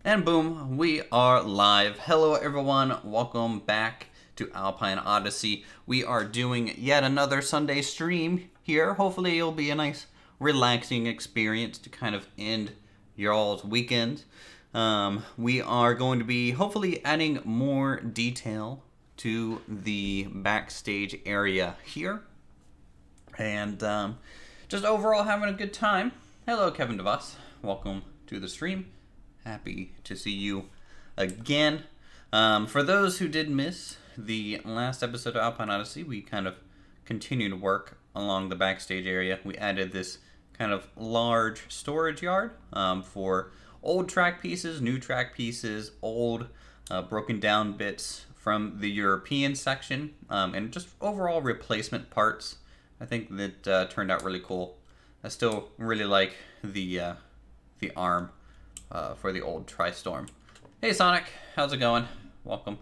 And boom, we are live. Hello everyone, welcome back to Alpine Odyssey. We are doing yet another Sunday stream here. Hopefully it'll be a nice relaxing experience to kind of end y'all's weekend. We are going to be hopefully adding more detail to the backstage area here. And just overall having a good time. Hello Kevin DeVos, welcome to the stream. Happy to see you again. For those who did miss the last episode of Alpine Odyssey, we kind of continued to work along the backstage area. We added this kind of large storage yard for old track pieces, new track pieces, old broken down bits from the European section, and just overall replacement parts. I think that turned out really cool. I still really like the arm for the old Tri-Storm. Hey Sonic, how's it going? Welcome.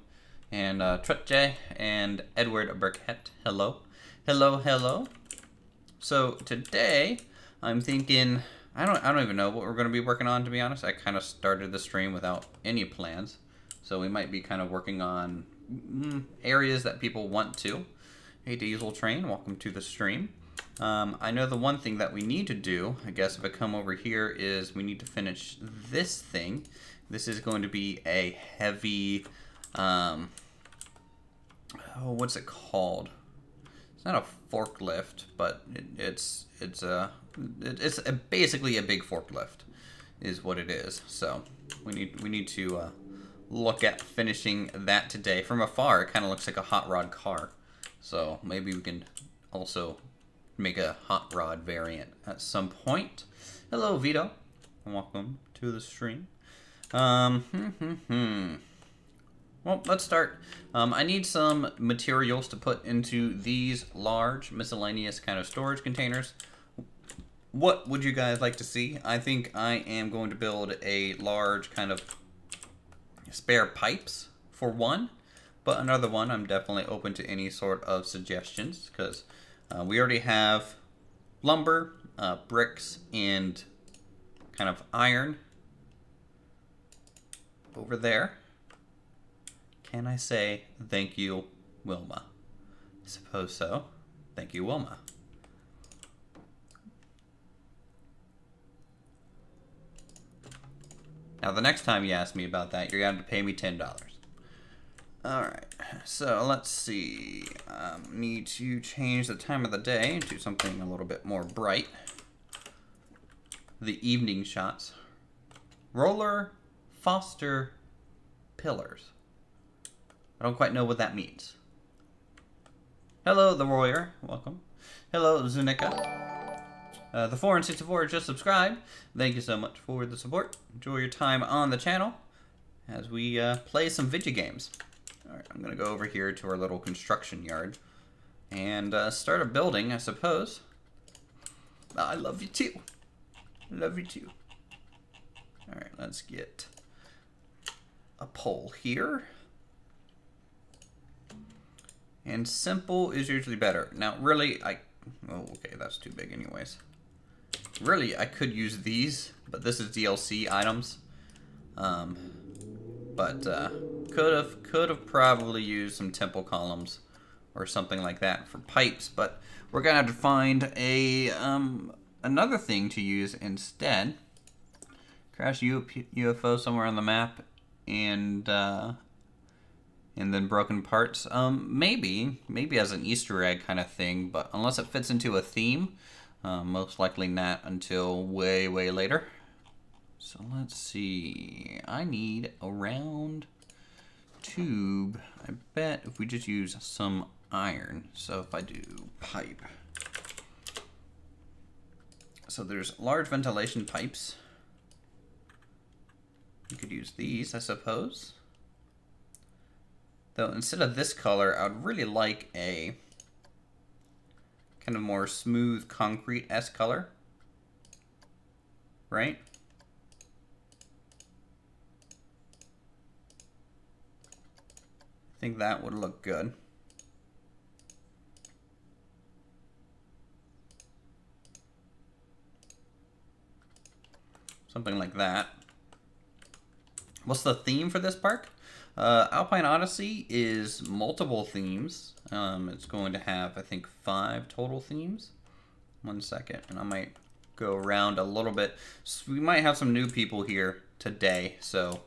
And Trutje and Edward Burkett, hello. Hello, hello. So today, I'm thinking, I don't even know what we're gonna be working on, to be honest. I kind of started the stream without any plans. So we might be kind of working on areas that people want to. Hey Diesel Train, welcome to the stream. I know the one thing that we need to do, I guess if I come over here, is we need to finish this thing. This is going to be a heavy, what's it called? It's not a forklift, but it's basically a big forklift, is what it is. So we need to look at finishing that today. From afar, it kind of looks like a hot rod car. So maybe we can also make a hot rod variant at some point. Hello, Vito. Welcome to the stream. Well, let's start. I need some materials to put into these large miscellaneous kind of storage containers. What would you guys like to see? I think I am going to build a large kind of spare pipes for one, but another one I'm definitely open to any sort of suggestions, because we already have lumber, bricks, and kind of iron over there. Can I say thank you, Wilma? I suppose so. Thank you, Wilma. Now, the next time you ask me about that, you're going to have to pay me $10. Alright, so let's see. Need to change the time of the day to something a little bit more bright. The evening shots. Roller Foster Pillars. I don't quite know what that means. Hello, the Royer. Welcome. Hello, Zunika. The 4 and 64 just subscribed. Thank you so much for the support. Enjoy your time on the channel as we play some video games. Alright, I'm going to go over here to our little construction yard and start a building, I suppose. I love you too. Love you too. Alright, let's get a pole here. And simple is usually better. Now, really, oh, okay, that's too big anyways. Really, I could use these, but this is DLC items. Could have probably used some temple columns or something like that for pipes, but we're gonna have to find a another thing to use instead. Crash UFO somewhere on the map, and then broken parts. Maybe as an Easter egg kind of thing, but unless it fits into a theme, most likely not until way later. So let's see. I need a round tube. I bet if we just use some iron. So if I do pipe. So there's large ventilation pipes. You could use these, I suppose. Though instead of this color, I would really like a kind of more smooth concrete-esque color. Right? I think that would look good. Something like that. What's the theme for this park? Alpine Odyssey is multiple themes. It's going to have, I think, 5 total themes. 1 second, and I might go around a little bit. So we might have some new people here today, so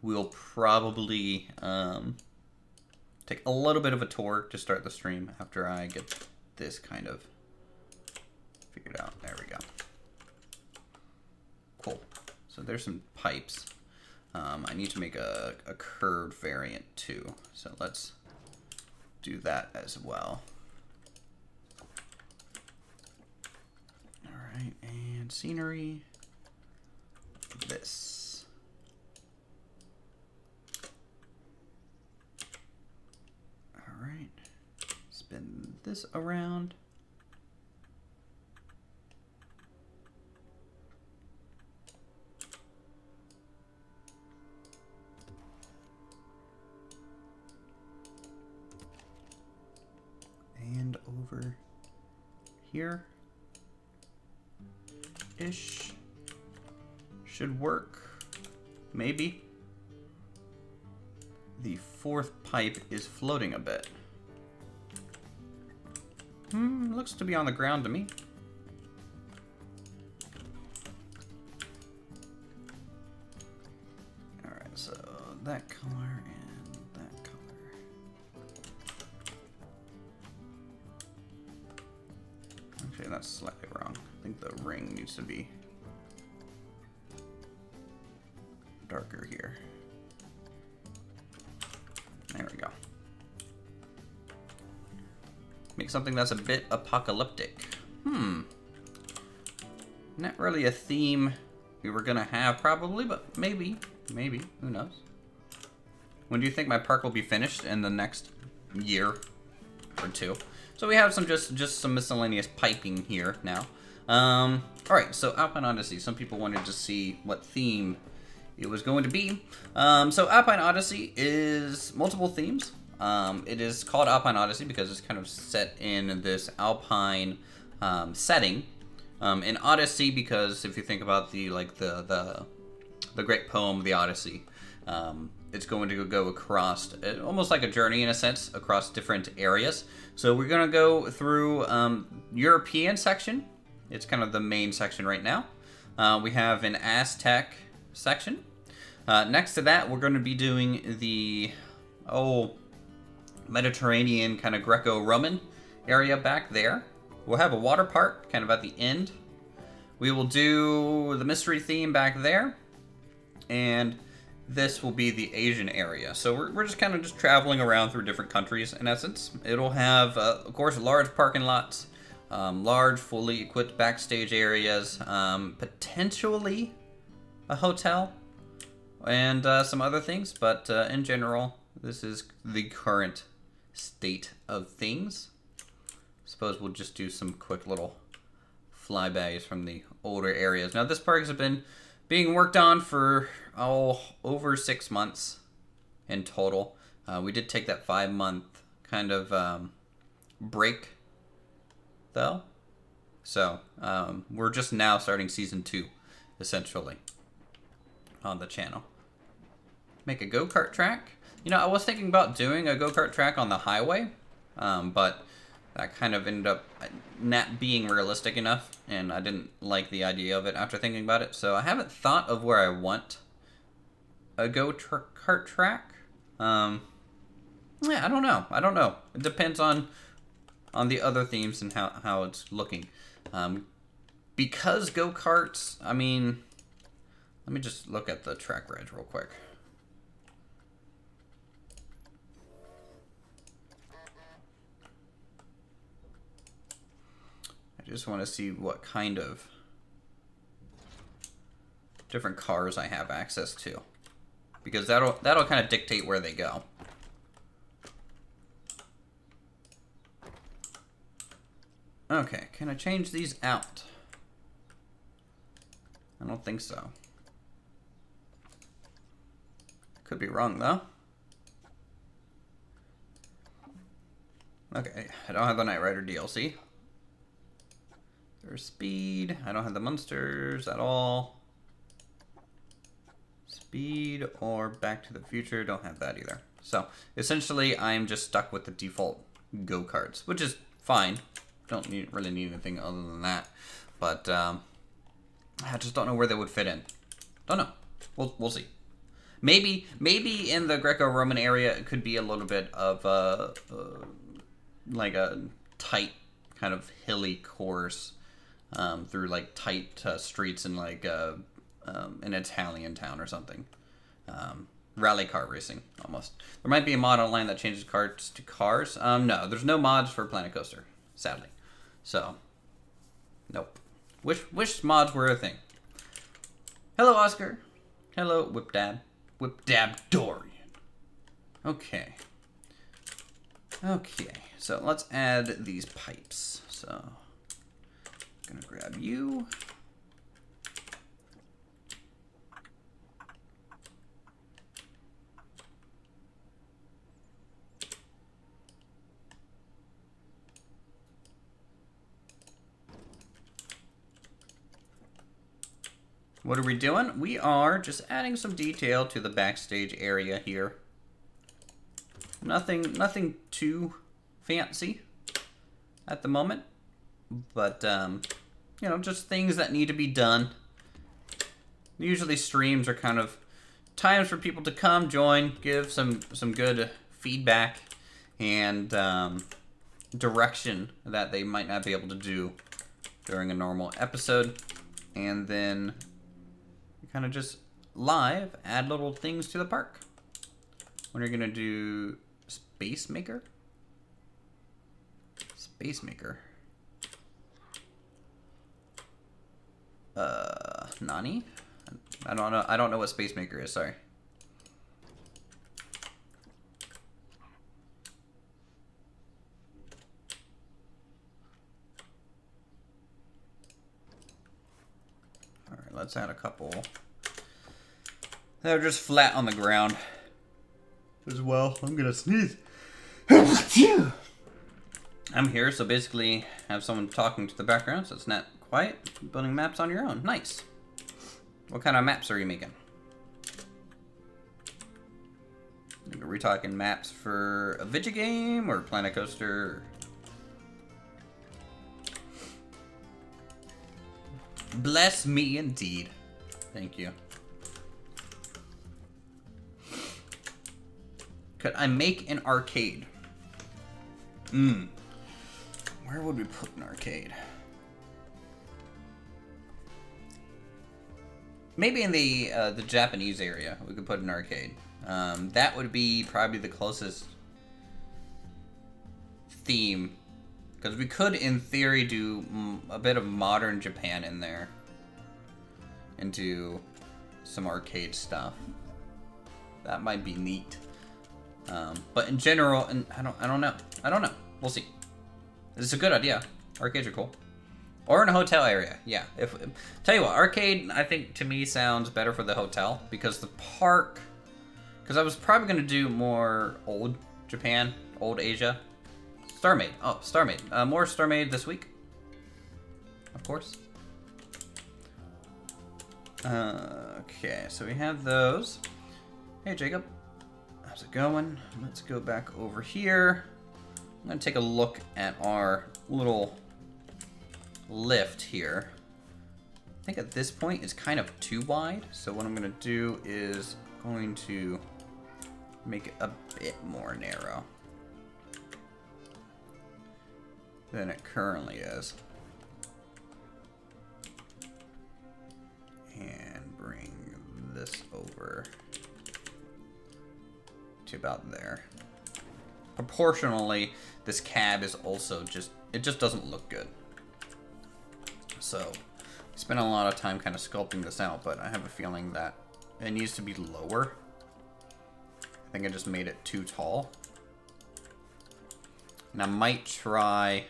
we'll probably take a little bit of a tour to start the stream after I get this kind of figured out. There we go. Cool. So there's some pipes. I need to make a curved variant too, so let's do that as well. Alright, and scenery. This. Alright. Spin this around. And over here. Ish. Should work. Maybe. The 4th pipe is floating a bit. Looks to be on the ground to me. Alright, so that color and that color. Actually, that's slightly wrong. I think the ring needs to be darker here. There we go. Make something that's a bit apocalyptic. Not really a theme we were gonna have probably, but maybe, who knows? When do you think my park will be finished? In the next year or 2. So we have some just some miscellaneous piping here now. All right, so Alpine Odyssey. Some people wanted to see what theme it was going to be. So Alpine Odyssey is multiple themes. It is called Alpine Odyssey because it's kind of set in this Alpine setting. In Odyssey, because if you think about the great poem, the Odyssey, it's going to go across almost like a journey in a sense across different areas. So we're going to go through European section. It's kind of the main section right now. We have an Aztec section. Next to that, we're going to be doing the Mediterranean kind of Greco-Roman area back there. We'll have a water park kind of at the end. We will do the mystery theme back there. And this will be the Asian area. So we're just kind of just traveling around through different countries in essence. It'll have, of course, large parking lots, large fully equipped backstage areas, potentially a hotel, and some other things. But in general, this is the current state of things. Suppose we'll just do some quick little flybys from the older areas. Now this park has been being worked on for over 6 months in total. We did take that 5-month kind of break though. So we're just now starting season 2 essentially on the channel. Make a go-kart track. You know, I was thinking about doing a go-kart track on the highway, but that kind of ended up not being realistic enough, and I didn't like the idea of it after thinking about it. So I haven't thought of where I want a go-kart track. Yeah, I don't know. It depends on the other themes and how it's looking. Because go-karts, I mean, let me just look at the track reg real quick. I just want to see what kind of different cars I have access to, because that'll kind of dictate where they go. Okay, can I change these out? I don't think so. Could be wrong though. Okay, I don't have the Knight Rider DLC. There's speed. I don't have the monsters at all. Speed or Back to the Future, don't have that either. So essentially I'm just stuck with the default go-karts, which is fine. Don't really need anything other than that. But I just don't know where they would fit in. Don't know. We'll see. Maybe in the Greco-Roman area it could be a little bit of like a tight kind of hilly course through like tight streets in like an Italian town or something. Rally car racing, almost. There might be a mod online that changes carts to cars. No, there's no mods for Planet Coaster, sadly. So, nope. Wish mods were a thing. Hello, Oscar. Hello, Whipdab. Whipdab Dorian. Okay. Okay, so let's add these pipes. So, I'm gonna grab you. What are we doing? We are just adding some detail to the backstage area here. Nothing too fancy at the moment, but you know, just things that need to be done. Usually streams are kind of times for people to come, join, give some good feedback and direction that they might not be able to do during a normal episode, and then kind of just live add little things to the park. When you're gonna do Space Maker? Space Maker. Nani? I don't know what Space Maker is, sorry. Alright, let's add a couple that are just flat on the ground as well. I'm gonna sneeze. I'm here, so basically have someone talking to the background, so it's not quiet. Building maps on your own. Nice. What kind of maps are you making? Are we talking maps for a video game or Planet Coaster? Bless me indeed. Thank you. Could I make an arcade? Where would we put an arcade? Maybe in the Japanese area, we could put an arcade. That would be probably the closest theme, because we could, in theory, do a bit of modern Japan in there, and do some arcade stuff. That might be neat. But in general, and I don't know. We'll see. It's a good idea. Arcades are cool. Or in a hotel area, yeah. Tell you what, arcade, I think, to me, sounds better for the hotel, because the park, because I was probably going to do more old Japan, old Asia. Starmaid. Oh, Starmaid. More Starmaid this week. Of course. Okay, so we have those. Hey, Jacob. How's it going? Let's go back over here. I'm going to take a look at our little lift here. I think at this point it's kind of too wide, so what I'm going to do is going to make it a bit more narrow than it currently is. And bring this over to about there. Proportionally, this cab is also it just doesn't look good. So, I spent a lot of time kind of sculpting this out, but I have a feeling that it needs to be lower. I think I just made it too tall. And I might try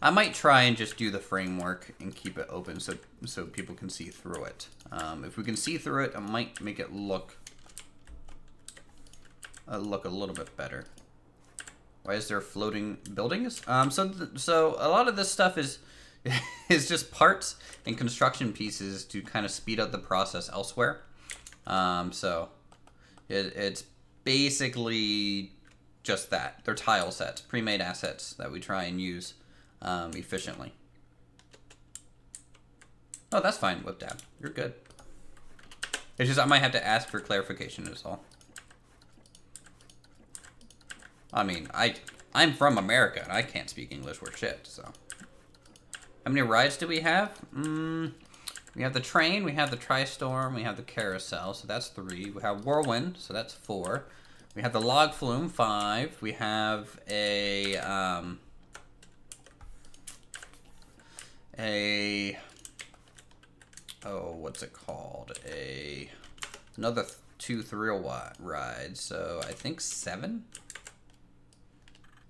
and just do the framework and keep it open so people can see through it. If we can see through it, I might make it look a little bit better. Why is there floating buildings? So a lot of this stuff is just parts and construction pieces to kind of speed up the process elsewhere. So it's basically just that. They're tile sets, pre-made assets that we try and use efficiently. Oh, that's fine, Whip Dab. You're good. It's just I might have to ask for clarification is all. I mean, I'm from America and I can't speak English worth shit, so. How many rides do we have? We have the train, we have the Tri-Storm, we have the Carousel, so that's 3. We have Whirlwind, so that's 4. We have the Log Flume, 5. We have oh, what's it called? Another 2 thrill rides, so I think 7?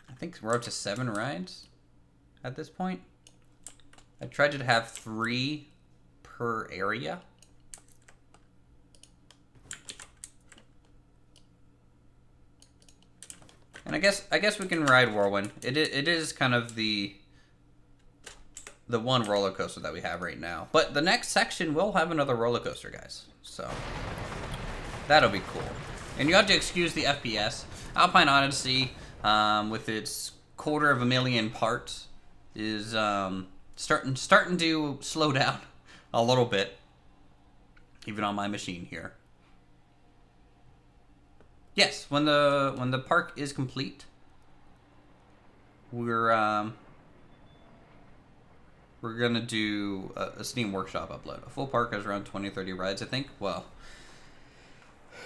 I think we're up to 7 rides at this point. I tried to have 3 per area. And I guess we can ride Whirlwind. It is kind of the one roller coaster that we have right now. But the next section will have another roller coaster, guys. So that'll be cool. And you have to excuse the FPS. Alpine Odyssey, with its 250,000 parts, is starting to slow down a little bit, even on my machine here. Yes, when the park is complete, we're gonna do a Steam Workshop upload. A full park has around 20-30 rides, I think. Well,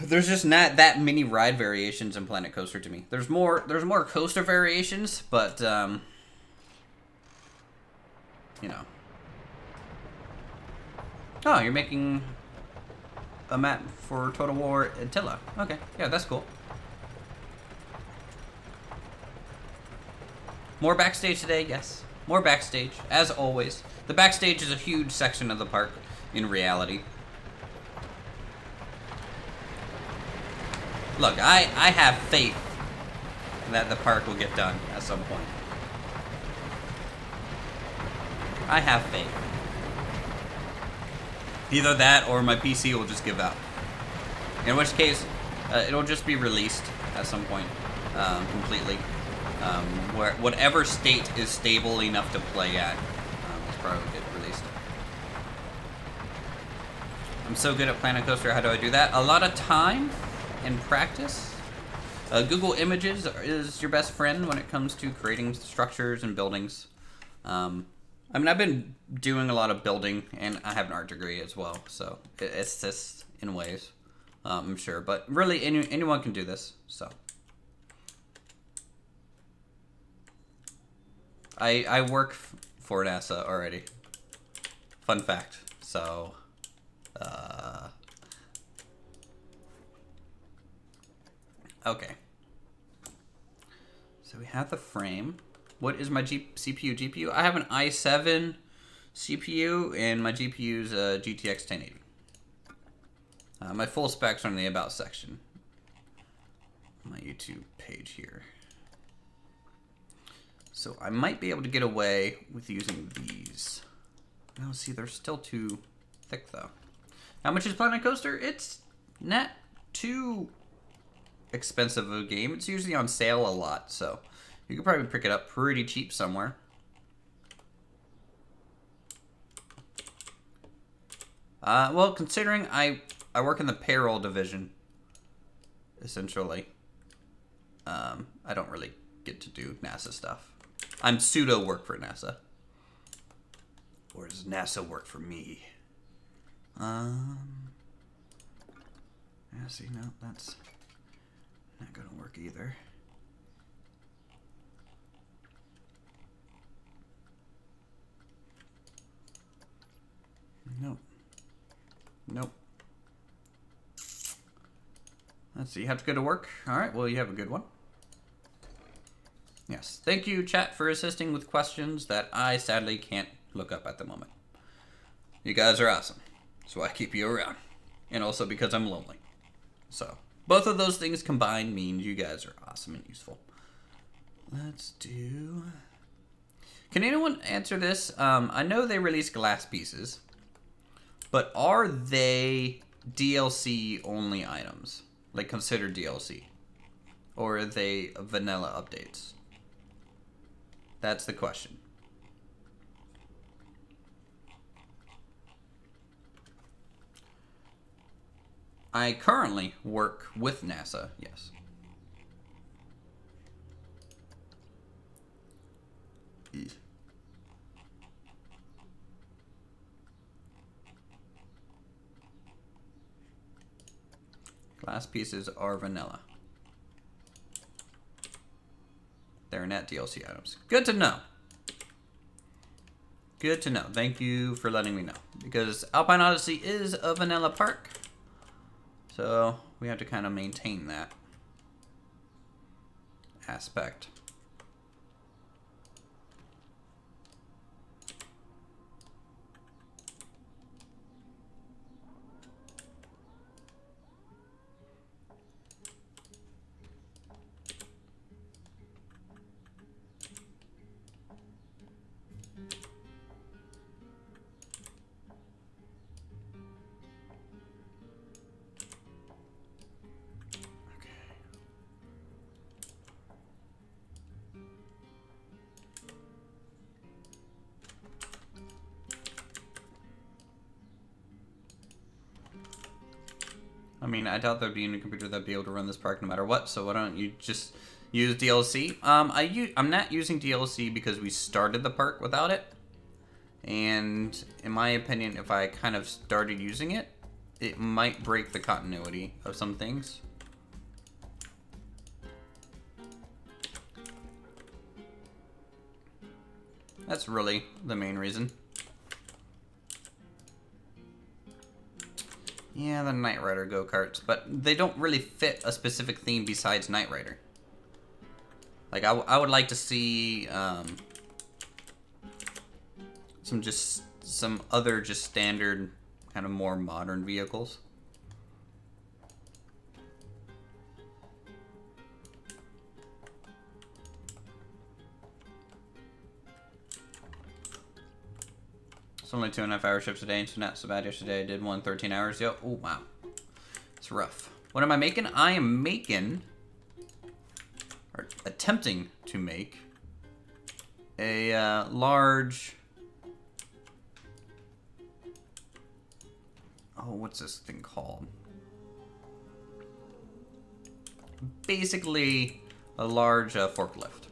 there's just not that many ride variations in Planet Coaster to me. There's more coaster variations, but you know. Oh, you're making a map for Total War Attila. Okay, yeah, that's cool. More backstage today, yes. More backstage, as always. The backstage is a huge section of the park, in reality. Look, I have faith that the park will get done at some point. I have faith. Either that or my PC will just give out. In which case, it'll just be released at some point, completely. Where whatever state is stable enough to play at, will probably get released. I'm so good at Planet Coaster, how do I do that? A lot of time and practice. Google Images is your best friend when it comes to creating structures and buildings. I mean, I've been doing a lot of building, and I have an art degree as well, so it assists in ways, I'm sure. But really, anyone can do this, so. I work for NASA already. Fun fact. So, okay. So we have the frame. What is my CPU? GPU? I have an i7 CPU, and my GPU is a GTX 1080. My full specs are in the About section. My YouTube page here. So I might be able to get away with using these. No, see, they're still too thick, though. How much is Planet Coaster? It's not too expensive of a game. It's usually on sale a lot, so you could probably pick it up pretty cheap somewhere. Well, considering I work in the payroll division, essentially, I don't really get to do NASA stuff. I'm pseudo work for NASA. Or does NASA work for me? Yeah, see, no, that's not gonna work either. Nope. Nope. Let's see, you have to go to work? Alright, well, you have a good one. Yes, thank you, chat, for assisting with questions that I sadly can't look up at the moment. You guys are awesome, so I keep you around. And also because I'm lonely. So, both of those things combined means you guys are awesome and useful. Let's do... Can anyone answer this? I know they release glass pieces, but are they DLC only items? Like considered DLC? Or are they vanilla updates? That's the question. I currently work with NASA, yes. Glass pieces are vanilla. They're net DLC items. Good to know. Good to know. Thank you for letting me know. Because Alpine Odyssey is a vanilla park. So we have to kind of maintain that aspect. I mean, I doubt there'd be any computer that'd be able to run this park no matter what, so why don't you just use DLC? I'm not using DLC because we started the park without it. And in my opinion, if I kind of started using it, it might break the continuity of some things. That's really the main reason. Yeah, the Knight Rider go-karts, but they don't really fit a specific theme besides Knight Rider. Like, I would like to see some other just standard, kind of more modern vehicles. It's only 2.5 hour shifts a day, so not so bad. Yesterday I did one 13 hours. Yo, oh wow, it's rough. What am I making? I am making, or attempting to make, a large. Oh, what's this thing called? Basically, a large forklift.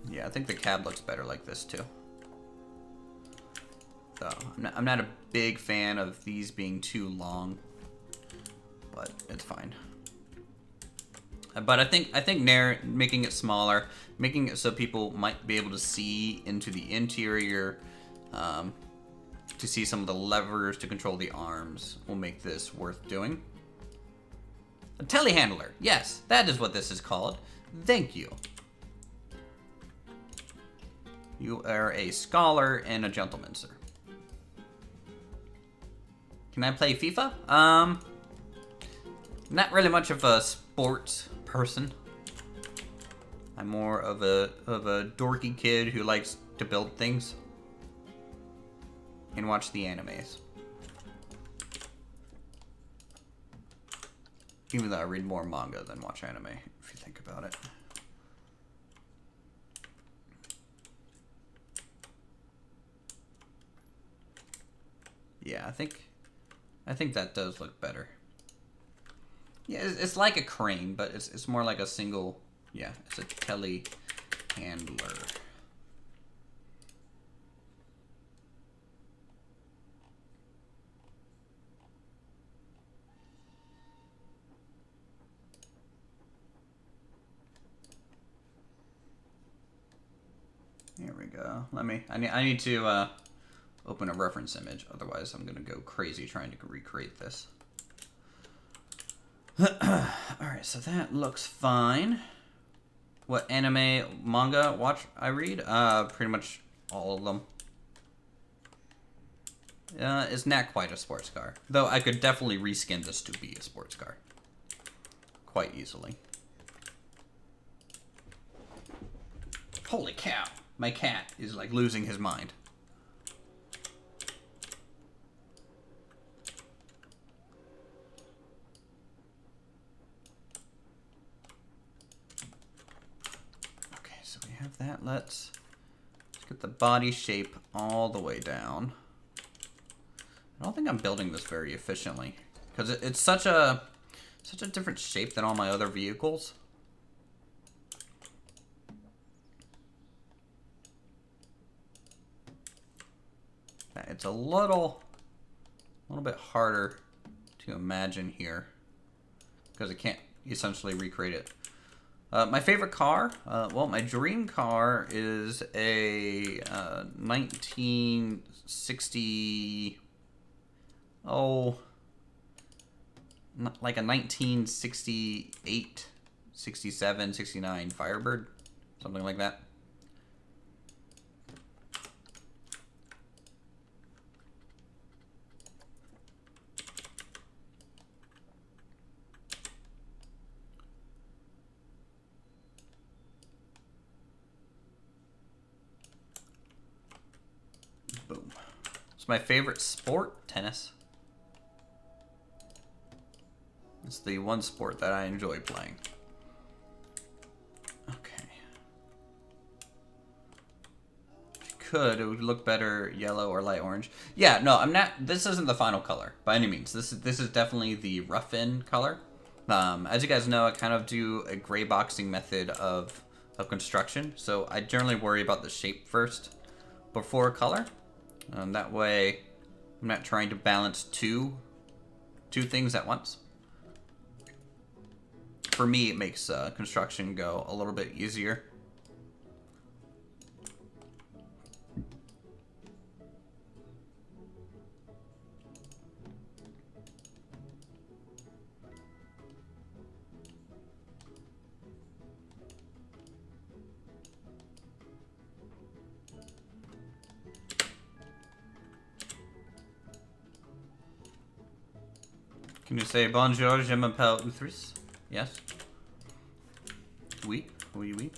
Yeah, I think the cab looks better like this too. So, I'm not a big fan of these being too long, but it's fine. But I think making it smaller, making it so people might be able to see into the interior, to see some of the levers to control the arms, will make this worth doing. A telehandler, yes, that is what this is called. Thank you. You are a scholar and a gentleman, sir. Can I play FIFA? Not really much of a sports person. I'm more of a dorky kid who likes to build things and watch the animes. Even though I read more manga than watch anime, if you think about it. Yeah, I think that does look better. Yeah, it's like a crane, but it's more like a single, yeah, it's a telehandler. Here we go. I need to open a reference image, otherwise I'm gonna go crazy trying to recreate this. Alright, so that looks fine. What anime, manga I read? Pretty much all of them. It's not quite a sports car, though I could definitely reskin this to be a sports car. Quite easily. Holy cow, my cat is like losing his mind. have that. Let's get the body shape all the way down. I don't think I'm building this very efficiently because it's such a different shape than all my other vehicles. It's a little bit harder to imagine here because I can't essentially recreate it. My favorite car, well, my dream car is a 1960, like a 1968, 67, 69 Firebird, something like that. Boom. It's my favorite sport, tennis. It's the one sport that I enjoy playing. Okay. It would look better yellow or light orange. Yeah, no, I'm not. This isn't the final color by any means. This is definitely the rough-in color. As you guys know, I kind of do a gray boxing method of construction, so I generally worry about the shape first before color. That way, I'm not trying to balance two things at once. For me, it makes construction go a little bit easier. Can you say bonjour, je m'appelle Uthris? Yes. Oui, oui, oui.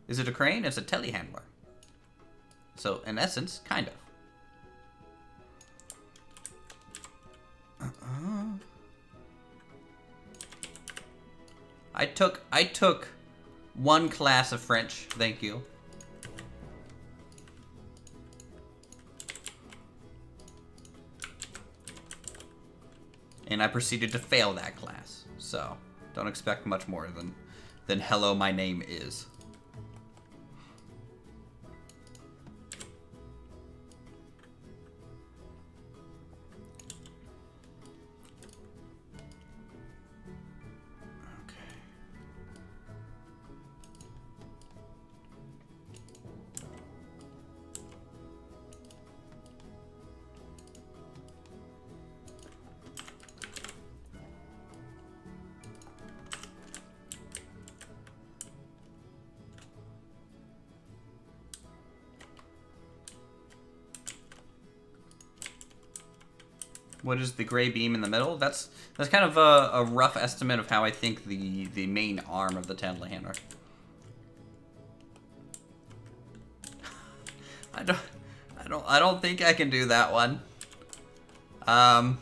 Is it a crane? It's a telehandler. So, in essence, kind of. I took one class of French, thank you. And I proceeded to fail that class. So, don't expect much more than hello, my name is. What is the gray beam in the middle? That's kind of a rough estimate of how I think the main arm of the telehandler. I don't think I can do that one. I'll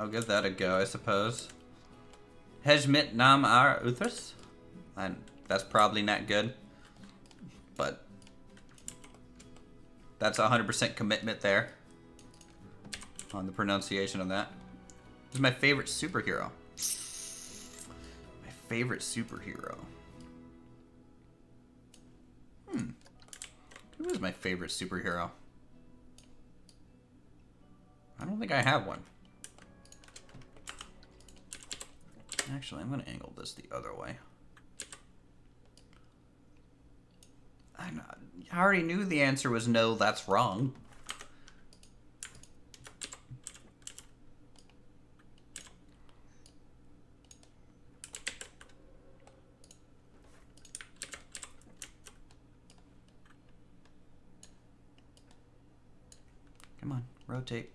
give that a go, I suppose. Hejmit nam ar uthris? And that's probably not good, but that's 100% commitment there on the pronunciation of that. This is my favorite superhero. My favorite superhero. Who is my favorite superhero? I don't think I have one. Actually, I'm going to angle this the other way. I already knew the answer was no, that's wrong. Come on, rotate.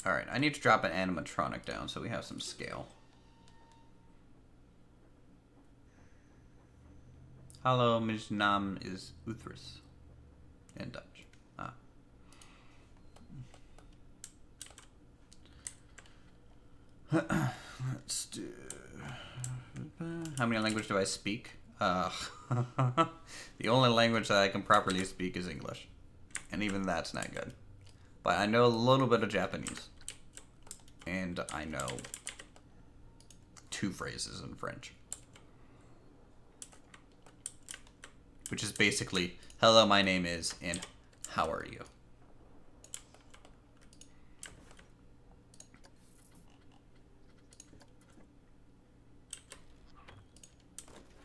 Alright, I need to drop an animatronic down so we have some scale. Hallo, mijn naam is Uthris. In Dutch. Ah. Let's do... How many languages do I speak? The only language that I can properly speak is English. And even that's not good. But I know a little bit of Japanese. And I know 2 phrases in French. Which is basically, hello, my name is, and how are you?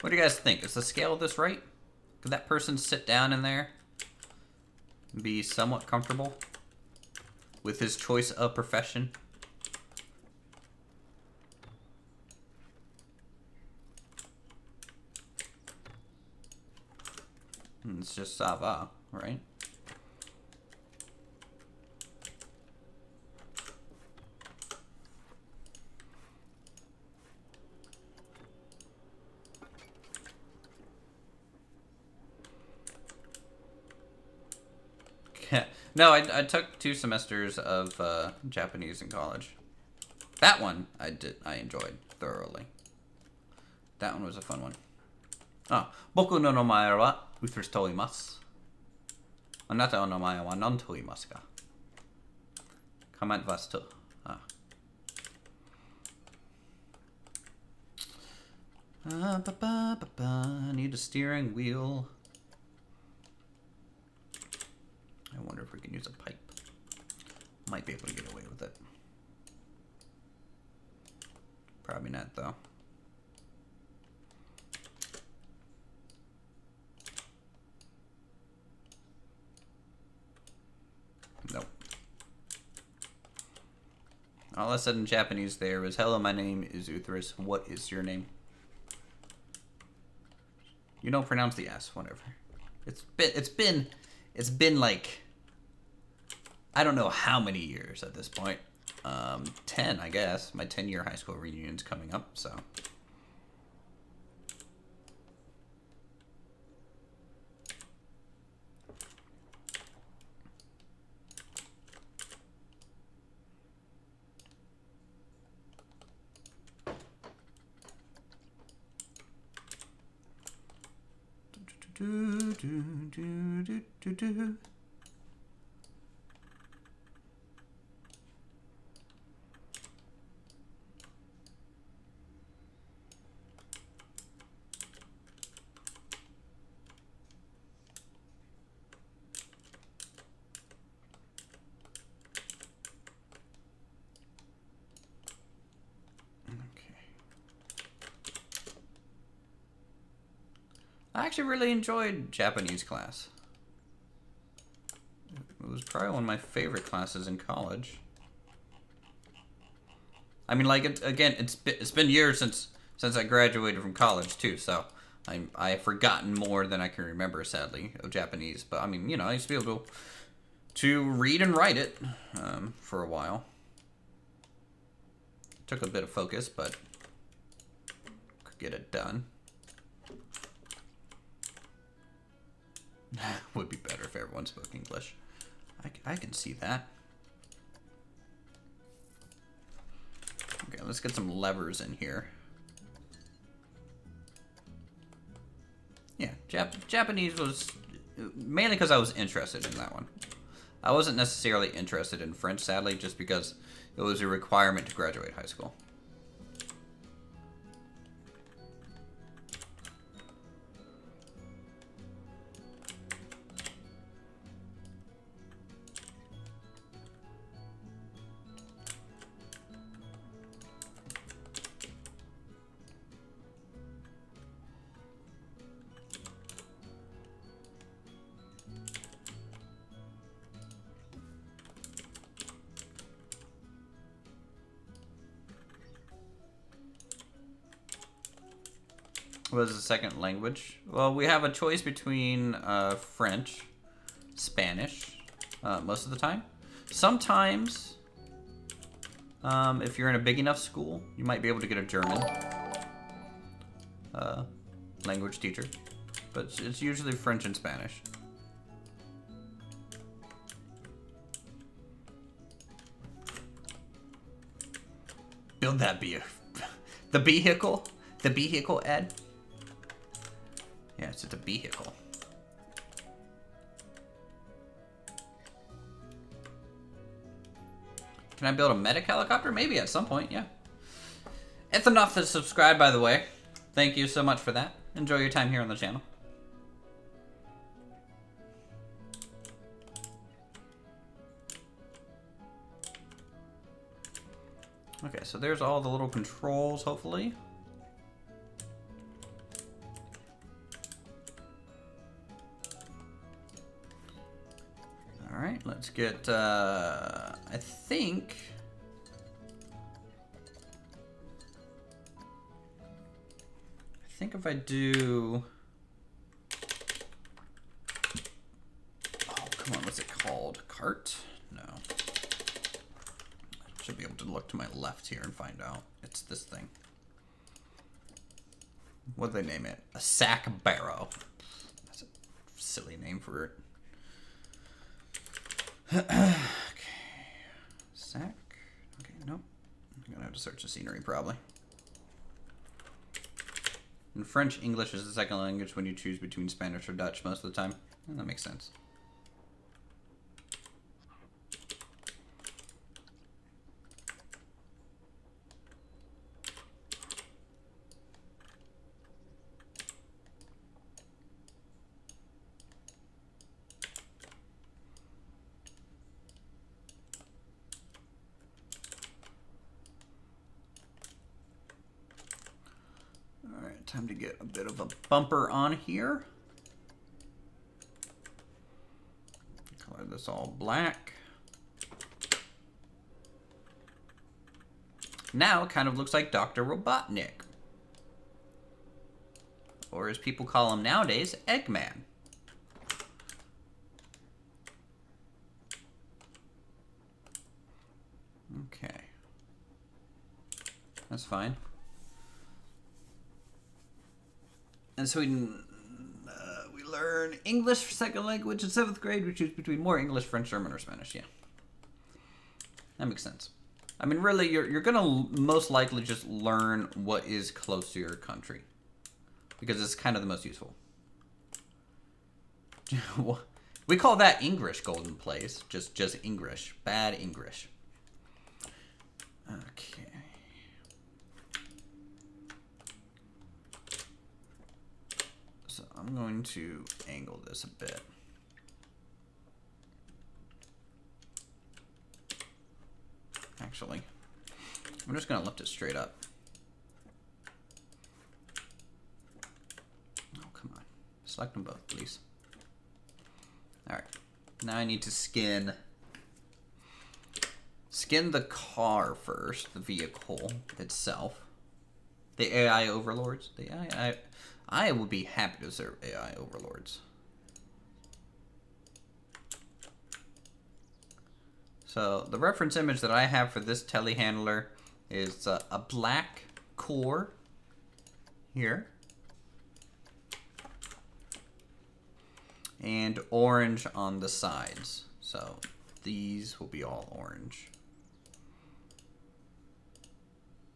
What do you guys think? Is the scale of this right? Could that person sit down in there and be somewhat comfortable with his choice of profession? It's just Sava, right? No, I took 2 semesters of Japanese in college. That one I enjoyed thoroughly. That one was a fun one. Ah, boku no namae wa Uthris to imasu. Anata no namae wa nan to imasu ka? Comment was to. Ah. I need a steering wheel. I wonder if we can use a pipe. Might be able to get away with it. Probably not, though. Nope. All I said in Japanese there was, hello, my name is Uthris. What is your name? You don't pronounce the S, whatever. It's been like, I don't know how many years at this point. 10, I guess. My 10-year high school reunion's coming up, so. I actually really enjoyed Japanese class. It was probably one of my favorite classes in college. I mean, like, again, it's been years since I graduated from college too, so I've forgotten more than I can remember, sadly, of Japanese. But I mean, you know, I used to be able to read and write it for a while. Took a bit of focus, but could get it done. Would be better if everyone spoke English. I can see that. Okay, let's get some levers in here. Yeah, Japanese was mainly because I was interested in that one. I wasn't necessarily interested in French, sadly, just because it was a requirement to graduate high school. What is the second language? Well, we have a choice between French, Spanish, most of the time. Sometimes If you're in a big enough school, you might be able to get a German language teacher. But it's usually French and Spanish. Build that the vehicle? The vehicle, Ed? Yeah, it's just a vehicle. Can I build a medic helicopter? Maybe at some point, yeah. It's enough to subscribe, by the way. Thank you so much for that. Enjoy your time here on the channel. Okay, so there's all the little controls, hopefully. Alright, let's get, I think if I do, oh, come on, what's it called? Cart? No. I should be able to look to my left here and find out. It's this thing. What do they name it? A sack barrow. That's a silly name for it. Okay. Sack. Okay, nope. I'm gonna have to search the scenery probably. In French, English is the second language when you choose between Spanish or Dutch most of the time. And that makes sense. Time to get a bit of a bumper on here. Color this all black. Now it kind of looks like Dr. Robotnik. Or as people call him nowadays, Eggman. Okay. That's fine. In Sweden, we learn English for second language in 7th grade. We choose between more English, French, German, or Spanish. Yeah, that makes sense. I mean, really, you're gonna most likely just learn what is close to your country because it's kind of the most useful. We call that English golden place. Just English, bad English. Okay. So I'm going to angle this a bit. Actually, I'm just gonna lift it straight up. Oh, come on. Select them both, please. All right, now I need to skin the car first, the vehicle itself. The AI overlords, the AI, I would be happy to serve AI overlords. So the reference image that I have for this telehandler is a black core here and orange on the sides. So these will be all orange.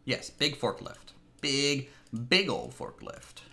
Yes, big forklift. Big old forklift.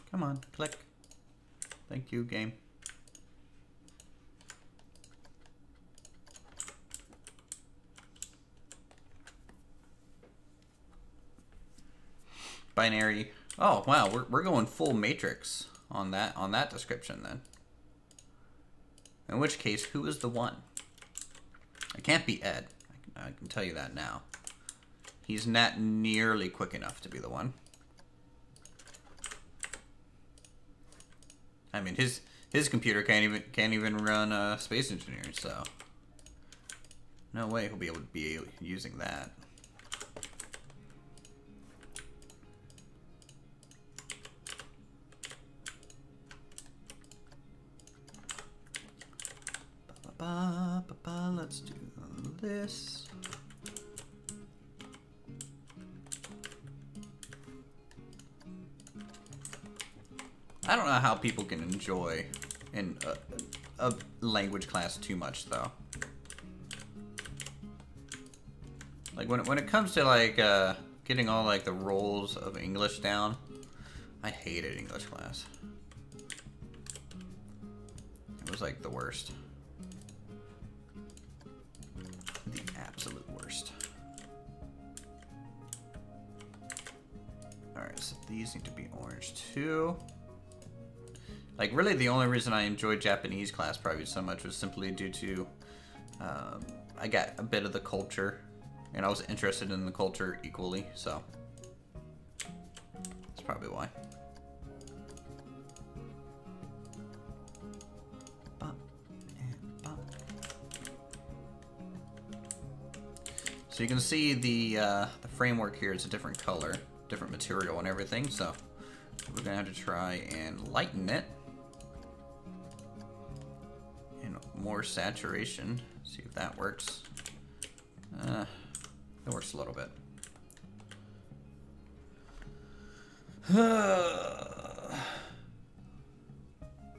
Come on, click. Thank you, game. Binary. Oh wow, we're going full matrix on that description then. In which case, who is the one? It can't be Ed. I can tell you that now. He's not nearly quick enough to be the one. I mean, his computer can't even run Space Engineer, so no way he'll be able to be using that. Let's do this. I don't know how people can enjoy in a language class too much, though. Like when it comes to like getting all like the rules of English down, I hated English class. It was like the worst. The absolute worst. Alright, so these need to be orange too. Like, really the only reason I enjoyed Japanese class probably so much was simply due to I got a bit of the culture, and I was interested in the culture equally, so that's probably why. So you can see the framework here is a different color, different material and everything, so we're gonna have to try and lighten it. And more saturation, see if that works. It works a little bit.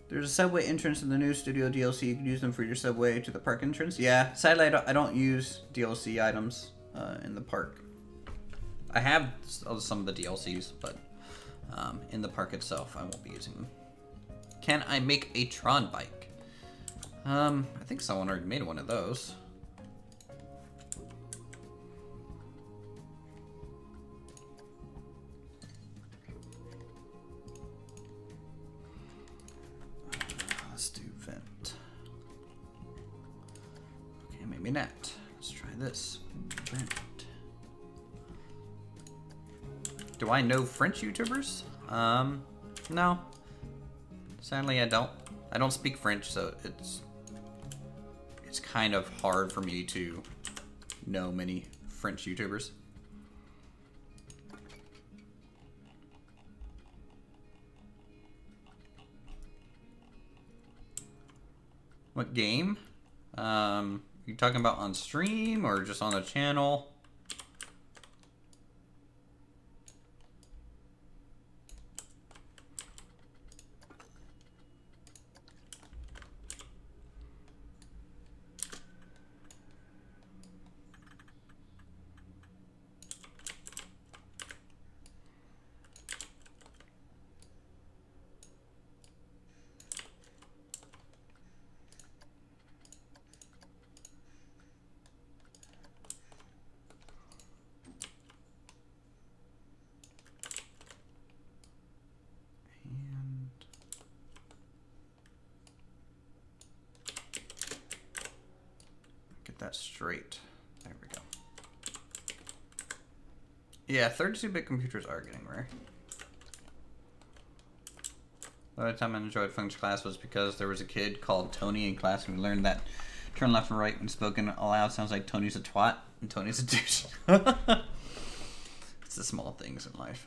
There's a subway entrance in the new studio DLC. You can use them for your subway to the park entrance. Yeah, sadly I don't use DLC items in the park. I have some of the DLCs, but in the park itself I won't be using them. Can I make a Tron bike? I think someone already made one of those. Let's do vent. Okay, maybe not. Let's try this. Vent. Do I know French YouTubers? No. Sadly, I don't. I don't speak French, so it's kind of hard for me to know many French YouTubers. What game? You talking about on stream or just on the channel? That straight. There we go. Yeah, 32-bit computers are getting rare. The only time I enjoyed French class was because there was a kid called Tony in class, and we learned that turn left and right when spoken aloud sounds like Tony's a twat and Tony's a douche. It's the small things in life.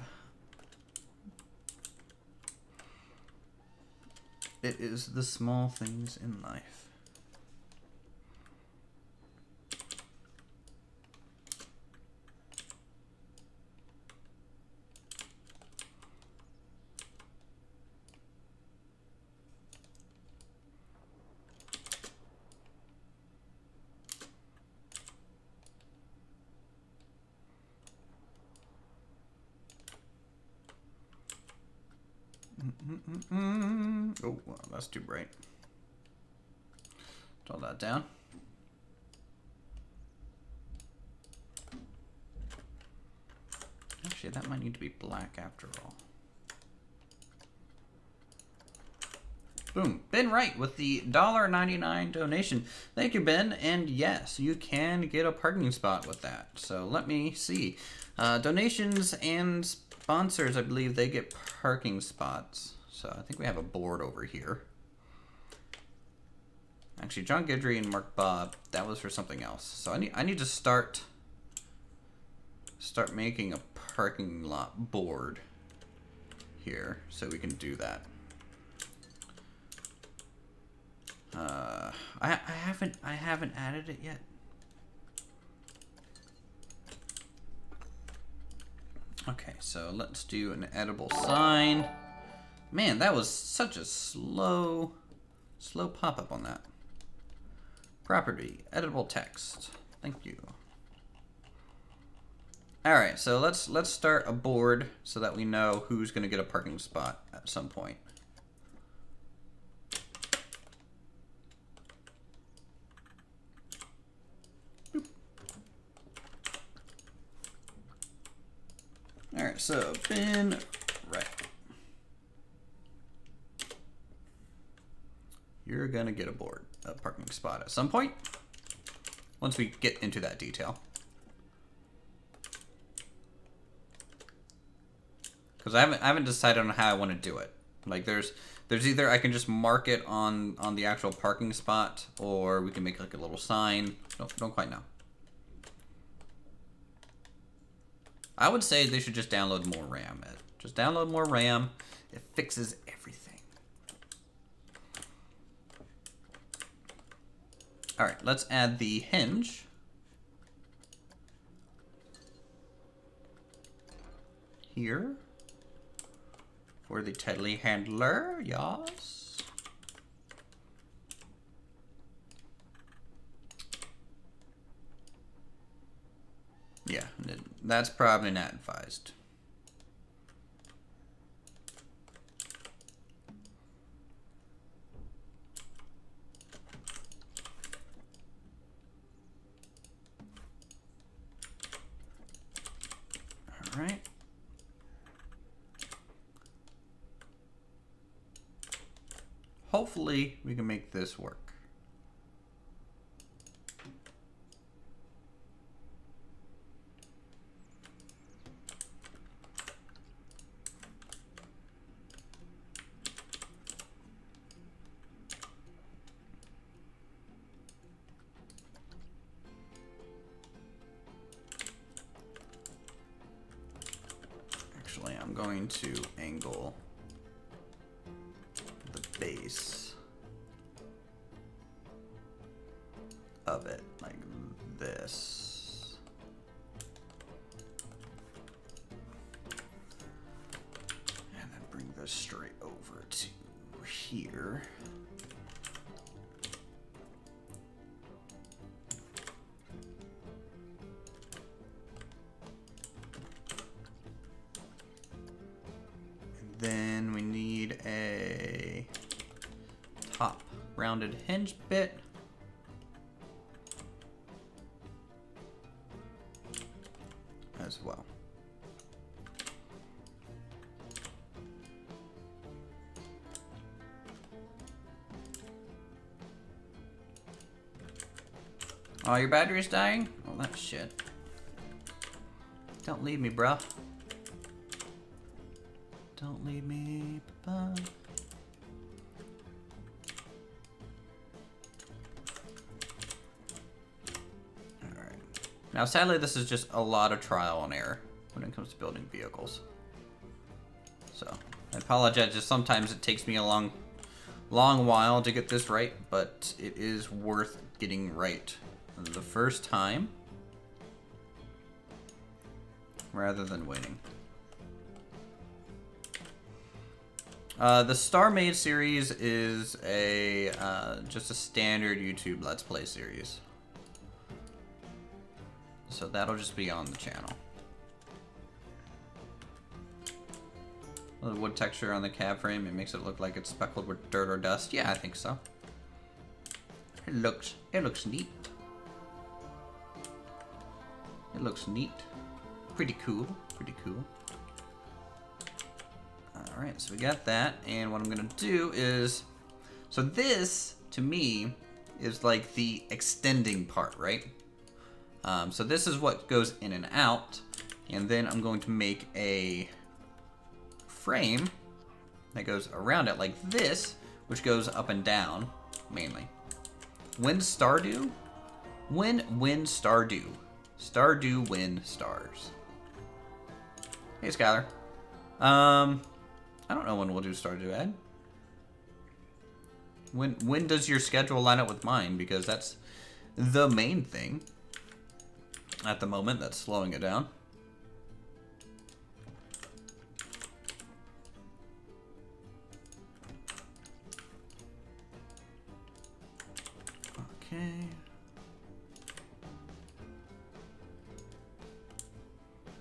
It is the small things in life. Oh, well, that's too bright. Draw that down. Actually, that might need to be black after all. Boom. Ben Wright with the $1.99 donation. Thank you, Ben. And yes, you can get a parking spot with that. So let me see. Donations and sponsors, I believe they get parking spots. So I think we have a board over here. Actually, John Guidry and Mark Bob, that was for something else. So I need to start making a parking lot board here so we can do that. I haven't added it yet. Okay, so let's do an edible sign. Man, that was such a slow pop-up on that. Property, editable text. Thank you. All right, so let's start a board so that we know who's going to get a parking spot at some point. All right, so Ben Wright. You're gonna get a parking spot at some point, once we get into that detail. Because I haven't decided on how I want to do it. Like there's either I can just mark it on the actual parking spot, or we can make like a little sign. Don't quite know. I would say they should just download more RAM. Just download more RAM. It fixes everything. All right, let's add the hinge. Here. For the telehandler, yes. Yeah, that's probably not advised. All right. Hopefully we can make this work. Actually, I'm going to angle the base of it like this. And then bring this straight over to here. Then we need a top rounded hinge bit. As well. Oh, your battery's dying? Oh, that shit. Don't leave me, bruh. Don't leave me, Papa. Alright. Now, sadly, this is just a lot of trial and error when it comes to building vehicles. So, I apologize, just sometimes it takes me a long while to get this right, but it is worth getting right the first time rather than waiting. The Star Made series is a just a standard YouTube Let's Play series. So that'll just be on the channel. The wood texture on the cab frame, it makes it look like it's speckled with dirt or dust. Yeah, I think so. It looks neat. It looks neat. Pretty cool. Pretty cool. Alright, so we got that, and what I'm gonna do is So this, to me, is like the extending part, right? So this is what goes in and out. And then I'm going to make a frame that goes around it like this, which goes up and down, mainly. When Stardew? When Stardew. Stardew when stars. Hey, Skylar. I don't know when we'll do Stardew, Ed. When does your schedule line up with mine? Because that's the main thing at the moment that's slowing it down. Okay.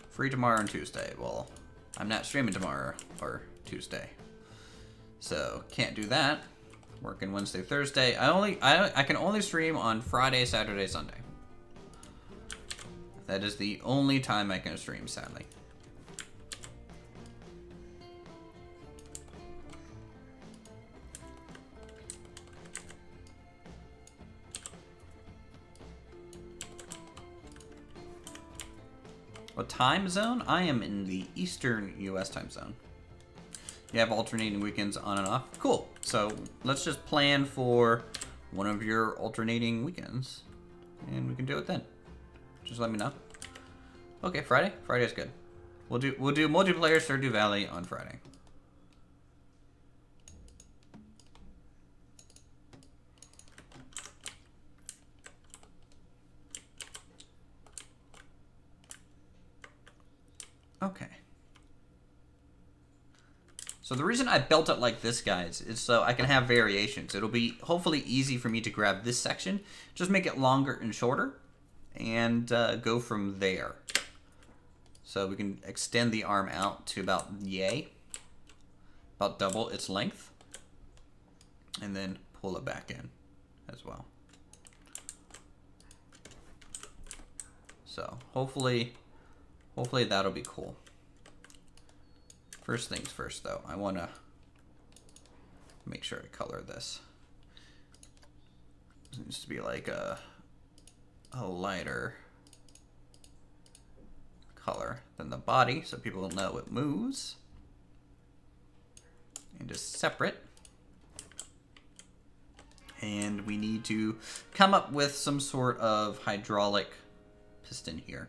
Free tomorrow and Tuesday. Well, I'm not streaming tomorrow or Tuesday, so can't do that. Working Wednesday, Thursday. I can only stream on Friday, Saturday, Sunday. That is the only time I can stream, sadly. What time zone? I am in the Eastern US time zone. You have alternating weekends on and off? Cool. So let's just plan for one of your alternating weekends, and we can do it then. Just let me know. Okay, Friday? Friday is good. We'll do multiplayer Stardew Valley on Friday. Okay. So the reason I built it like this, guys, is so I can have variations. It'll be hopefully easy for me to grab this section, just make it longer and shorter, and go from there. So we can extend the arm out to about about double its length, and then pull it back in as well. So hopefully that'll be cool. First things first, though, I want to make sure I color this. It needs to be like a lighter color than the body, so people will know it moves. And just separate. And we need to come up with some sort of hydraulic piston here.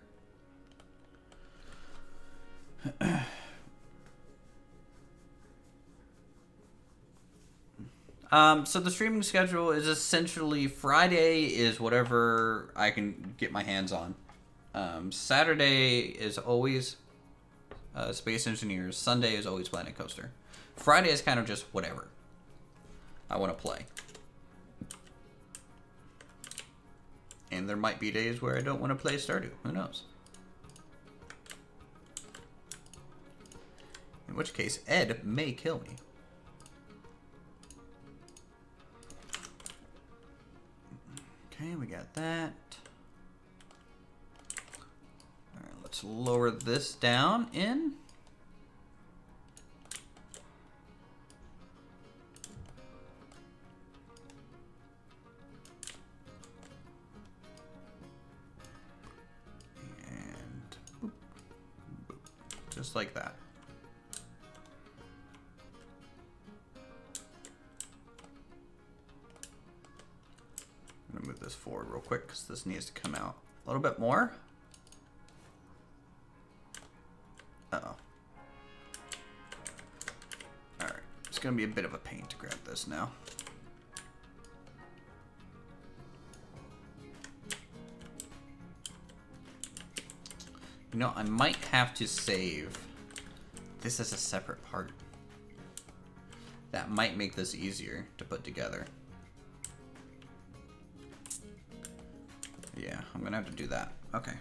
So the streaming schedule is essentially Friday is whatever I can get my hands on. Saturday is always Space Engineers. Sunday is always Planet Coaster. Friday is kind of just whatever I want to play. And there might be days where I don't want to play Stardew. Who knows? In which case, Ed may kill me. Okay, we got that. All right, let's lower this down in. And boop, boop, just like that. I'm gonna move this forward real quick because this needs to come out a little bit more. Uh-oh. Alright, it's gonna be a bit of a pain to grab this now. You know, I might have to save this as a separate part. That might make this easier to put together. Yeah, I'm gonna have to do that. Okay.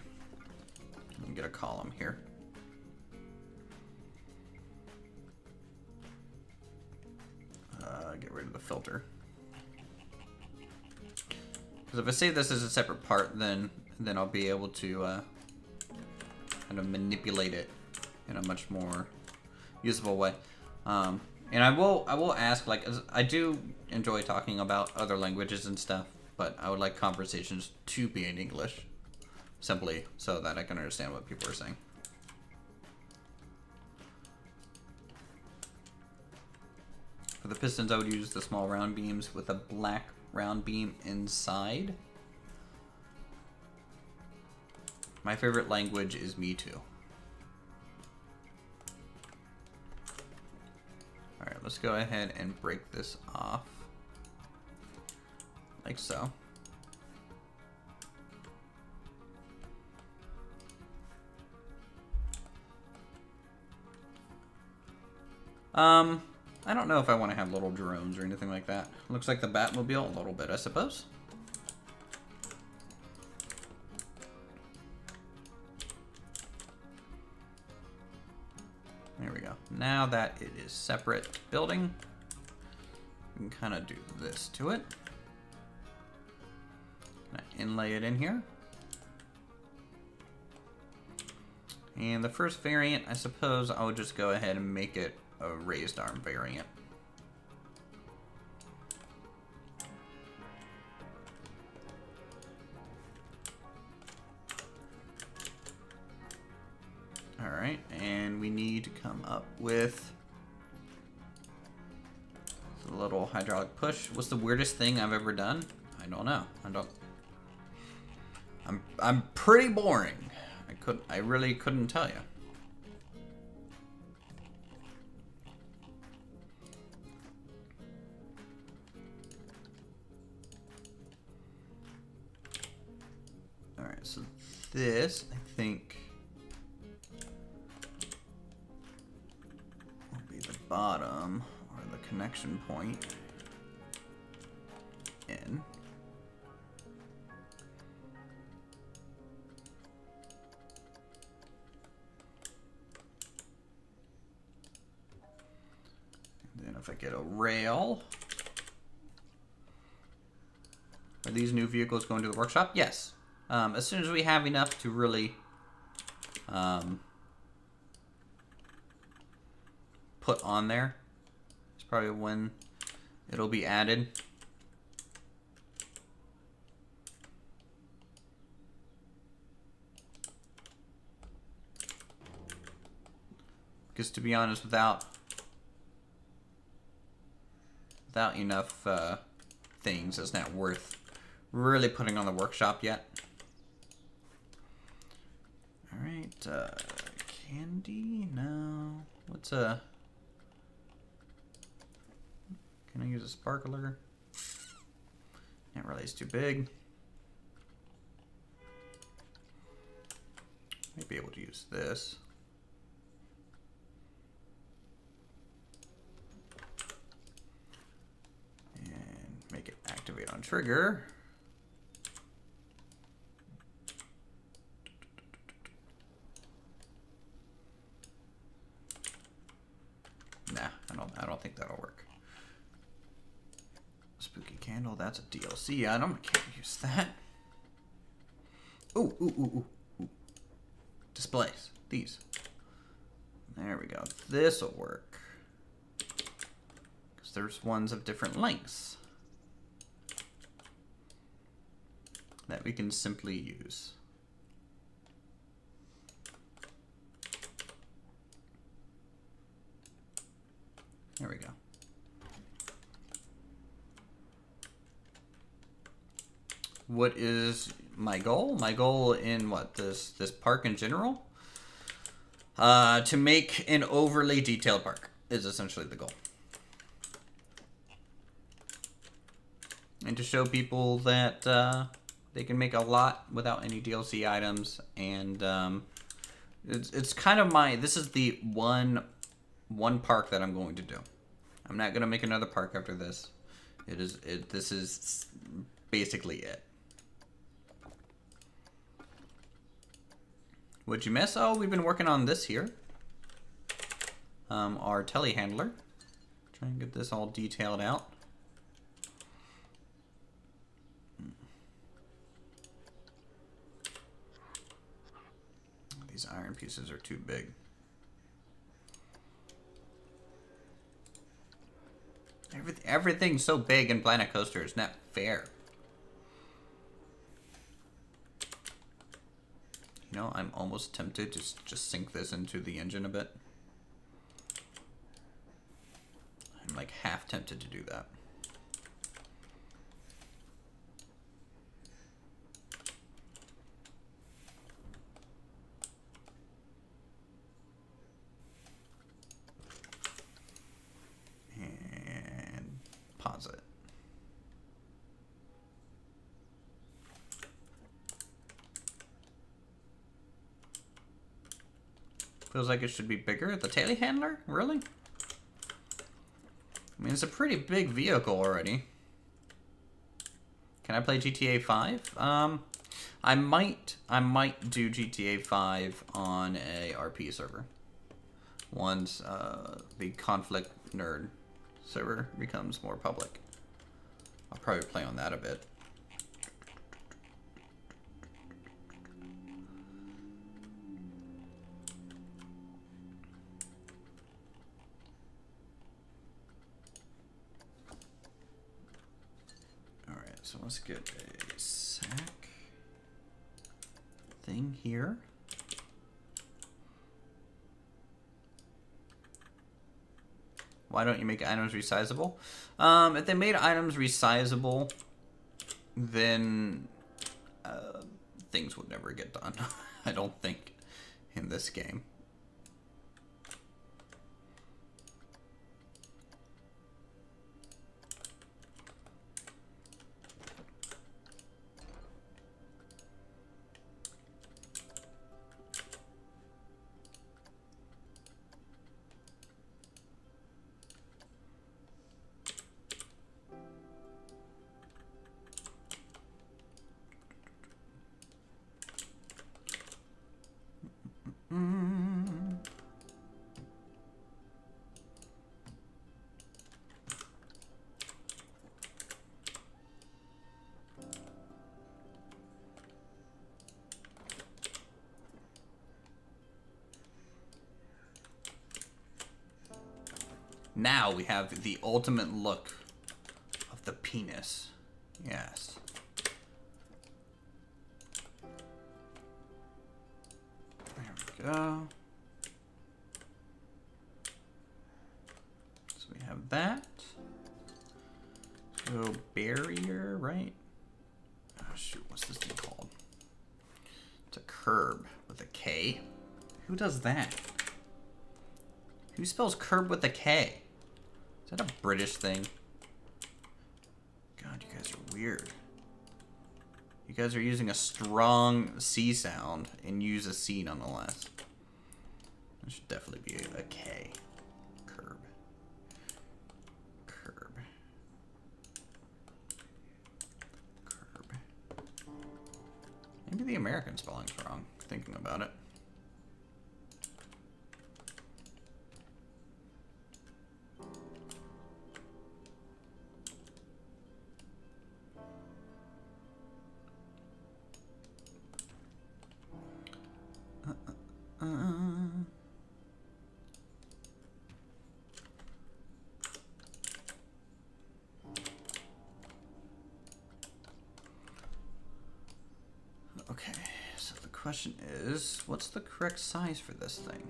Let me get a column here. Get rid of the filter. Because if I save this as a separate part, then I'll be able to kind of manipulate it in a much more usable way. And I will ask, like, I do enjoy talking about other languages and stuff, but I would like conversations to be in English, simply so that I can understand what people are saying. For the pistons, I would use the small round beams with a black round beam inside. My favorite language is Me Too. Alright, let's go ahead and break this off. Like so. I don't know if I want to have little drones or anything like that. Looks like the Batmobile a little bit, I suppose. There we go. Now that it is separate building, we can kind of do this to it. Kind of inlay it in here. And the first variant, I suppose I would just go ahead and make it a raised arm variant. Alright, and we need to come up with a little hydraulic push. What's the weirdest thing I've ever done? I don't know. I'm pretty boring. I really couldn't tell you. Alright, so this, I think, will be the bottom, or the connection point in. And then if I get a rail, are these new vehicles going to the workshop? Yes. As soon as we have enough to really put on there, it's probably when it'll be added. Because to be honest, without enough things, it's not worth really putting on the workshop yet. Alright, candy? No. What's a... Can I use a sparkler? Can't really, it's too big. Might be able to use this. And make it activate on trigger. Nah, I don't think that'll work. Spooky candle, that's a DLC item. I can't use that. Ooh, ooh, ooh, ooh, ooh. Displays, these. There we go. This'll work. Because there's ones of different lengths that we can simply use. There we go. What is my goal? My goal in what, this park in general? To make an overly detailed park is essentially the goal. And to show people that they can make a lot without any DLC items. And it's kind of this is the one park that I'm going to do. I'm not going to make another park after this. This is basically it. What'd you miss? Oh, we've been working on this here. Our telehandler. Try and get this all detailed out. These iron pieces are too big. everything's so big in Planet Coaster. It's not fair. You know, I'm almost tempted to just sink this into the engine a bit. I'm like half tempted to do that. And pause it. Feels like it should be bigger. The telehandler? Really? I mean, it's a pretty big vehicle already. Can I play GTA 5? I might do GTA 5 on a RP server. Once the Conflict Nerd server becomes more public. I'll probably play on that a bit. So let's get a sack thing here. Why don't you make items resizable? If they made items resizable, then things would never get done. I don't think in this game. Now we have the ultimate look of the penis. Yes. There we go. So we have that. So barrier, right? Oh shoot, what's this thing called? It's a curb with a K. Who does that? Who spells curb with a K? Is that a British thing? God, you guys are weird. You guys are using a strong C sound and use a C nonetheless. It should definitely be a K. Curb. Curb. Curb. Maybe the American spelling's wrong, thinking about it. Okay, so the question is, what's the correct size for this thing?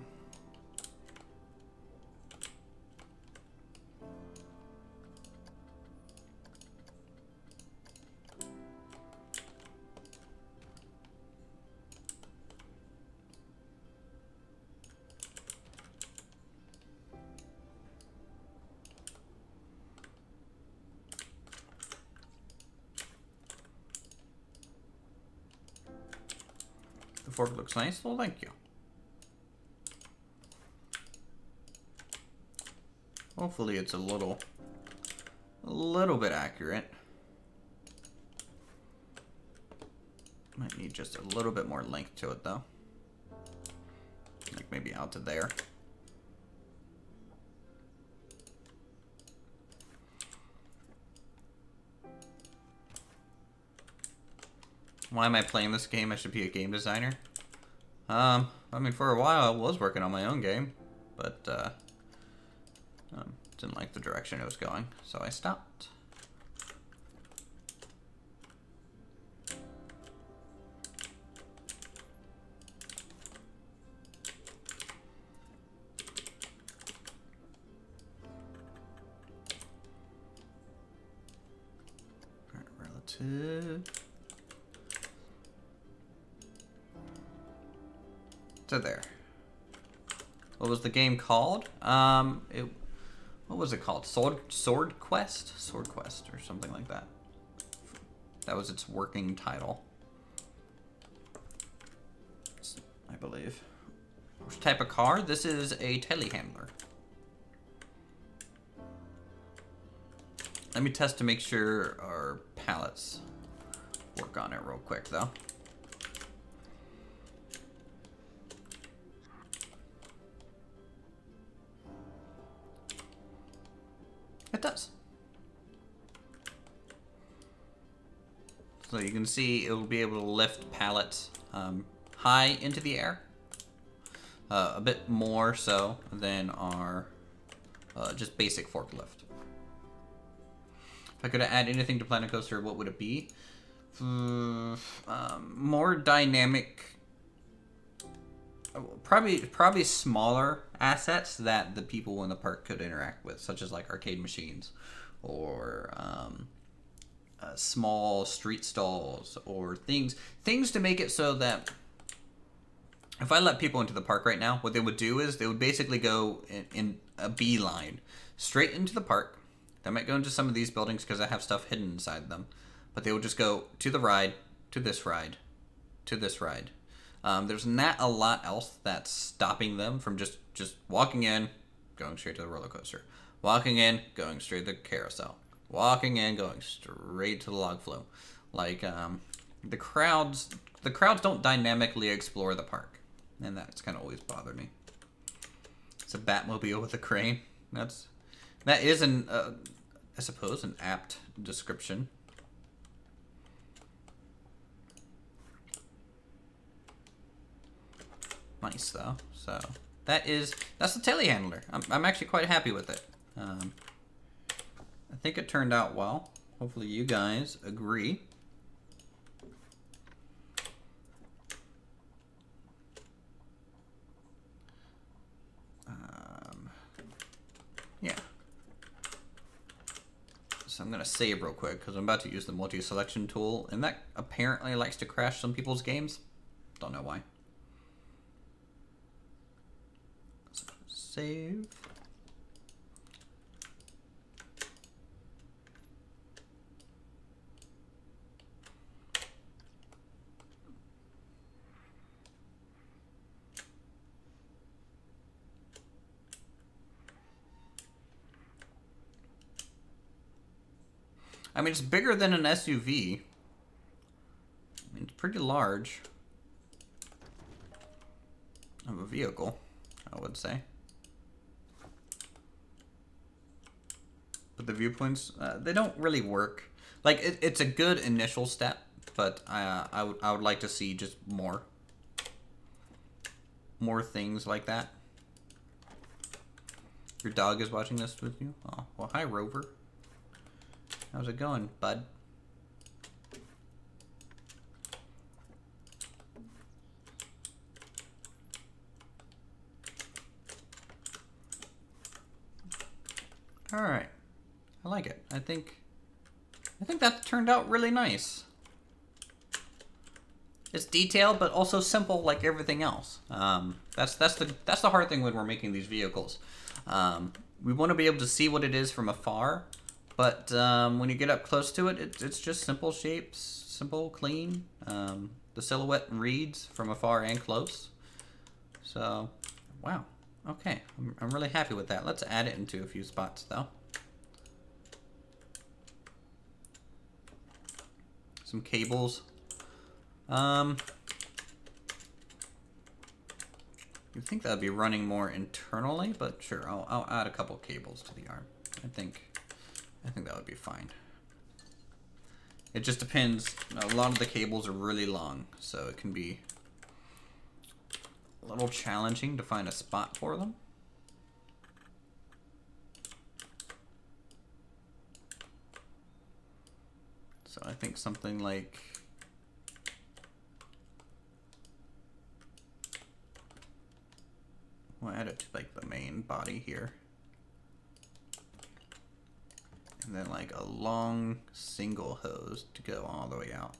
The fork looks nice. Well, thank you. Hopefully it's a little bit accurate. Might need just a little bit more length to it though. Like maybe out to there. Why am I playing this game? I should be a game designer. I mean, for a while I was working on my own game, but Didn't like the direction it was going, so I stopped. All right, relative. So there. What was the game called? What was it called? Sword Quest? Sword Quest or something like that. That was its working title, I believe. Which type of car? This is a telehandler. Let me test to make sure our pallets work on it real quick though. It does. So you can see it will be able to lift pallets high into the air. A bit more so than our just basic forklift. If I could add anything to Planet Coaster, what would it be? More dynamic. Probably smaller assets that the people in the park could interact with, such as like arcade machines, or small street stalls, or things to make it so that if I let people into the park right now, what they would do is they would basically go in a beeline straight into the park. They might go into some of these buildings because I have stuff hidden inside them, but they would just go to the ride, to this ride, to this ride. There's not a lot else that's stopping them from just walking in, going straight to the roller coaster. Walking in, going straight to the carousel. Walking in, going straight to the log flume. Like, the crowds don't dynamically explore the park. And that's kind of always bothered me. It's a Batmobile with a crane. That is I suppose, an apt description. Nice though. So that's the telehandler. I'm actually quite happy with it. I think it turned out well. Hopefully you guys agree. Yeah. So I'm gonna save real quick because I'm about to use the multi-selection tool, and that apparently likes to crash some people's games. Don't know why. Save. I mean, it's bigger than an SUV. I mean, it's pretty large of a vehicle, I would say. But the viewpoints, they don't really work. Like, it's a good initial step, but I would like to see just more things like that. Your dog is watching this with you? Oh, well, hi, Rover. How's it going, bud? All right. I like it. I think that turned out really nice. It's detailed, but also simple, like everything else. That's the hard thing when we're making these vehicles. We want to be able to see what it is from afar, but when you get up close to it, it's just simple shapes, simple, clean. The silhouette reads from afar and close. So, wow. Okay, I'm really happy with that. Let's add it into a few spots, though. Some cables. You'd think that'd be running more internally, but sure, I'll add a couple cables to the arm. I think that would be fine. It just depends. A lot of the cables are really long, so it can be a little challenging to find a spot for them. So I think something like... We'll add it to like the main body here. And then like a long single hose to go all the way out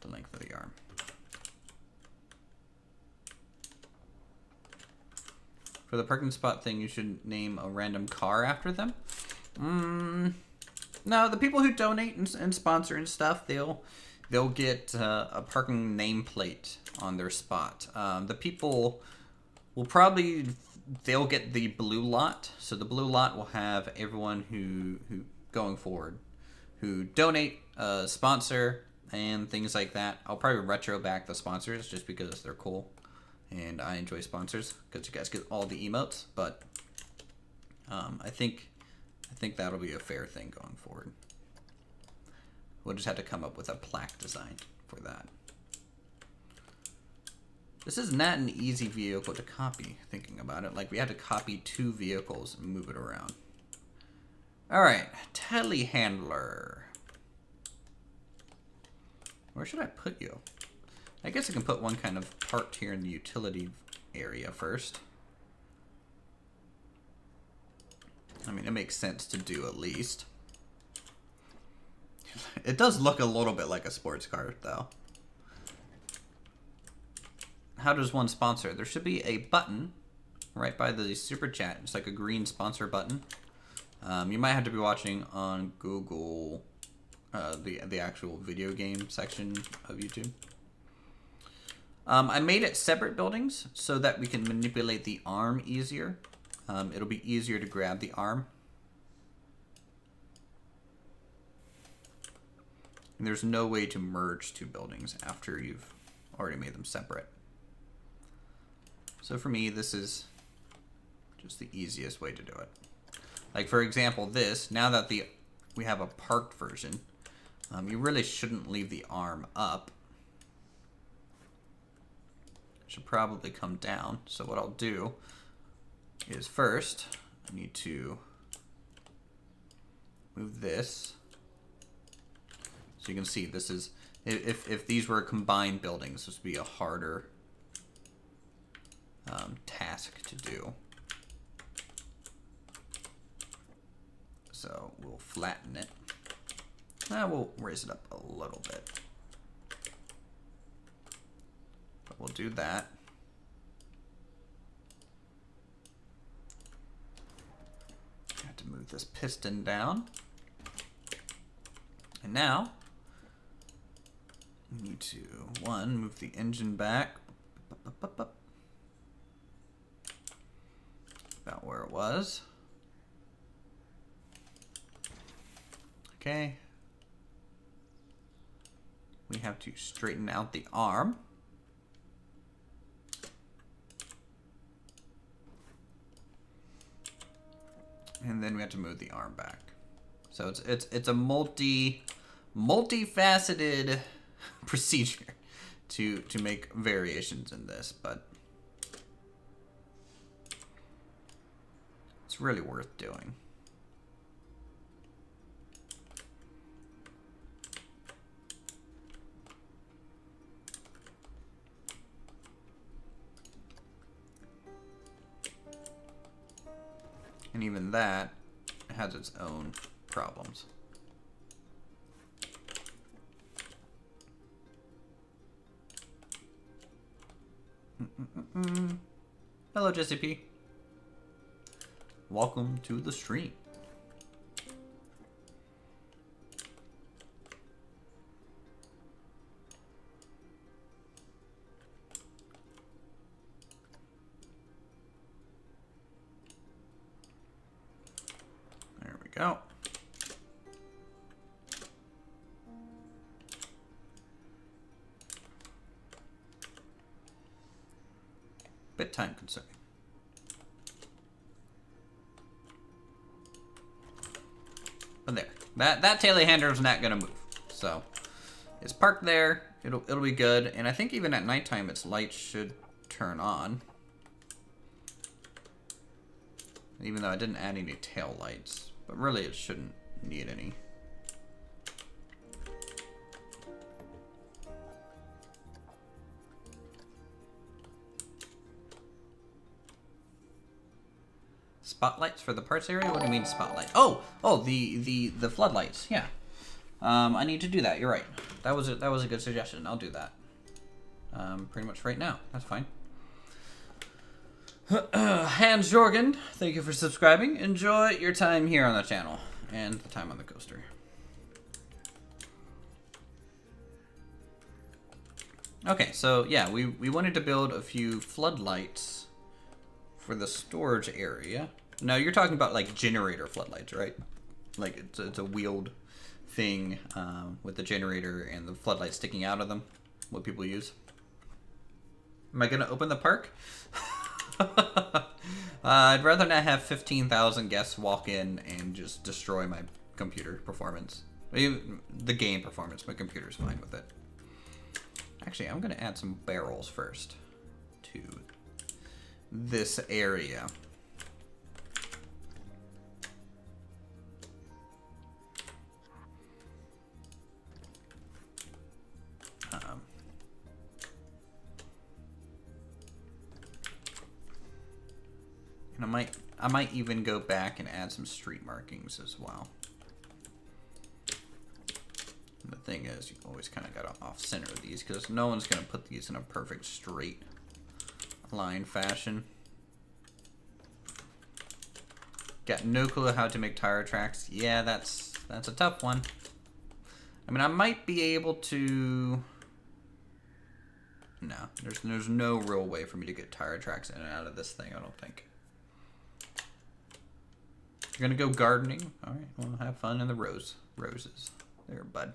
the length of the arm. For the parking spot thing, you should name a random car after them. No, the people who donate and sponsor and stuff, they'll get a parking nameplate on their spot. The people will probably, they'll get the blue lot. So the blue lot will have everyone who going forward, who donate, sponsor, and things like that. I'll probably retro back the sponsors just because they're cool. And I enjoy sponsors because you guys get all the emotes, but I think that'll be a fair thing going forward. We'll just have to come up with a plaque design for that. This is not an easy vehicle to copy, thinking about it. Like, we had to copy 2 vehicles and move it around. Alright, telehandler. Where should I put you? I guess I can put one kind of part here in the utility area first. I mean, it makes sense to do at least. It does look a little bit like a sports car, though. How does one sponsor? There should be a button right by the super chat. It's like a green sponsor button. You might have to be watching on Google, the actual video game section of YouTube. I made it separate buildings so that we can manipulate the arm easier. It'll be easier to grab the arm. And there's no way to merge 2 buildings after you've already made them separate. So for me, this is just the easiest way to do it. Like, for example, this, now that we have a parked version, you really shouldn't leave the arm up. It should probably come down. So what I'll do is first, I need to move this. So you can see this is, if these were combined buildings, this would be a harder task to do. So we'll flatten it. We'll raise it up a little bit. But we'll do that. I have to move this piston down. And now, we need to, move the engine back. About where it was. Okay. We have to straighten out the arm. And then we have to move the arm back. So it's a multifaceted procedure to make variations in this, but it's really worth doing. And even that has its own problems. Hello, Jesse P. Welcome to the stream. There we go. Bit time consuming. But there, that telehandler is not gonna move. So it's parked there. It'll be good. And I think even at nighttime, its lights should turn on. Even though I didn't add any tail lights, but really it shouldn't need any. Spotlights for the parts area? What do you mean spotlight? Oh, the floodlights. Yeah. I need to do that. You're right. That was a good suggestion. I'll do that. Pretty much right now. That's fine. Hans Jorgen, thank you for subscribing. Enjoy your time here on the channel and the time on the coaster. Okay, so yeah, we wanted to build a few floodlights for the storage area. Now you're talking about like generator floodlights, right? Like it's a wheeled thing with the generator and the floodlights sticking out of them. What people use. Am I gonna open the park? I'd rather not have 15,000 guests walk in and just destroy my computer performance. Even the game performance, my computer's fine with it. Actually, I'm gonna add some barrels first to this area. And I might even go back and add some street markings as well. And the thing is, you always kind of gotta off-center these because no one's gonna put these in a perfect straight line fashion. Got no clue how to make tire tracks. Yeah, that's a tough one. I mean, I might be able to. No, there's no real way for me to get tire tracks in and out of this thing. I don't think. You're gonna go gardening. All right, well, have fun in the roses. There, bud.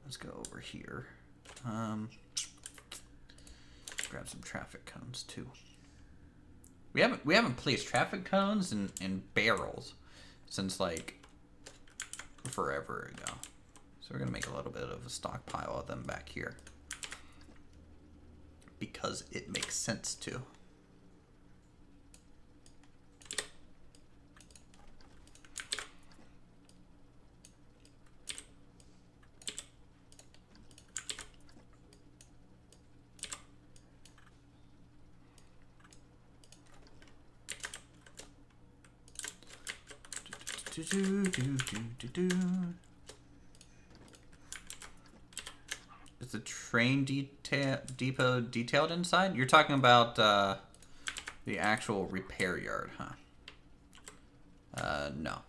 Let's go over here. Grab some traffic cones too. We haven't placed traffic cones in barrels since like forever ago. So we're gonna make a little bit of a stockpile of them back here because it makes sense to. Is the train depot detailed inside? You're talking about the actual repair yard, huh? No.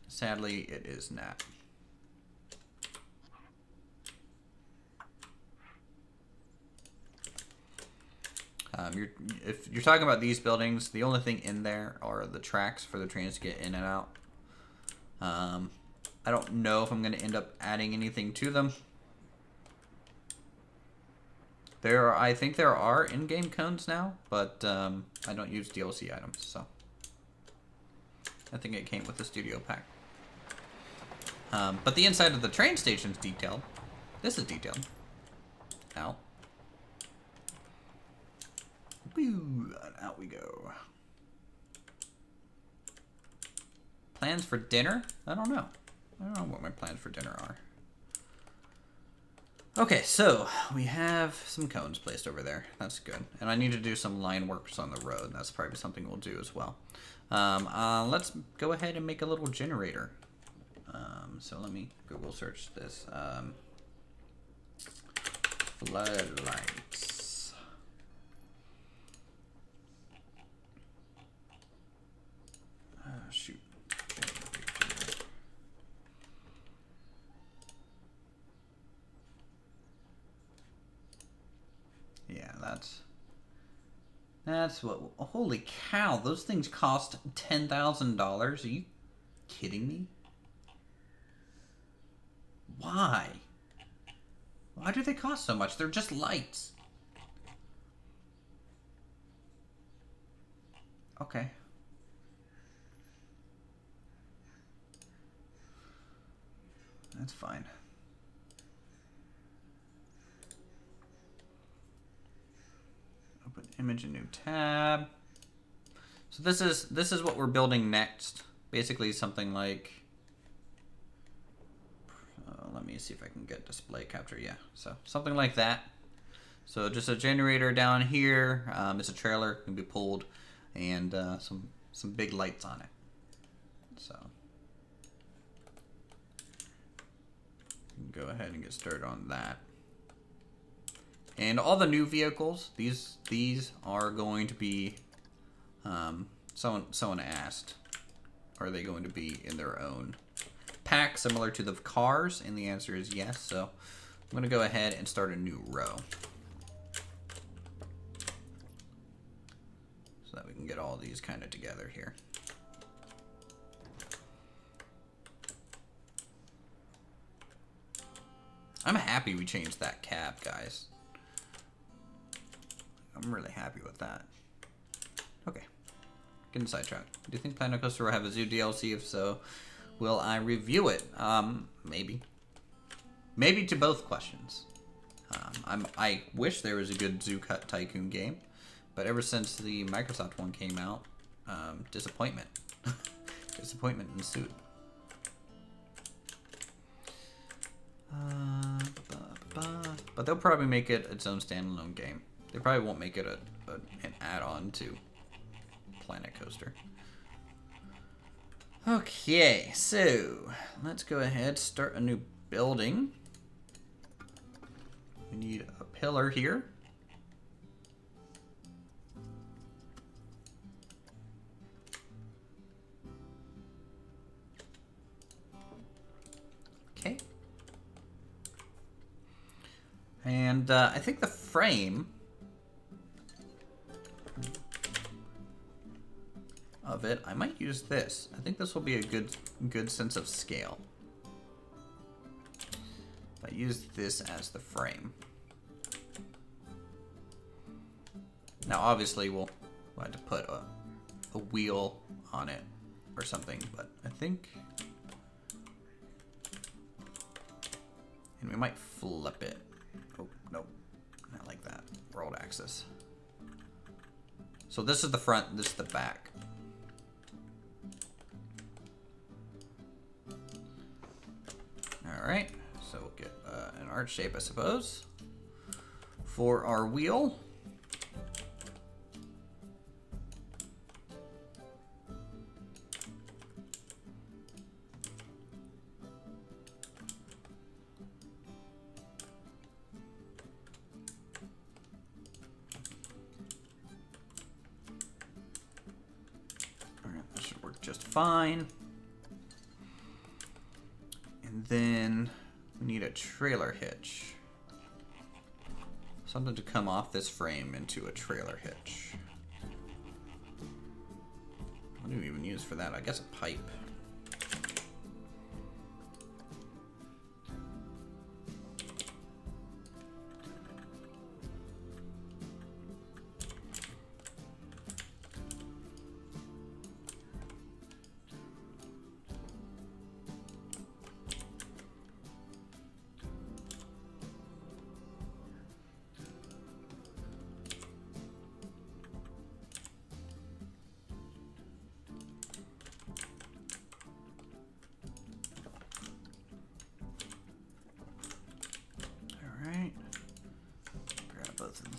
Sadly, it is not. If you're talking about these buildings, the only thing in there are the tracks for the trains to get in and out. I don't know if I'm going to end up adding anything to them. I think there are in-game cones now, but I don't use DLC items, so I think it came with the studio pack. But the inside of the train station's detailed. This is detailed. Out. Woo, and out we go. Plans for dinner? I don't know. I don't know what my plans for dinner are. Okay, so we have some cones placed over there. That's good. And I need to do some line works on the road. That's probably something we'll do as well. Let's go ahead and make a little generator. So let me Google search this. Floodlights. Shoot. Yeah, that's what. Holy cow! Those things cost $10,000. Are you kidding me? Why? Why do they cost so much? They're just lights. Okay. That's fine. Open image, a new tab. So this is what we're building next. Basically something like, let me see if I can get display capture. Yeah, so something like that. So just a generator down here. It's a trailer, can be pulled, and some big lights on it. So go ahead and get started on that. And all the new vehicles, these are going to be, someone asked, are they going to be in their own pack similar to the cars? And the answer is yes. So I'm going to go ahead and start a new row so that we can get all these kind of together here. I'm happy we changed that cab, guys. I'm really happy with that. Okay, getting sidetracked. Do you think Planet Coaster will have a zoo DLC? If so, will I review it? Maybe. Maybe to both questions. I wish there was a good Zoo Cut Tycoon game, but ever since the Microsoft one came out, disappointment. Disappointment ensued. But they'll probably make it its own standalone game. They probably won't make it an add-on to Planet Coaster. Okay, so let's go ahead, start a new building. We need a pillar here. Okay. And I think the frame of it, I might use this. I think this will be a good sense of scale. If I use this as the frame. Now obviously we'll have to put a wheel on it or something, but I think, and we might flip it. Oh, nope, not like that. World axis. So this is the front, this is the back. Alright, so we'll get an arch shape, I suppose, for our wheel. Alright, that should work just fine. And then we need a trailer hitch. Something to come off this frame into a trailer hitch. What do we even use for that? I guess a pipe.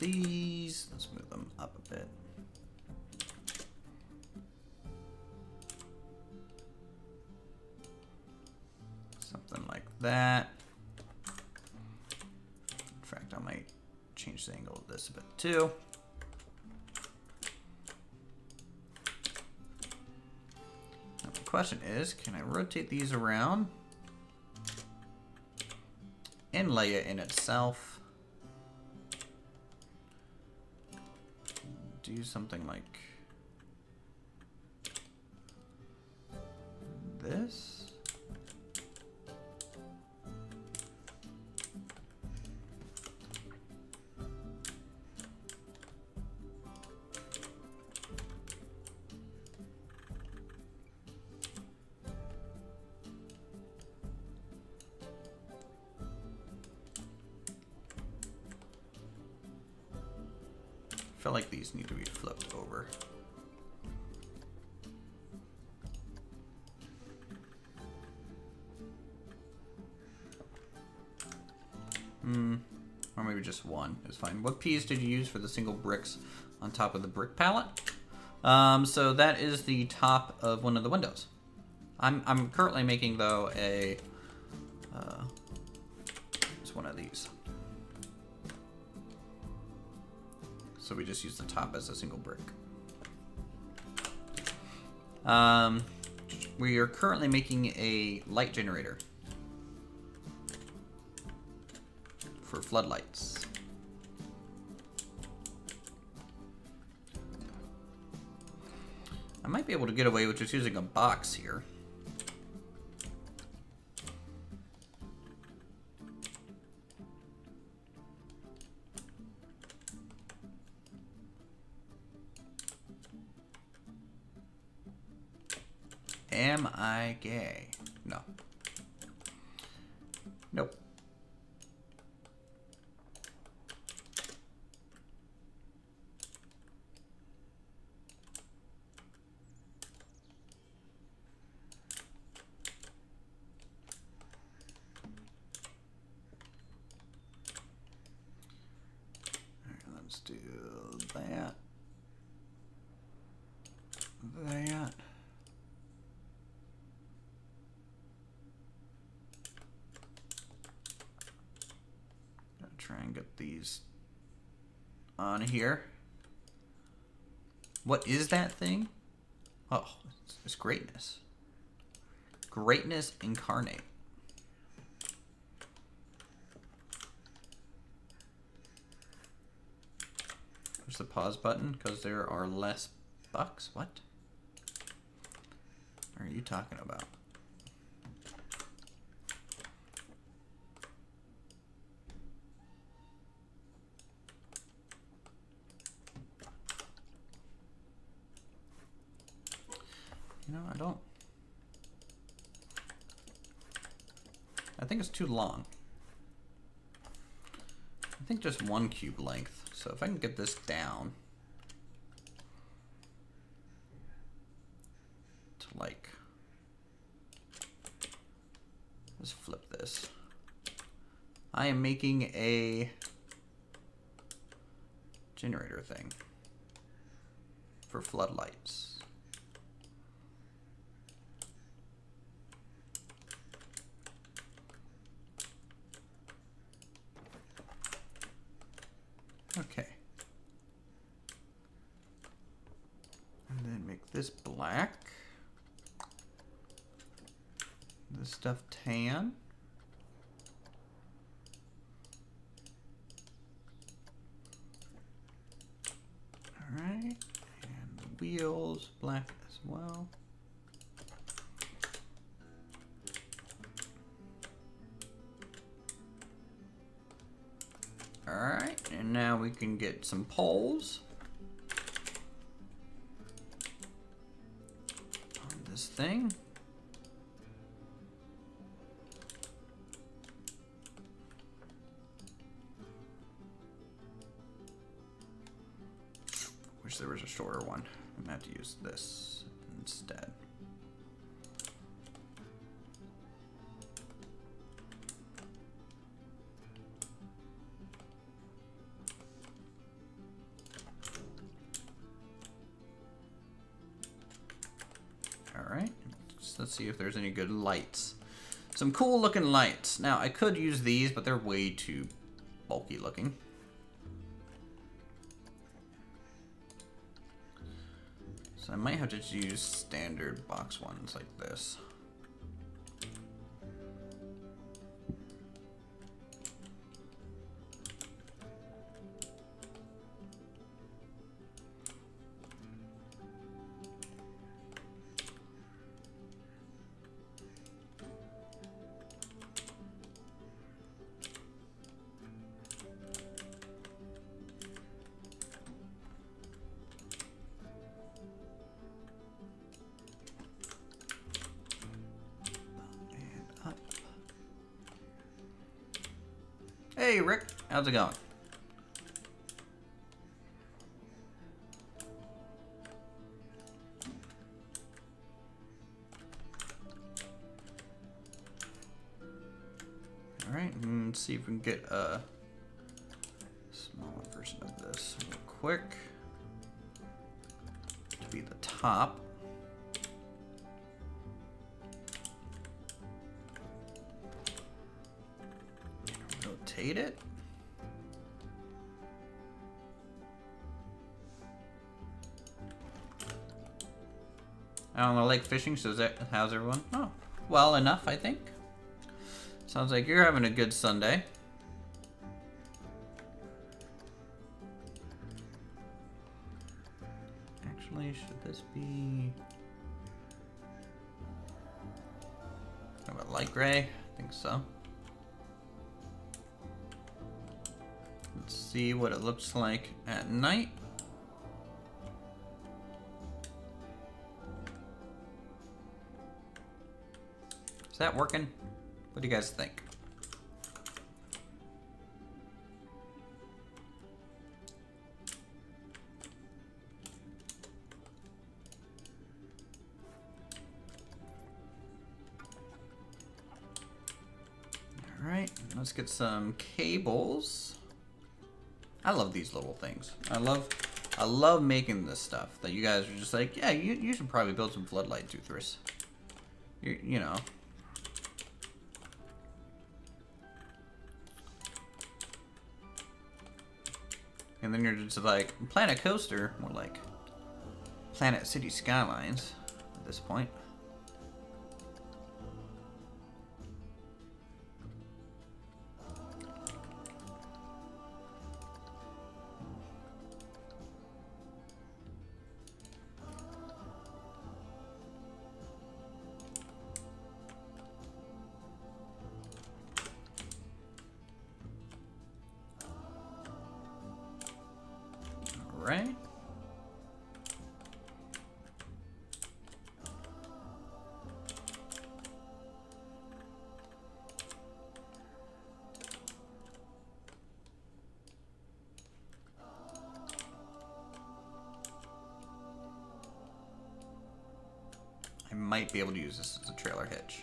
These, let's move them up a bit. Something like that. In fact, I might change the angle of this a bit too. Now the question is, can I rotate these around and lay it in itself? Do something like this. I feel like these need to be flipped over. Or maybe just one is fine. What piece did you use for the single bricks on top of the brick pallet? So that is the top of one of the windows. I'm currently making, though, a it's one of these. So we just use the top as a single brick. We are currently making a light generator for floodlights. I might be able to get away with just using a box here. Am I gay? No. Nope. Let's do that. That. Gotta try and get these on here. What is that thing? Oh, it's greatness. Greatness incarnate. Push the pause button because there are less bucks. What are you talking about? You know, I think it's too long. I think just one cube length. So if I can get this down to like, let's flip this. I am making a generator thing for floodlights. Okay. And then make this black. This stuff tan. Alright. And the wheels black as well. Alright, and now we can get some poles on this thing. Wish there was a shorter one. I'm gonna have to use this instead. Alright, let's see if there's any good lights. Some cool looking lights. Now, I could use these, but they're way too bulky looking. So I might have to just use standard box ones like this. Hey Rick, how's it going? Alright, and see if we can get position of this real quick to be the top. Rotate it. I don't know, like fishing, so how's everyone? Oh, well enough, I think. Sounds like you're having a good Sunday. Actually, should this be kind of a light gray? I think so. Let's see what it looks like at night. Is that working? What do you guys think? All right, let's get some cables. I love these little things. I love making this stuff that you guys are just like, yeah, you should probably build some floodlight toothers. You know. And then you're just like, Planet Coaster, more like Planet City Skylines at this point. Right. I might be able to use this as a trailer hitch.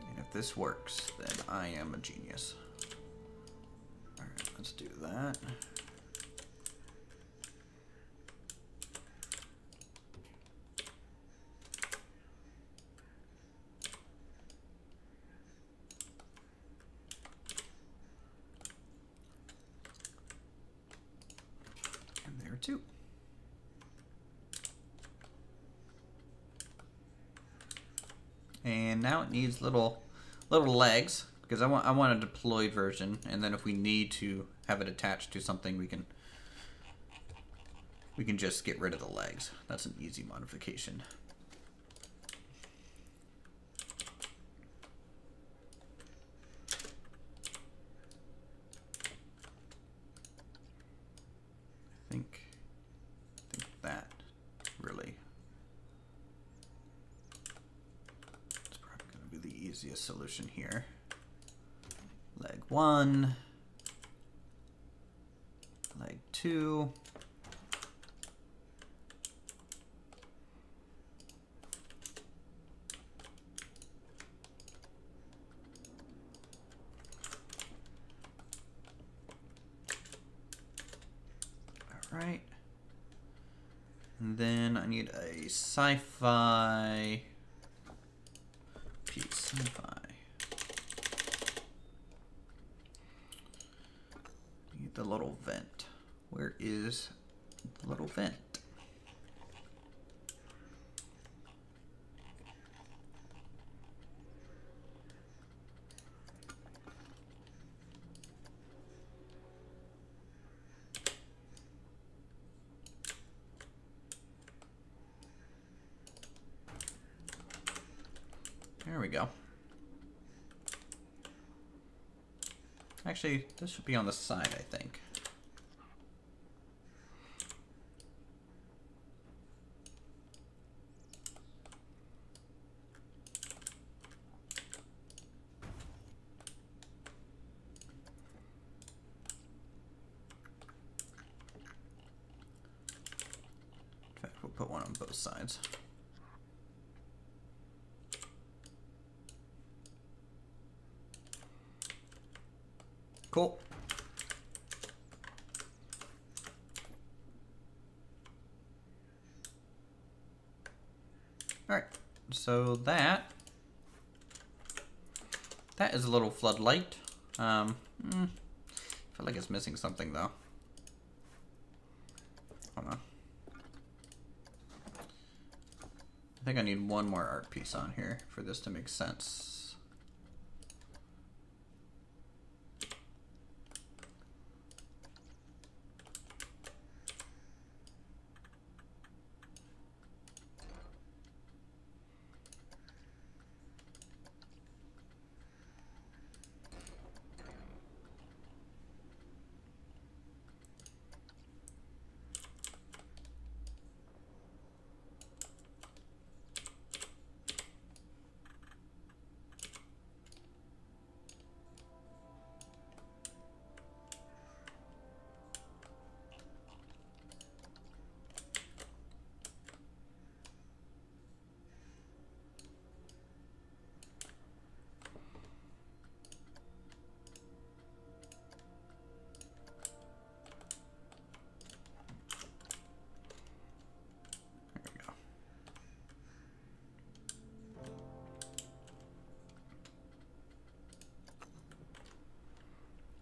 And if this works, then I am a genius. Let's do that. And there too. And now it needs little legs. Because I want a deployed version, and then if we need to have it attached to something, we can just get rid of the legs. That's an easy modification. I think that really is probably going to be the easiest solution here. Leg 1, leg 2, all right, and then I need a sci-fi piece, sci-fi. The little vent. Where is the little vent? There we go. Actually, this should be on the side, I think. In fact, we'll put one on both sides. Cool. Alright, so that is a little floodlight. I feel like it's missing something though. Hold on. I think I need one more art piece on here for this to make sense.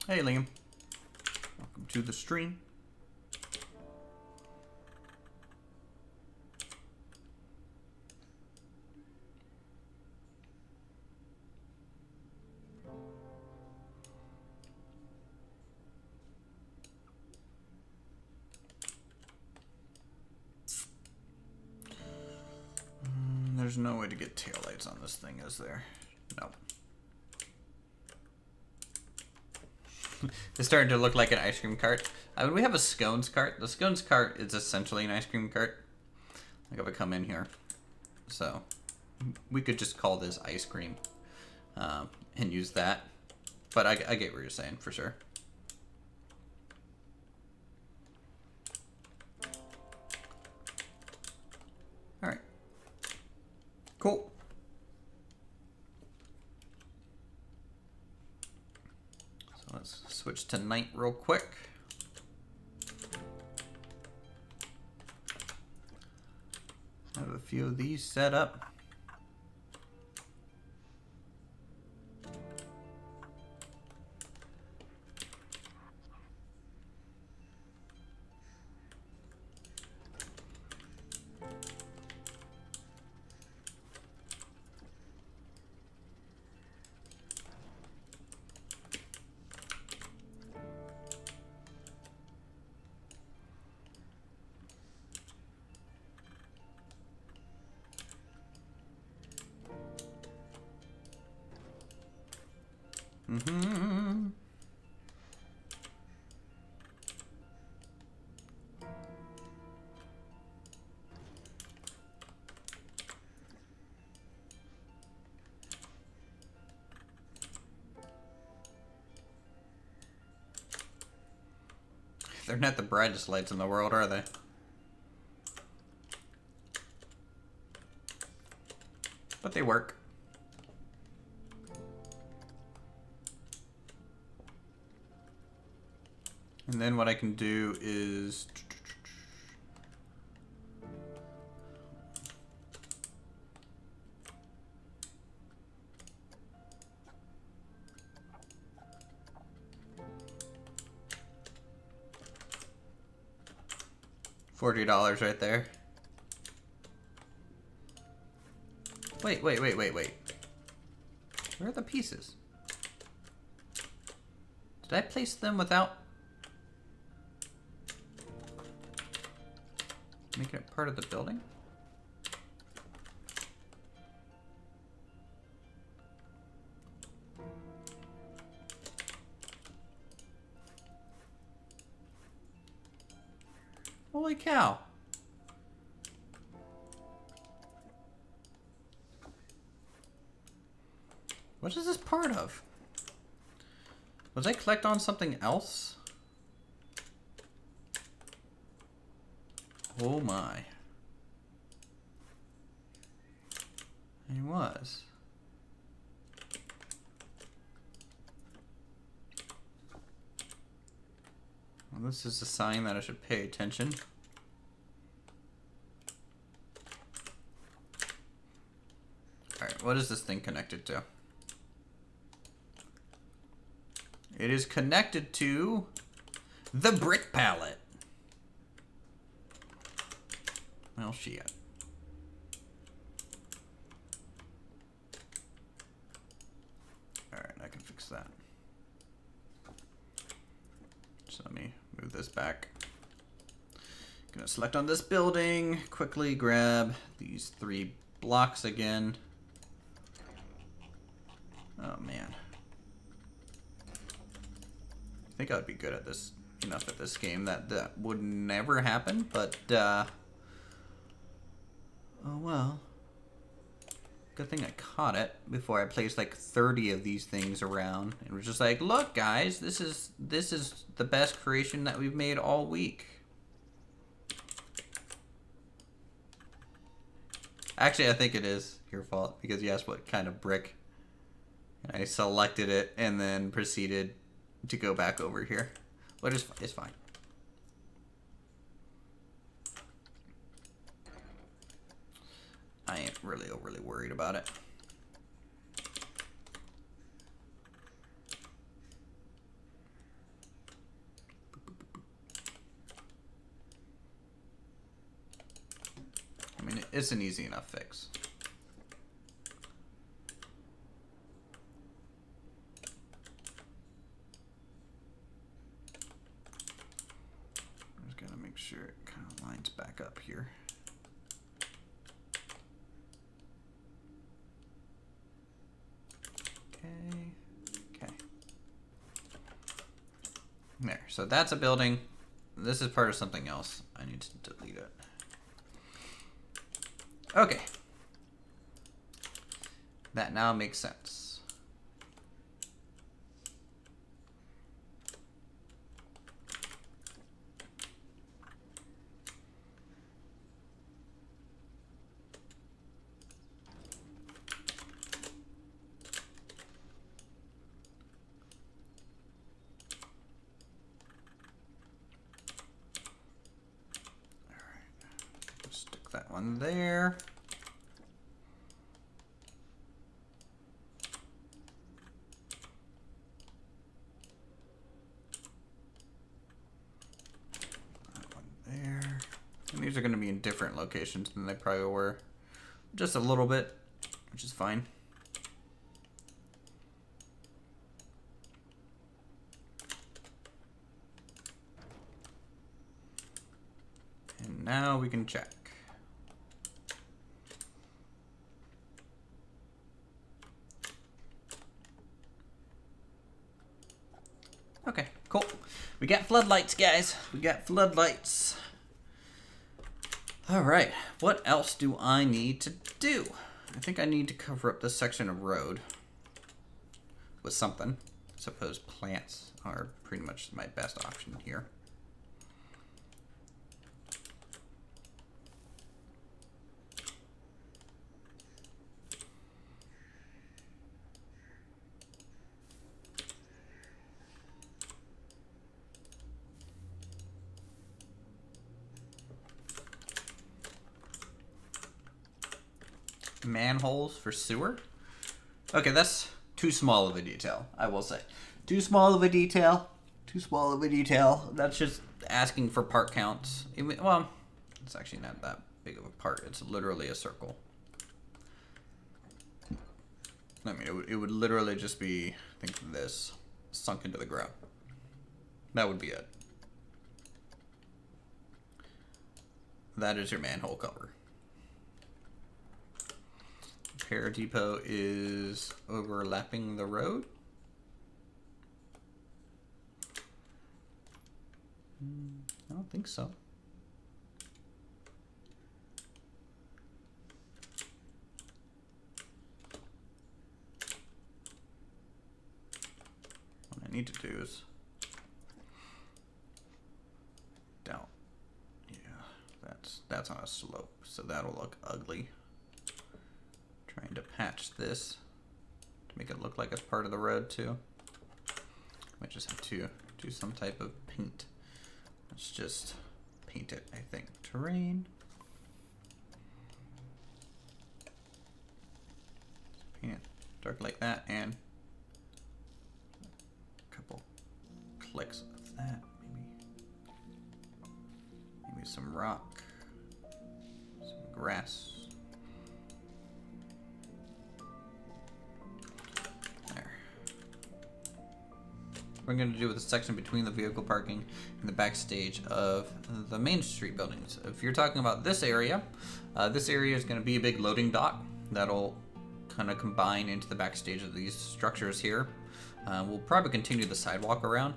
Hey Liam, welcome to the stream. There's no way to get taillights on this thing, is there? No. It's starting to look like an ice cream cart. We have a scones cart. The scones cart is essentially an ice cream cart. Like if I come in here. So we could just call this ice cream and use that. But I get what you're saying for sure. All right. Cool. Let's switch to night real quick. I have a few of these set up. Mm-hmm. They're not the brightest lights in the world, are they? But they work. And then what I can do is $40 right there. Wait. Where are the pieces? Did I place them without making it part of the building? Holy cow. What is this part of? Was I collect on something else? Oh my. He was. Well, this is a sign that I should pay attention. Alright, what is this thing connected to? It is connected to the brick pallet. Well, shit. Alright, I can fix that. So let me move this back. Gonna select on this building, quickly grab these 3 blocks again. Oh man. I think I would be good at this, enough at this game that that would never happen, but oh well. Good thing I caught it before I placed like 30 of these things around. It was just like, look guys, this is the best creation that we've made all week. Actually, I think it is your fault because you asked what kind of brick. And I selected it and then proceeded to go back over here. But it's fine. I ain't really overly worried about it. I mean, it's an easy enough fix. I'm just gonna make sure it kind of lines back up here. Okay. There, so that's a building. This is part of something else. I need to delete it. Okay. That now makes sense. That one there. That one there. And these are going to be in different locations than they probably were. Just a little bit, which is fine. And now we can check. Okay, cool. We got floodlights, guys. We got floodlights. All right, what else do I need to do? I think I need to cover up this section of road with something. I suppose plants are pretty much my best option here. Manholes for sewer. Okay, that's too small of a detail, I will say. Too small of a detail. Too small of a detail. That's just asking for part counts. Well, it's actually not that big of a part. It's literally a circle. I mean, it would literally just be, I think, this sunk into the ground. That would be it. That is your manhole cover. Repair depot is overlapping the road. I don't think so. What I need to do is down. Yeah, that's on a slope, so that'll look ugly. Trying to patch this to make it look like it's part of the road too. Might just have to do some type of paint. Let's just paint it, I think. Terrain. dark like that, and a couple clicks of that, maybe some rock, some grass. There. We're going to do with the section between the vehicle parking and the backstage of the Main Street buildings. If you're talking about this area is going to be a big loading dock that'll kind of combine into the backstage of these structures here. We'll probably continue the sidewalk around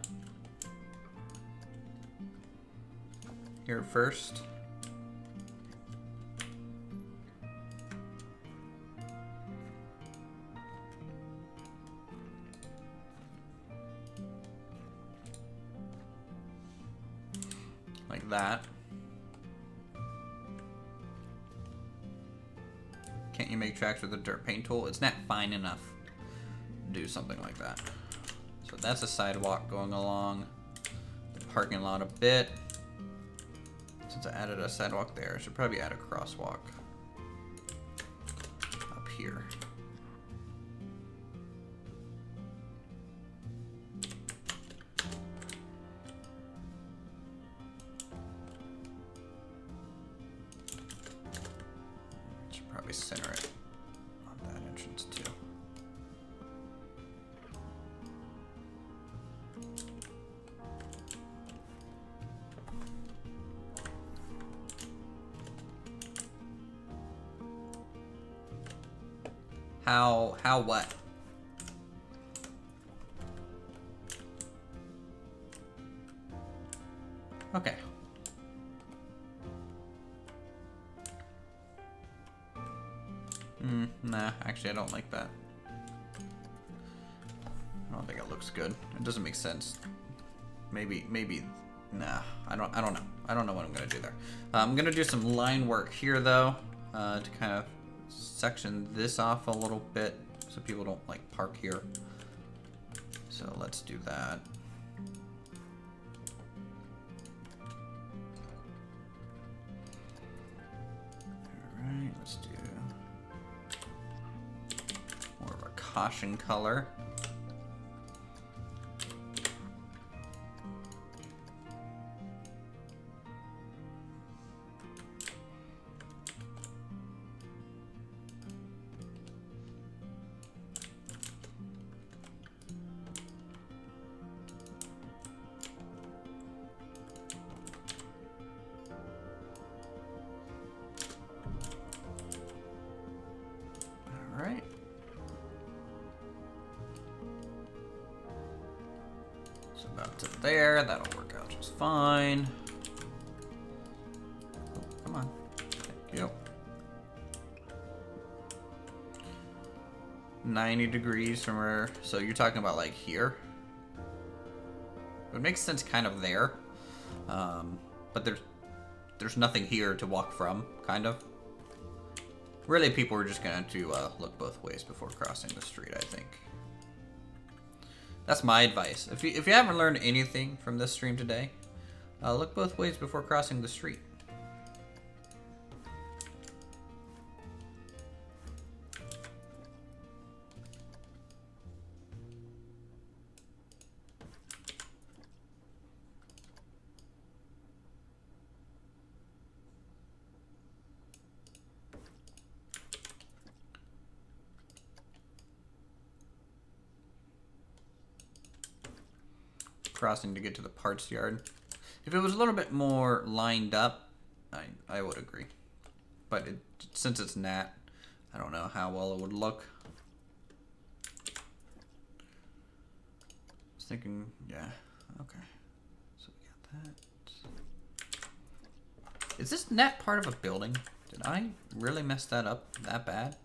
here first. Like that. Can't you make tracks with a dirt paint tool? It's not fine enough to do something like that. So that's a sidewalk going along the parking lot a bit. Since I added a sidewalk there, I should probably add a crosswalk up here. Should probably center it on that entrance too. How what? Okay. Nah, actually I don't like that. I don't think it looks good. It doesn't make sense. Maybe, nah, I don't know. I don't know what I'm gonna do there. I'm gonna do some line work here though, to kind of section this off a little bit so people don't like park here. So let's do that. Alright, let's do more of a caution color. Alright. So about to there, that'll work out just fine. Oh, come on. Thank you. 90 degrees from where, so you're talking about like here? It makes sense kind of there. But there's nothing here to walk from, kind of. Really, people are just going to look both ways before crossing the street, I think. That's my advice. If you haven't learned anything from this stream today, look both ways before crossing the street. Crossing to get to the parts yard. If it was a little bit more lined up, I would agree. But since it's not, I don't know how well it would look. I was thinking, yeah, okay. So we got that. Is this net part of a building? Did I really mess that up that bad?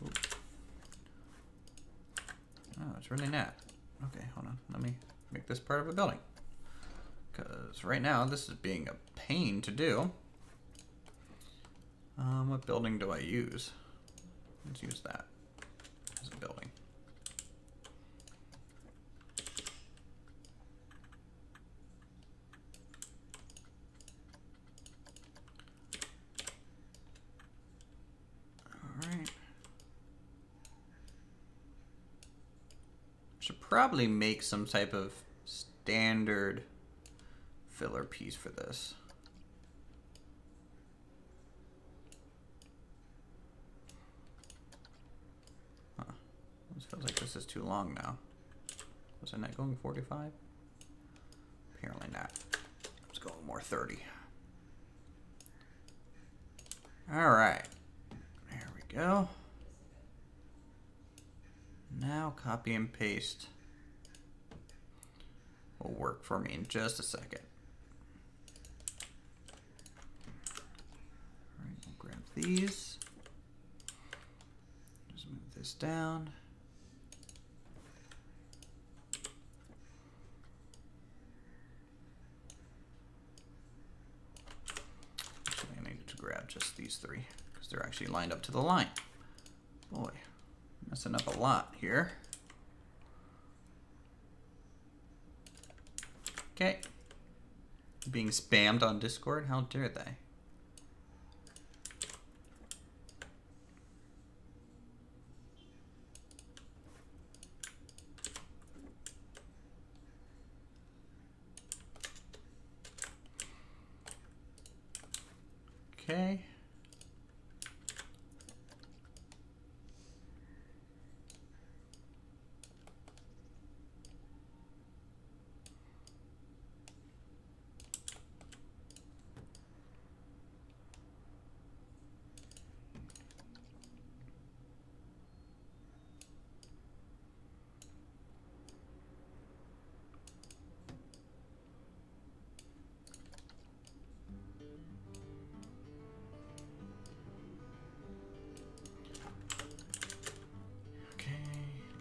Ooh. Oh, it's really not. Okay, hold on. Let me make this part of a building. Because right now, this is being a pain to do. What building do I use? Let's use that as a building. All right. probably make some type of standard filler piece for this. Huh. This feels like this is too long now. Was I not going 45? Apparently not. Let's go more 30. All right. There we go. Now copy and paste will work for me in just a second. All right, we'll grab these. Just move this down. Actually, I needed to grab just these three because they're actually lined up to the line. Boy, messing up a lot here. Okay. Being spammed on Discord? How dare they? Okay.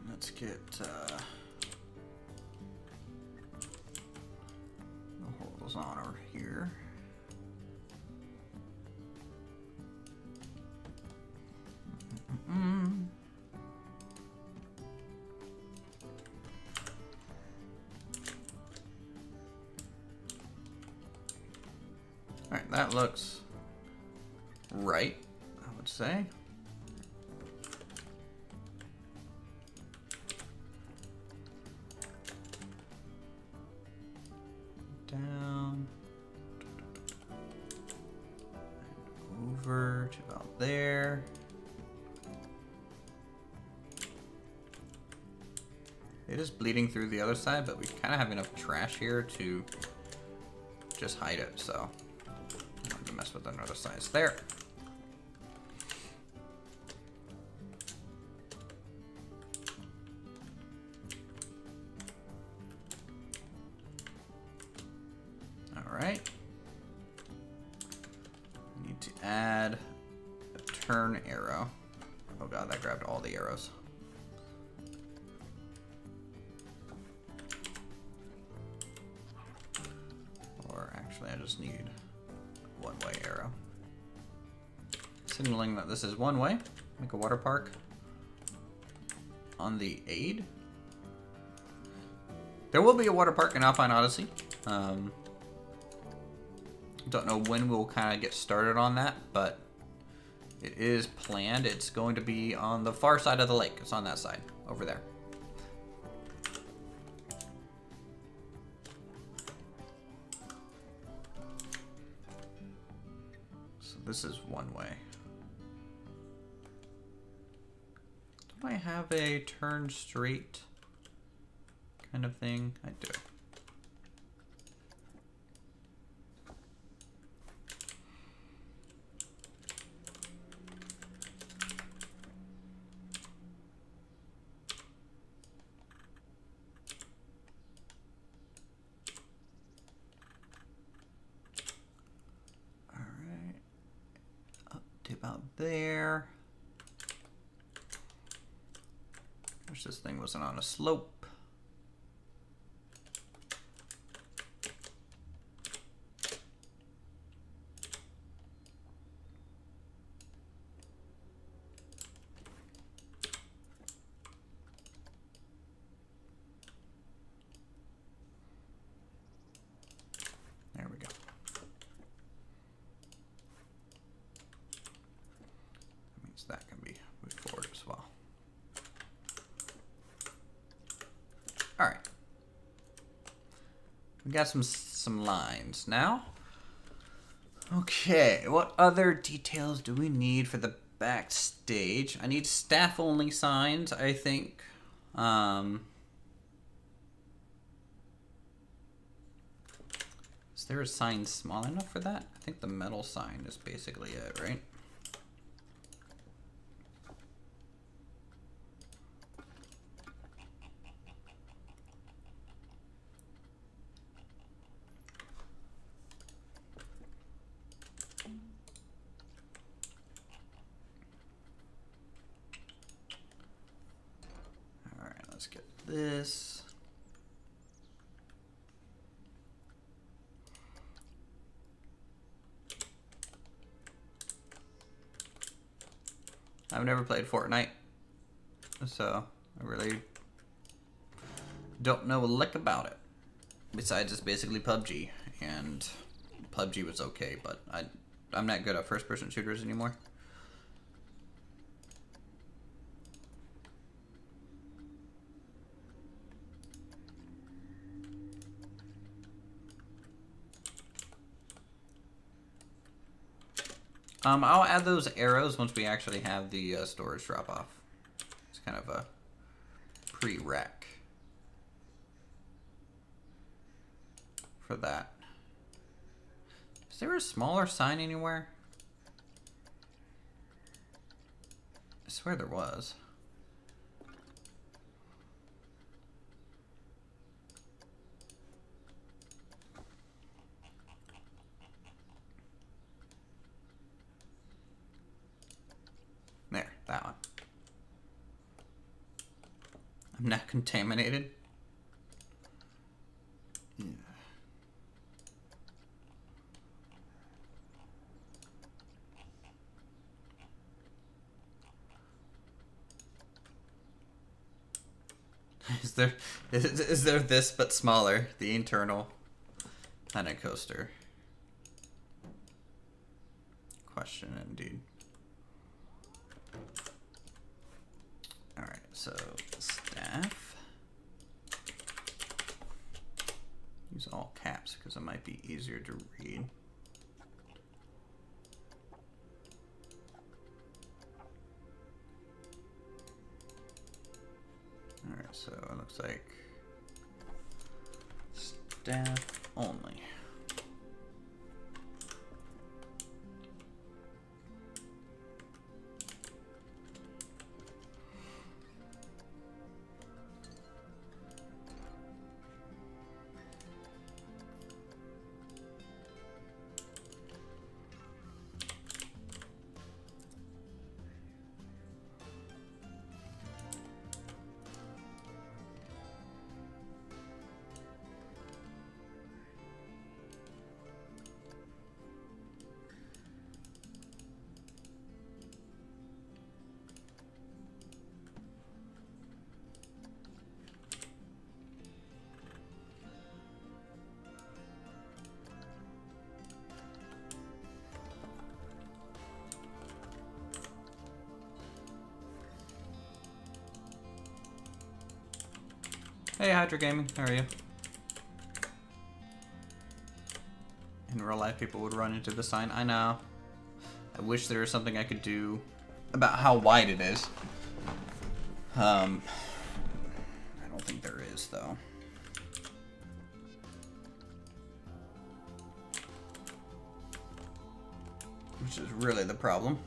Let's get the horizontal over here. All right, that looks right, I would say. Down, over to about there. It is bleeding through the other side, but we kind of have enough trash here to just hide it, so I'm not gonna mess with another size there. Alright. Need to add a turn arrow. Oh god, that grabbed all the arrows. Or actually, I just need a one-way arrow. Signaling that this is one way. Make a water park on the aid. There will be a water park in Alpine Odyssey. Don't know when we'll kind of get started on that, but it is planned. It's going to be on the far side of the lake. It's on that side, over there. So this is one way. Do I have a turn straight kind of thing? I do. About there. Wish this thing wasn't on a slope. There we go. That can be moved forward as well. All right. We got some lines now. Okay, what other details do we need for the backstage? I need staff-only signs, I think. Is there a sign small enough for that? I think the metal sign is basically it, right? All right, let's get this. I've never played Fortnite, so I really don't know a lick about it. Besides, it's basically PUBG, and PUBG was okay, but I'm not good at first-person shooters anymore. I'll add those arrows once we actually have the storage drop off. It's kind of a prereq for that. Is there a smaller sign anywhere? I swear there was. There, that one. I'm not contaminated. Yeah. Is there this but smaller? The internal planet coaster. Question indeed. Alright, so staff. Use all caps because it might be easier to read. Alright, so it looks like staff only. Hey, Hydra Gaming, how are you? In real life, people would run into the sign. I know. I wish there was something I could do about how wide it is. I don't think there is, though. Which is really the problem.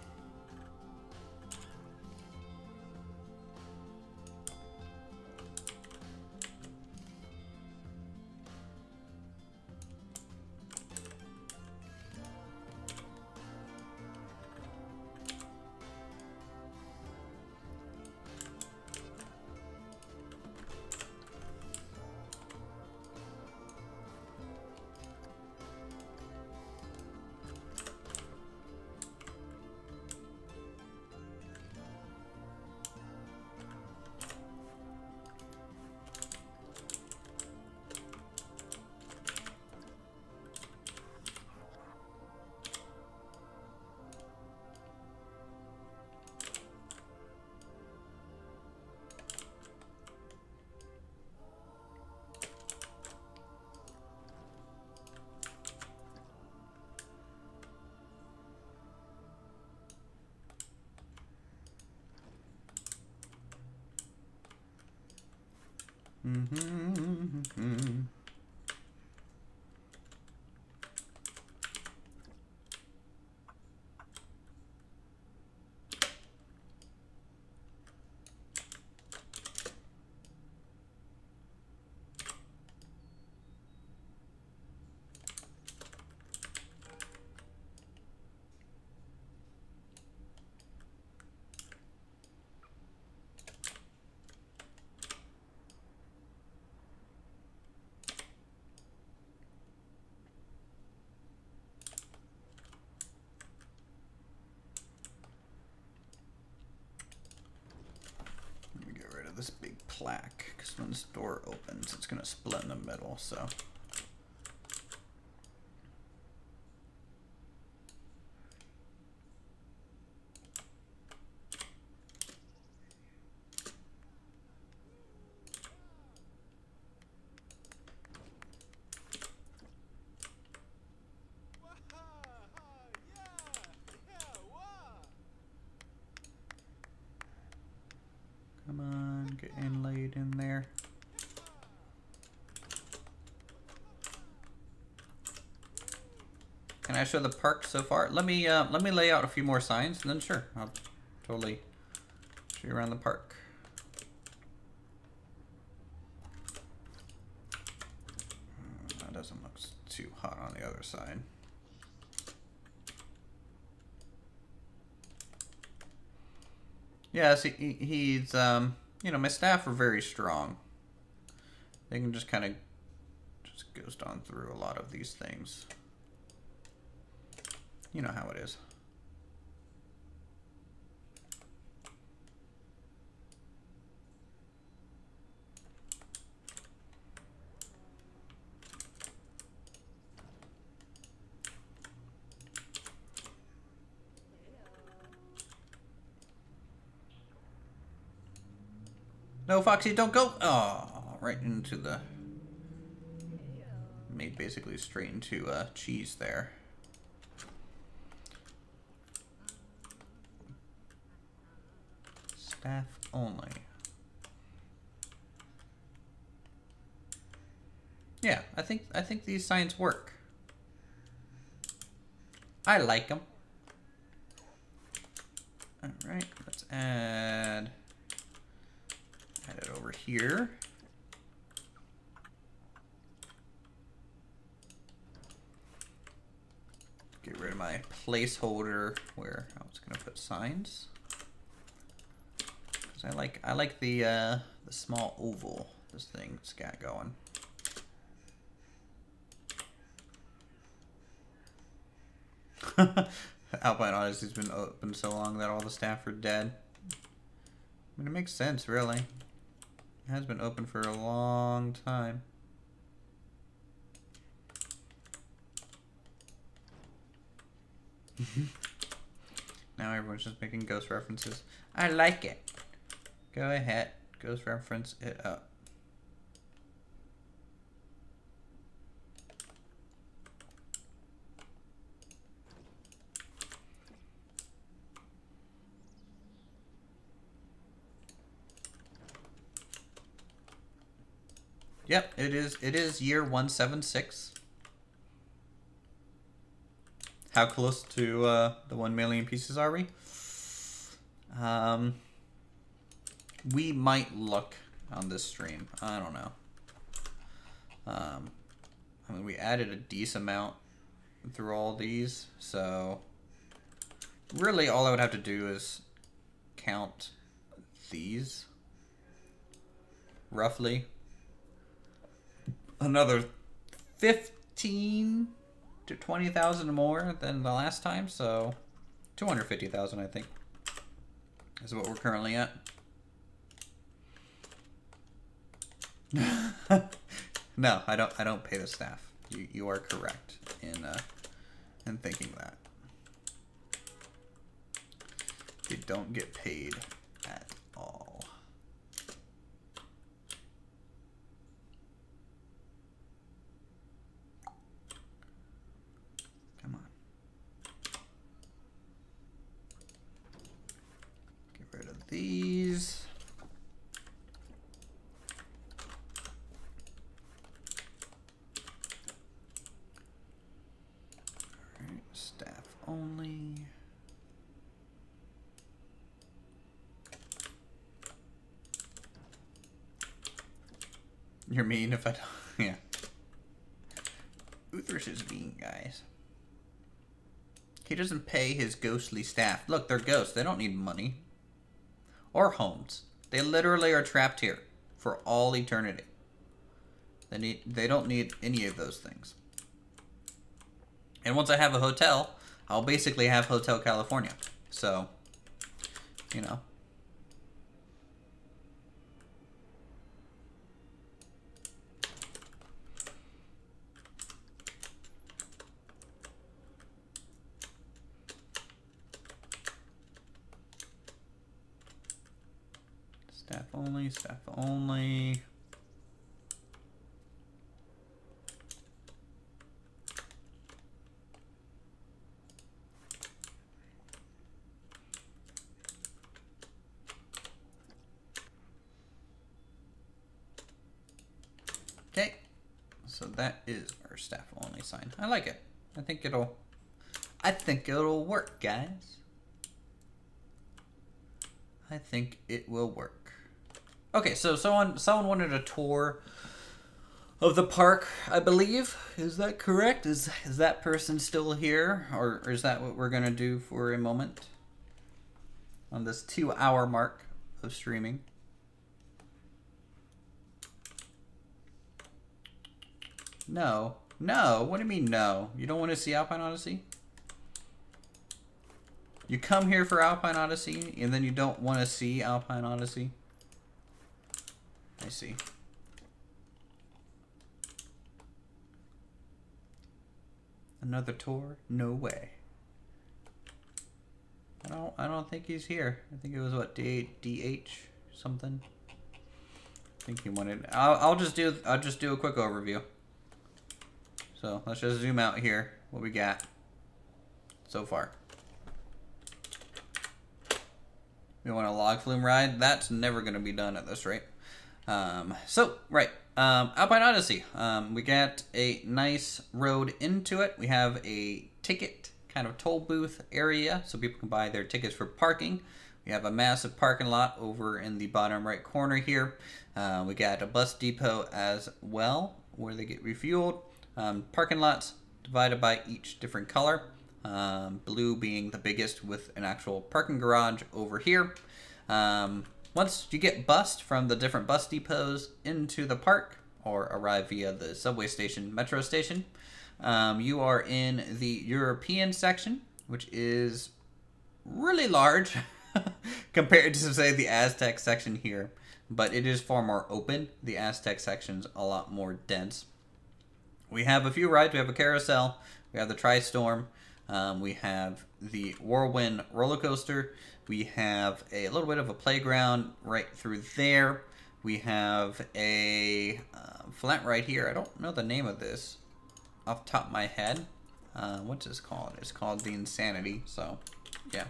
This big plaque, because when this door opens, it's going to split in the middle, so. Come on, get inlaid in there. Can I show the park so far? Let me lay out a few more signs, and then sure, I'll totally show you around the park. That doesn't look too hot on the other side. Yeah, see, he's, you know, my staff are very strong. They can just kind of just goes on through a lot of these things. You know how it is. No, Foxy, don't go! Oh, right into the... Made basically straight into cheese there. Staff only. Yeah, I think these signs work. I like them. All right, let's add it over here. Get rid of my placeholder where I was gonna put signs. Cause I like the small oval this thing's got going. Alpine Odyssey's been open so long that all the staff are dead. I mean, it makes sense, really. It has been open for a long time. Now everyone's just making ghost references. I like it. Go ahead. Ghost reference it up. Yep, it is year 176. How close to the 1 million pieces are we? We might look on this stream. I don't know. I mean, we added a decent amount through all these, so really all I would have to do is count these roughly. Another 15 to 20,000 more than the last time, so 250,000 I think is what we're currently at. No, I don't pay the staff. You are correct in thinking that. They don't get paid at all. Come on. Get rid of these. You're mean if I don't. Yeah. Uthrish is mean, guys. He doesn't pay his ghostly staff. Look, they're ghosts. They don't need money. Or homes. They literally are trapped here for all eternity. They don't need any of those things. And once I have a hotel, I'll basically have Hotel California. So, you know. Staff only, staff only. Okay, so that is our staff only sign. I like it. I think it'll work, guys. I think it will work. Okay, so someone wanted a tour of the park, I believe. Is that correct? Is that person still here, or is that what we're gonna do for a moment on this 2-hour mark of streaming? No. No. What do you mean no? You don't want to see Alpine Odyssey? You come here for Alpine Odyssey, and then you don't want to see Alpine Odyssey? I see. Another tour? No way. I don't think he's here. I think it was what, DH something. I think he wanted. I'll just do a quick overview. So let's just zoom out here. What we got so far. We want a log flume ride. That's never going to be done at this rate. Alpine Odyssey. We got a nice road into it. We have a ticket kind of toll booth area so people can buy their tickets for parking. We have a massive parking lot over in the bottom right corner here. We got a bus depot as well where they get refueled. Parking lots divided by each different color. Blue being the biggest with an actual parking garage over here. Once you get bused from the different bus depots into the park or arrive via the subway station, metro station, you are in the European section, which is really large compared to, say, the Aztec section here. But it is far more open. The Aztec section's a lot more dense. We have a few rides. We have a carousel. We have the Tri-Storm. We have the Whirlwind roller coaster. We have a little bit of a playground right through there. We have a flat right here. I don't know the name of this off the top of my head. What's this called? It's called the Insanity. So, yeah.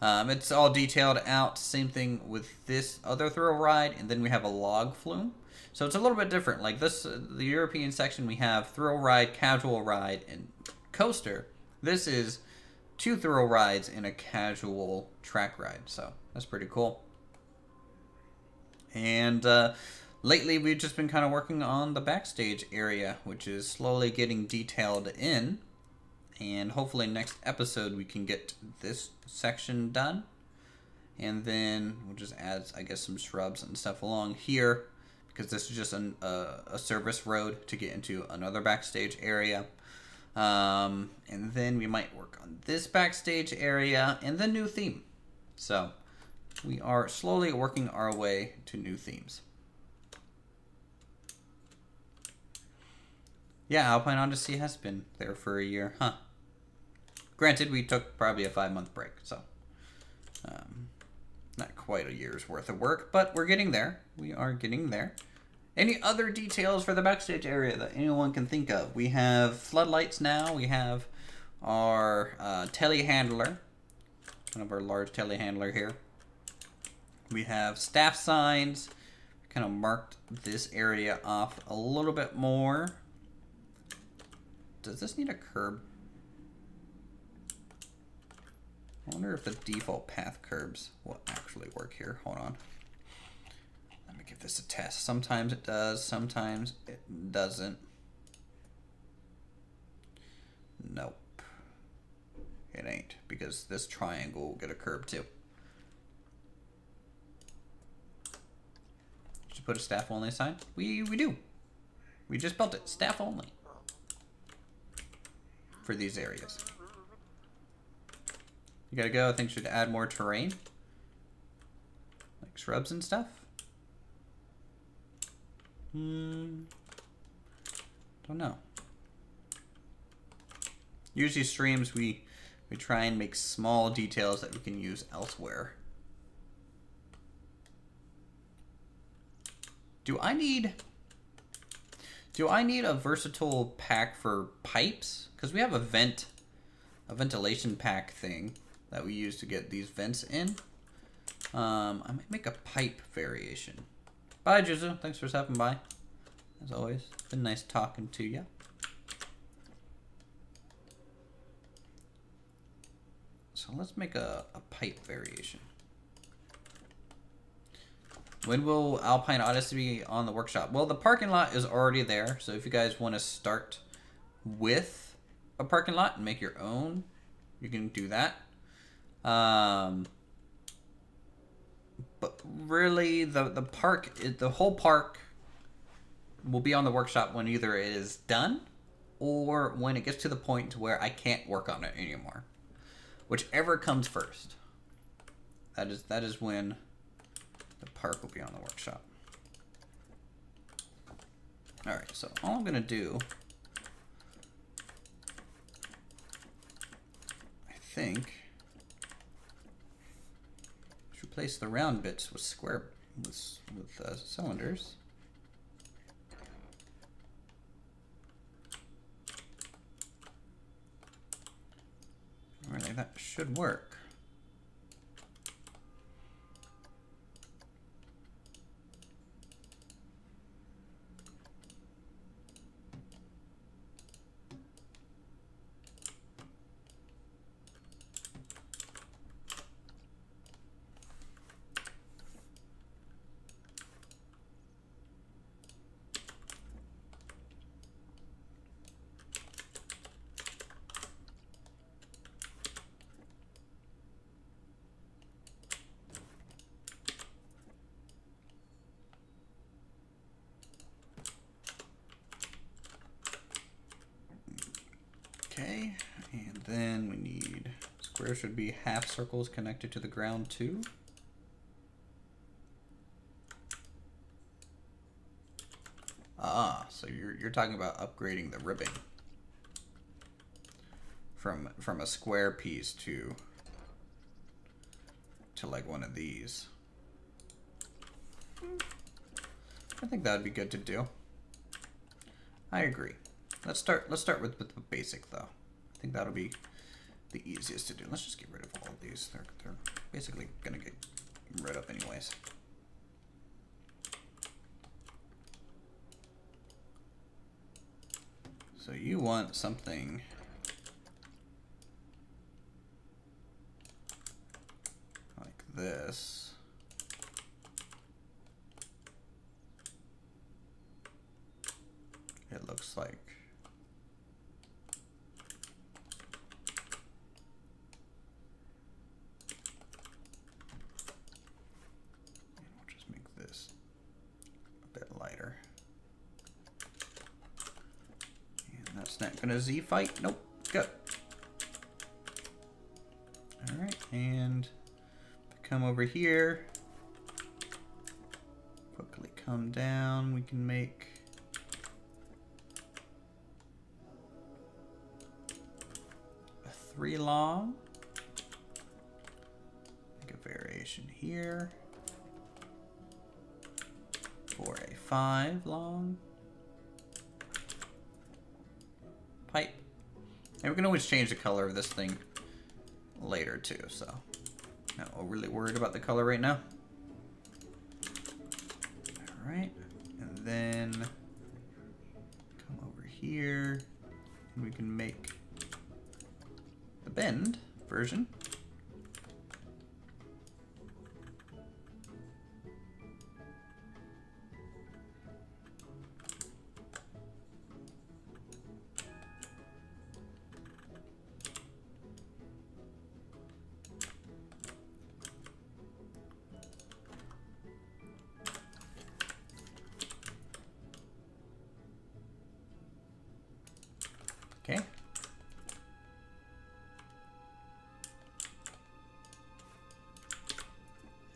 It's all detailed out. Same thing with this other thrill ride. And then we have a log flume. So it's a little bit different. Like this, the European section, we have thrill ride, casual ride, and coaster. This is 2 thrill rides and a casual track ride. So that's pretty cool. And lately we've just been kind of working on the backstage area, which is slowly getting detailed in. And hopefully next episode we can get this section done. And then we'll just add, I guess, some shrubs and stuff along here, because this is just a service road to get into another backstage area. And then we might work on this backstage area and the new theme. So we are slowly working our way to new themes. Yeah, Alpine Odyssey has been there for a year, huh? Granted, we took probably a 5-month break, so not quite a year's worth of work, but we're getting there. We are getting there. Any other details for the backstage area that anyone can think of? We have floodlights now. We have our telehandler, kind of our large telehandler here. We have staff signs. Kind of marked this area off a little bit more. Does this need a curb? I wonder if the default path curbs will actually work here. Hold on. Let me give this a test. Sometimes it does, sometimes it doesn't. Nope. It ain't, because this triangle will get a curve too. Should put a staff only sign? We do. We just built it. Staff only. For these areas. You gotta go. I think should add more terrain. Like shrubs and stuff. Don't know. Usually streams we try and make small details that we can use elsewhere. Do I need a versatile pack for pipes? Because we have a ventilation pack thing that we use to get these vents in. I might make a pipe variation. Bye, Juzu. Thanks for stopping by. As always, been nice talking to you. So let's make a pipe variation. When will Alpine Odyssey be on the workshop? Well, the parking lot is already there. So if you guys want to start with a parking lot and make your own, you can do that. But really, the whole park will be on the workshop when either it is done or when it gets to the point to where I can't work on it anymore. Whichever comes first. That is when the park will be on the workshop. Alright, so all I'm going to do, I think, is replace the round bits with cylinders. Really, that should work. Okay, and then we need, square should be half circles connected to the ground too. Ah, so you're talking about upgrading the ribbing from a square piece to like one of these. I think that would be good to do. I agree. Let's start with the basic though. I think that'll be the easiest to do. Let's just get rid of all of these. They're basically gonna get rid of anyways. So you want something like this. It looks like. And we'll just make this a bit lighter. And that's not gonna Z fight. Nope. Good. All right, and come over here. Quickly come down. We can make a 3 long. Make a variation here for a 5 long pipe. And we can always change the color of this thing later too, so not overly worried about the color right now. All right, and then come over here and we can make the bend version.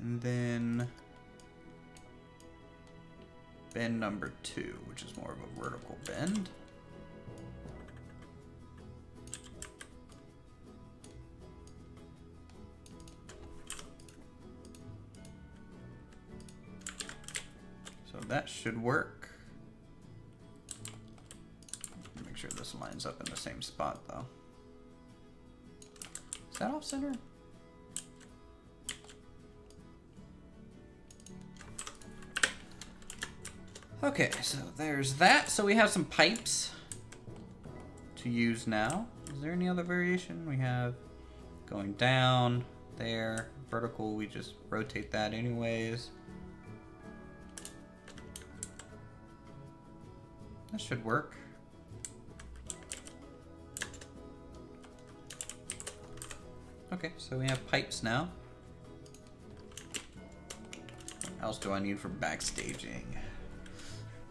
And then bend number 2, which is more of a vertical bend. So that should work. Make sure this lines up in the same spot though. Is that off center? Okay, so there's that. So we have some pipes to use now. Is there any other variation? We have going down there, vertical, we just rotate that anyways. That should work. Okay, so we have pipes now. What else do I need for backstaging?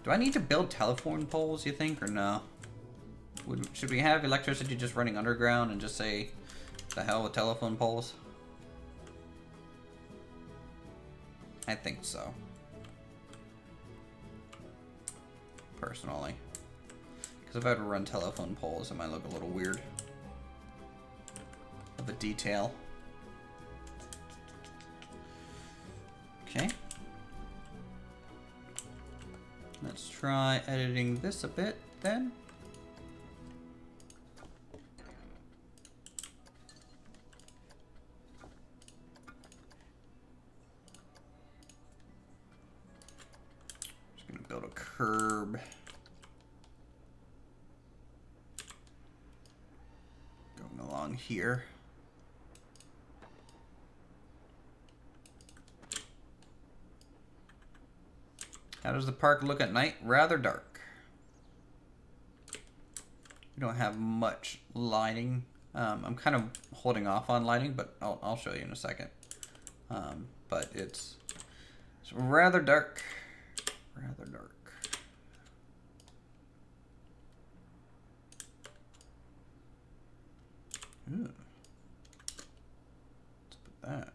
Do I need to build telephone poles, you think, or no? Should we have electricity just running underground and just say, the hell with telephone poles? I think so. Personally. Because if I had to run telephone poles, it might look a little weird. Of a detail. Okay. Let's try editing this a bit then. Just gonna build a curb. Going along here. How does the park look at night? Rather dark. We don't have much lighting. I'm kind of holding off on lighting, but I'll show you in a second. But it's rather dark. Rather dark. Ooh. Let's put that.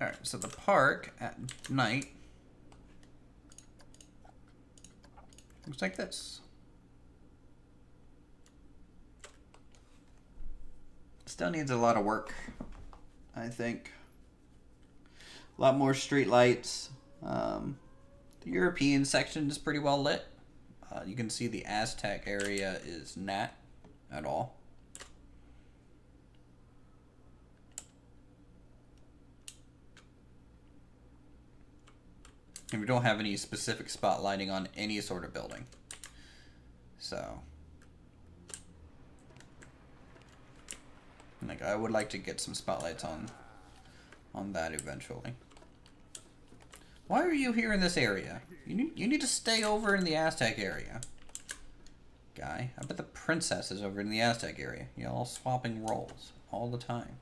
Alright, so the park at night looks like this. Still needs a lot of work, I think. A lot more street lights. The European section is pretty well lit. You can see the Aztec area is not at all. And we don't have any specific spotlighting on any sort of building. So, like, I would like to get some spotlights on that eventually. Why are you here in this area? You need to stay over in the Aztec area. Guy, I bet the princess is over in the Aztec area. Y'all swapping roles all the time.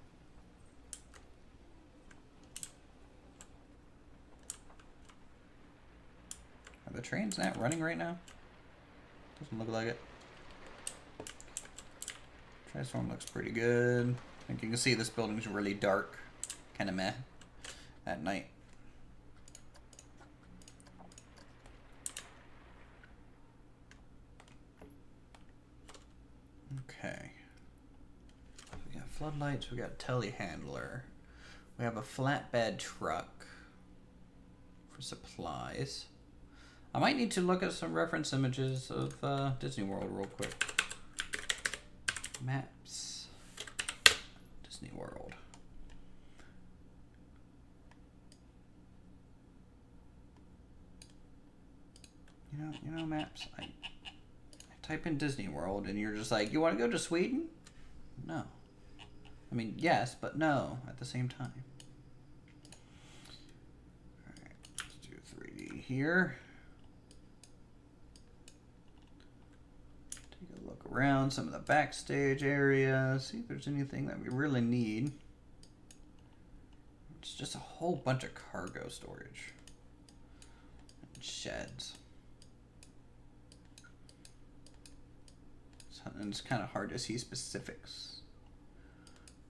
Are the trains not running right now? Doesn't look like it. Transform looks pretty good. I think you can see this building's really dark. Kind of meh at night. Okay. We got floodlights, we got a telehandler. We have a flatbed truck for supplies. I might need to look at some reference images of Disney World real quick. Maps. Disney World. You know maps. I type in Disney World and you're just like, you want to go to Sweden? No. I mean, yes, but no at the same time. Alright, let's do 3D here. Around some of the backstage areas, see if there's anything that we really need. It's just a whole bunch of cargo storage. sheds. And it's kind of hard to see specifics.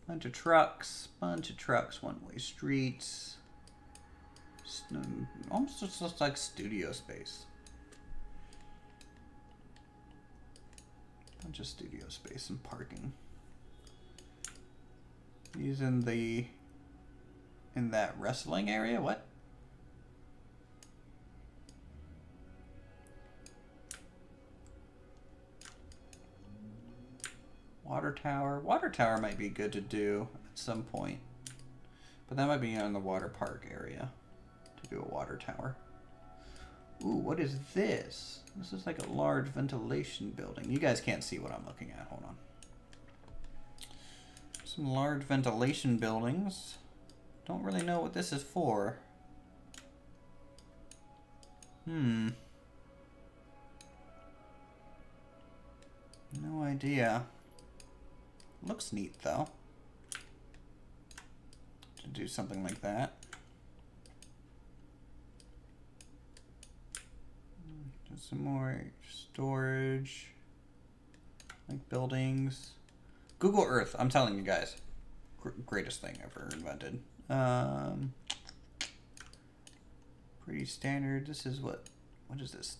Bunch of trucks, one-way streets. Almost just looks like studio space. Bunch of studio space and parking. He's in that wrestling area? What? Water tower. Water tower might be good to do at some point. But that might be in the water park area to do a water tower. Ooh, what is this? This is like a large ventilation building. You guys can't see what I'm looking at. Hold on. Some large ventilation buildings. Don't really know what this is for. No idea. Looks neat though. To do something like that. Just some more storage. Like buildings. Google Earth, I'm telling you guys. Greatest thing ever invented. Pretty standard. This is what is this?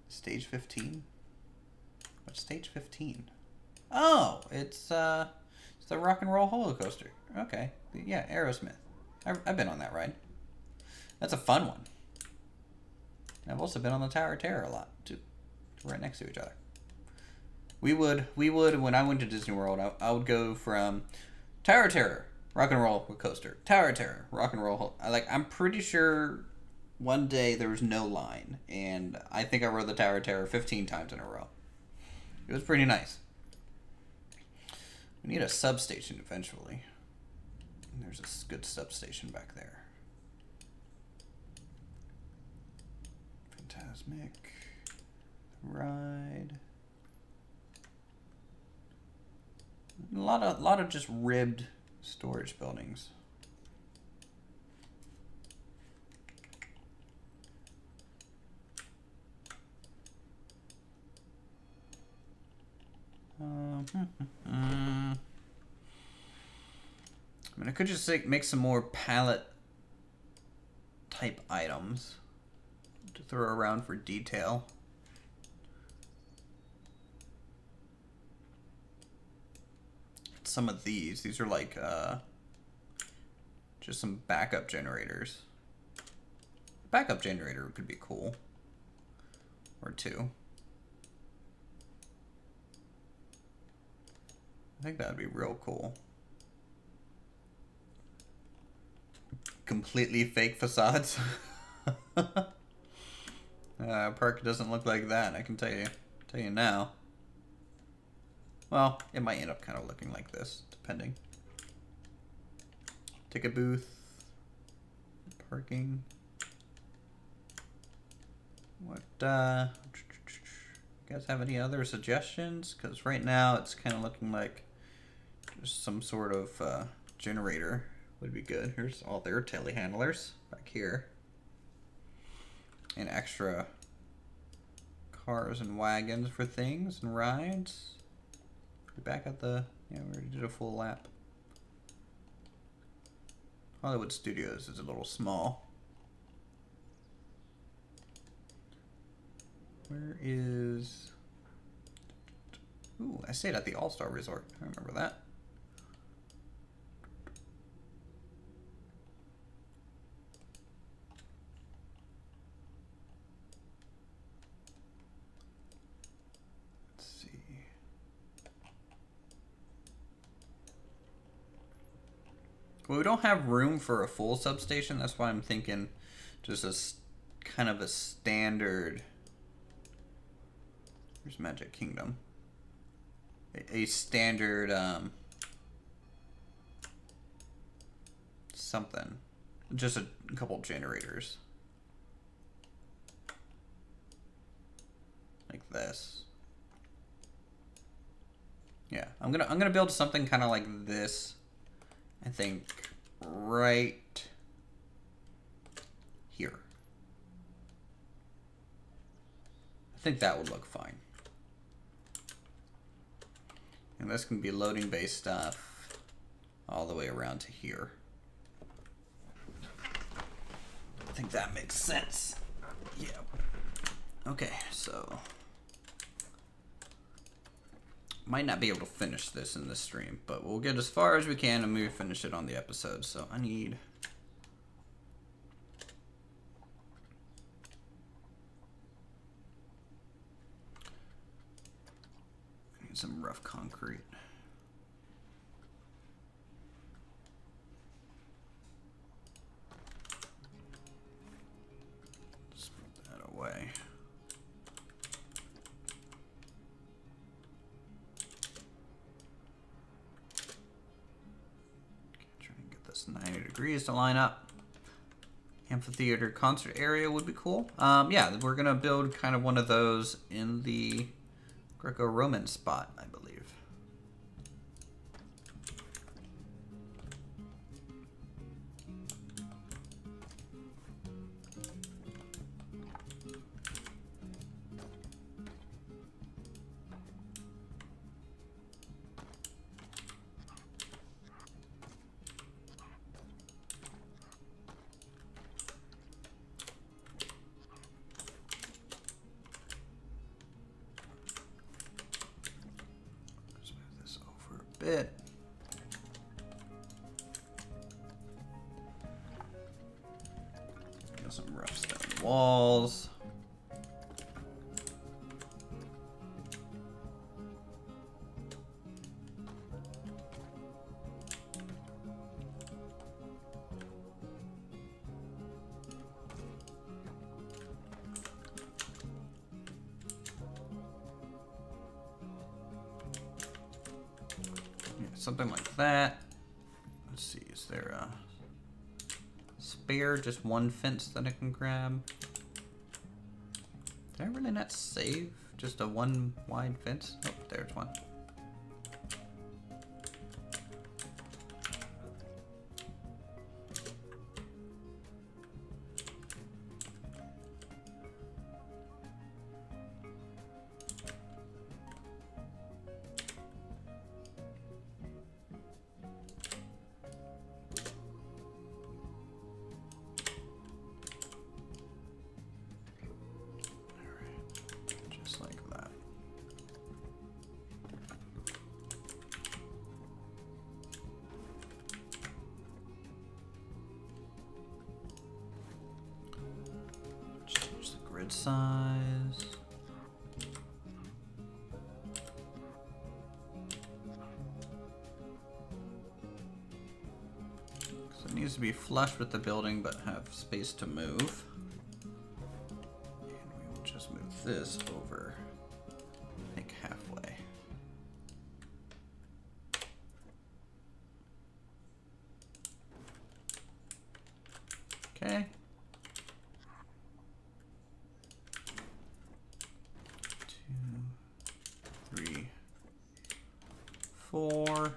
Stage 15? What's stage 15? Oh, it's the rock and roll roller coaster. Okay, yeah, Aerosmith. I've been on that ride. That's a fun one. I've also been on the Tower of Terror a lot too. Right next to each other. We would when I went to Disney World. I would go from Tower of Terror, rock and roll coaster, Tower of Terror, rock and roll. I'm pretty sure one day there was no line, and I think I rode the Tower of Terror 15 times in a row. It was pretty nice. We need a substation eventually. And there's a good substation back there. Fantasmic. Ride. A lot of just ribbed storage buildings. I mean, I could just make some more pallet type items to throw around for detail. Some of these are like just some backup generators. Backup generator could be cool. Or two. I think that would be real cool. Completely fake facades. Park doesn't look like that, I can tell you now. Well, it might end up kind of looking like this, depending. Ticket booth. Parking. What, you guys have any other suggestions? Because right now it's kind of looking like just some sort of generator would be good. Here's all their telehandlers back here. And extra cars and wagons for things and rides. We're back at the, yeah, we already did a full lap. Hollywood Studios is a little small. Where is... Ooh, I stayed at the All-Star Resort. I remember that. Let's see. Well, we don't have room for a full substation. That's why I'm thinking just a kind of a standard... Here's Magic Kingdom. A standard something. Just a couple generators. Like this. Yeah, I'm gonna build something kind of like this. I think right here. I think that would look fine. And this can be loading bay stuff all the way around to here. I think that makes sense. Yeah. Okay, so might not be able to finish this in this stream, but we'll get as far as we can and maybe finish it on the episode. So I need some rough concrete. Just put that away. Try and get this 90 degrees to line up. Amphitheater concert area would be cool. Yeah, we're gonna build kind of one of those in the Greco-Roman spot, I believe. Bit. Got some rough stone walls. Something like that. Let's see, is there a spare, just one fence that I can grab? Did I really not save just a one wide fence? Oh, there's one. Size. So it needs to be flush with the building but have space to move. And we will just move this over, I think, halfway. Okay. 4.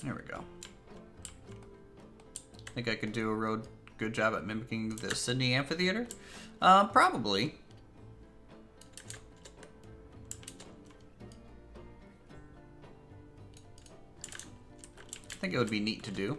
There we go. I think I could do a real good job at mimicking the Sydney Amphitheater. Probably. I think it would be neat to do.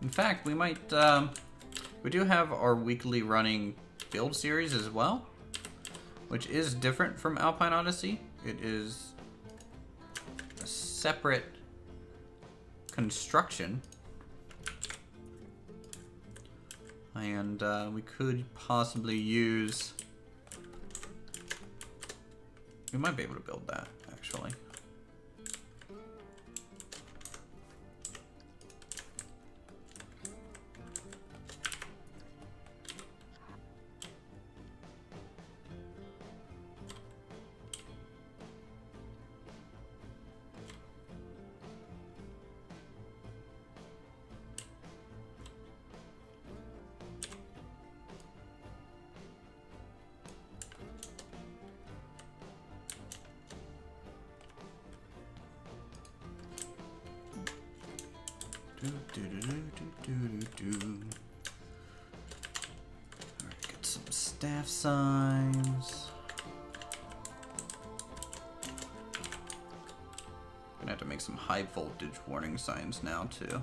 In fact, we might, we do have our weekly running build series as well, which is different from Alpine Odyssey. It is a separate construction, and we could possibly use We might be able to build that, actually. Alright, get some staff signs. Gonna have to make some high voltage warning signs now too.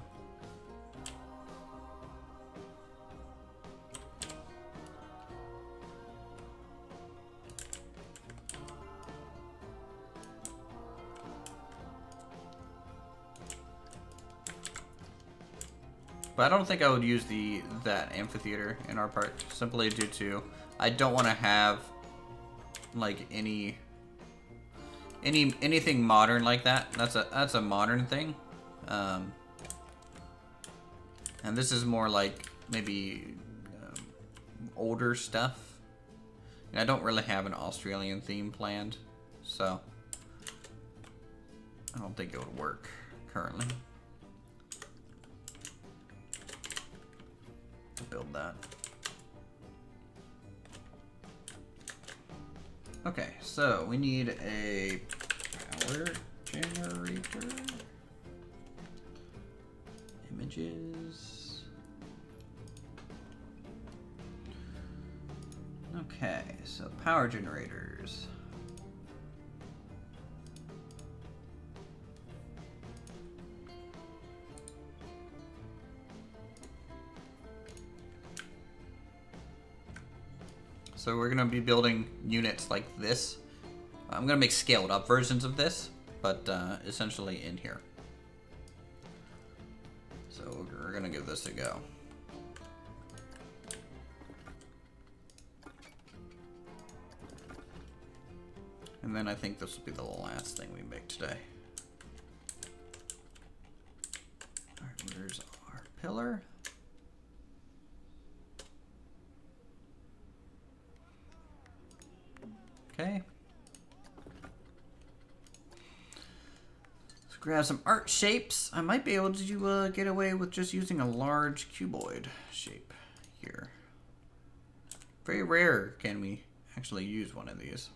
But I don't think I would use that amphitheater in our park, simply due to I don't want to have like anything modern like that. That's a modern thing, and this is more like maybe older stuff. And I don't really have an Australian theme planned, so I don't think it would work currently. Build that. Okay, so we need a power generator. Images. Okay, so power generators. So we're going to be building units like this. I'm going to make scaled up versions of this, but essentially in here. So we're going to give this a go. And then I think this will be the last thing we make today. All right, where's our pillar? Okay. Let's grab some art shapes. I might be able to get away with just using a large cuboid shape here. Very rare can we actually use one of these.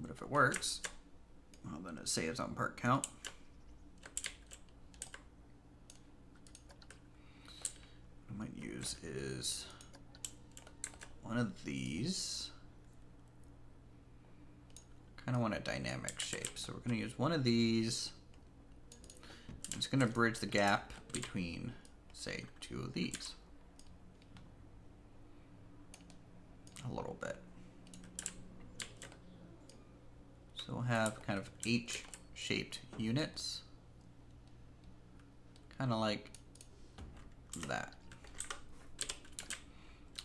But if it works, well, then it saves on part count. I might use is one of these. Kind of want a dynamic shape, so we're going to use one of these. It's going to bridge the gap between, say, two of these a little bit. So we'll have kind of H-shaped units, kind of like that.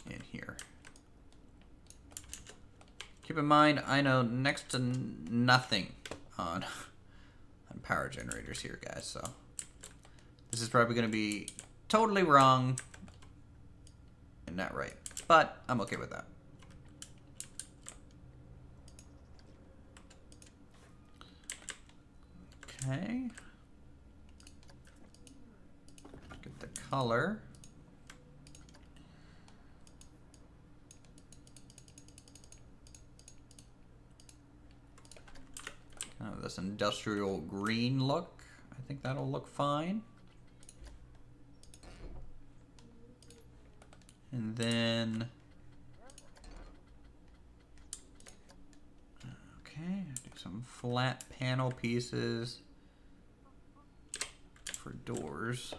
In here. Keep in mind, I know next to nothing on power generators here, guys, so this is probably going to be totally wrong and not right, but I'm okay with that. Okay. Get the color. Kind of this industrial green look. I think that'll look fine. And then, okay, do some flat panel pieces for doors.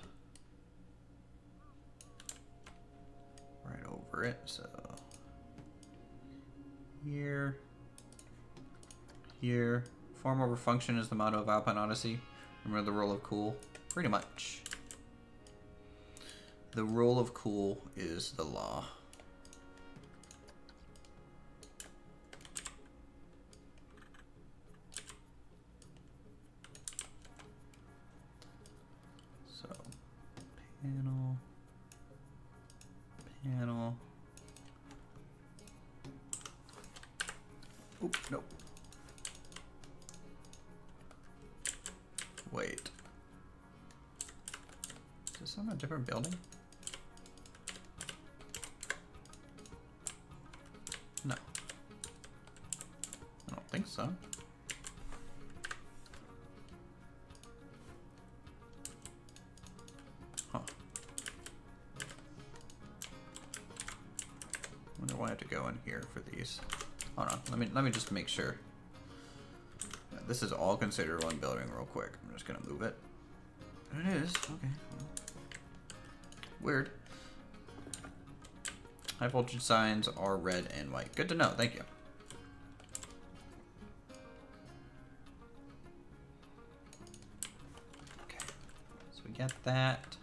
Right over it, so here, here. Form over function is the motto of Alpine Odyssey. Remember the rule of cool? Pretty much. The rule of cool is the law. Panel. Oop, nope. Wait. Is this on a different building? No. I don't think so. Huh. Wonder why I have to go in here for these. Hold on, let me just make sure. Yeah, this is all considered one building real quick. I'm just gonna move it. It is, okay. Weird. High voltage signs are red and white. Good to know, thank you. Okay, so we get that.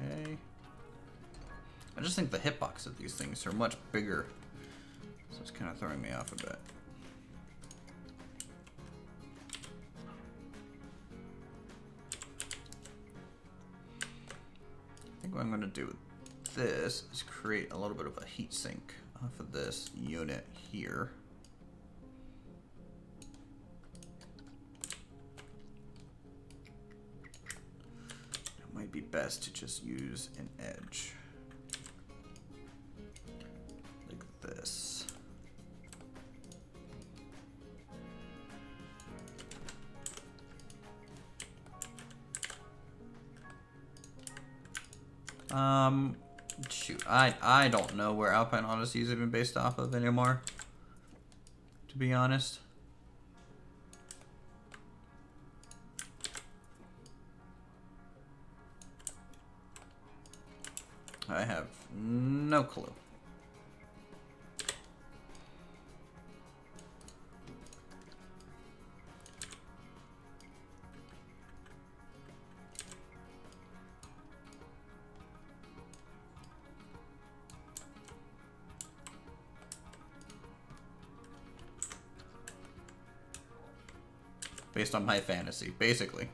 Okay. I just think the hitbox of these things are much bigger, so it's kind of throwing me off a bit. I think what I'm going to do with this is create a little bit of a heat sink off of this unit here. It might be best to just use an edge. Like this. Shoot, I don't know where Alpine Odyssey is even based off of anymore, to be honest. I have no clue. Based on my fantasy, basically.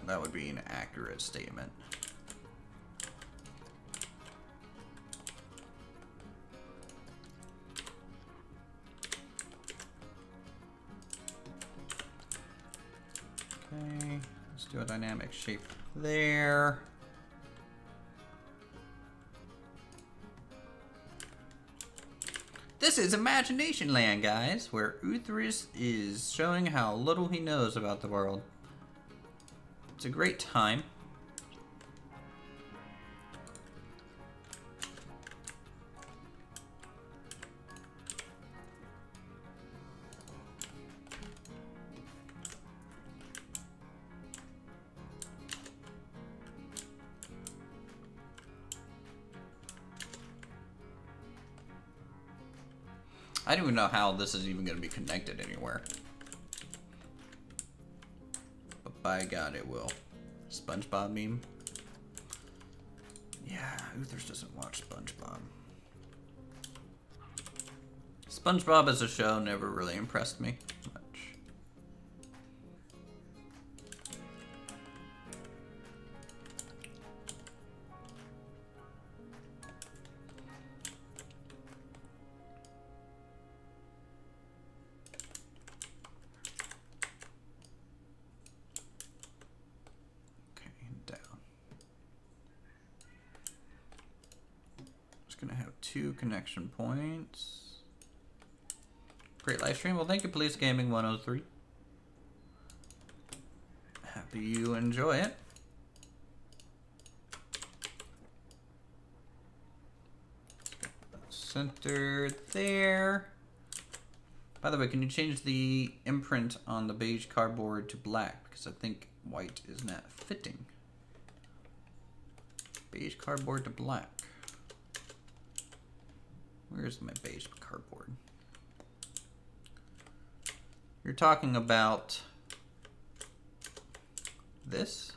That would be an accurate statement. Okay, let's do a dynamic shape there. This is Imagination Land, guys, where Uthris is showing how little he knows about the world. It's a great time. I don't even know how this is even going to be connected anywhere. But by God, it will. SpongeBob meme? Yeah, Uthers doesn't watch SpongeBob. SpongeBob as a show never really impressed me much. Gonna have 2 connection points. Great live stream. Well, thank you, Police Gaming 103. Happy you enjoy it. Centered there. By the way, can you change the imprint on the beige cardboard to black? Because I think white is not fitting. Beige cardboard to black. Where's my beige cardboard? You're talking about this?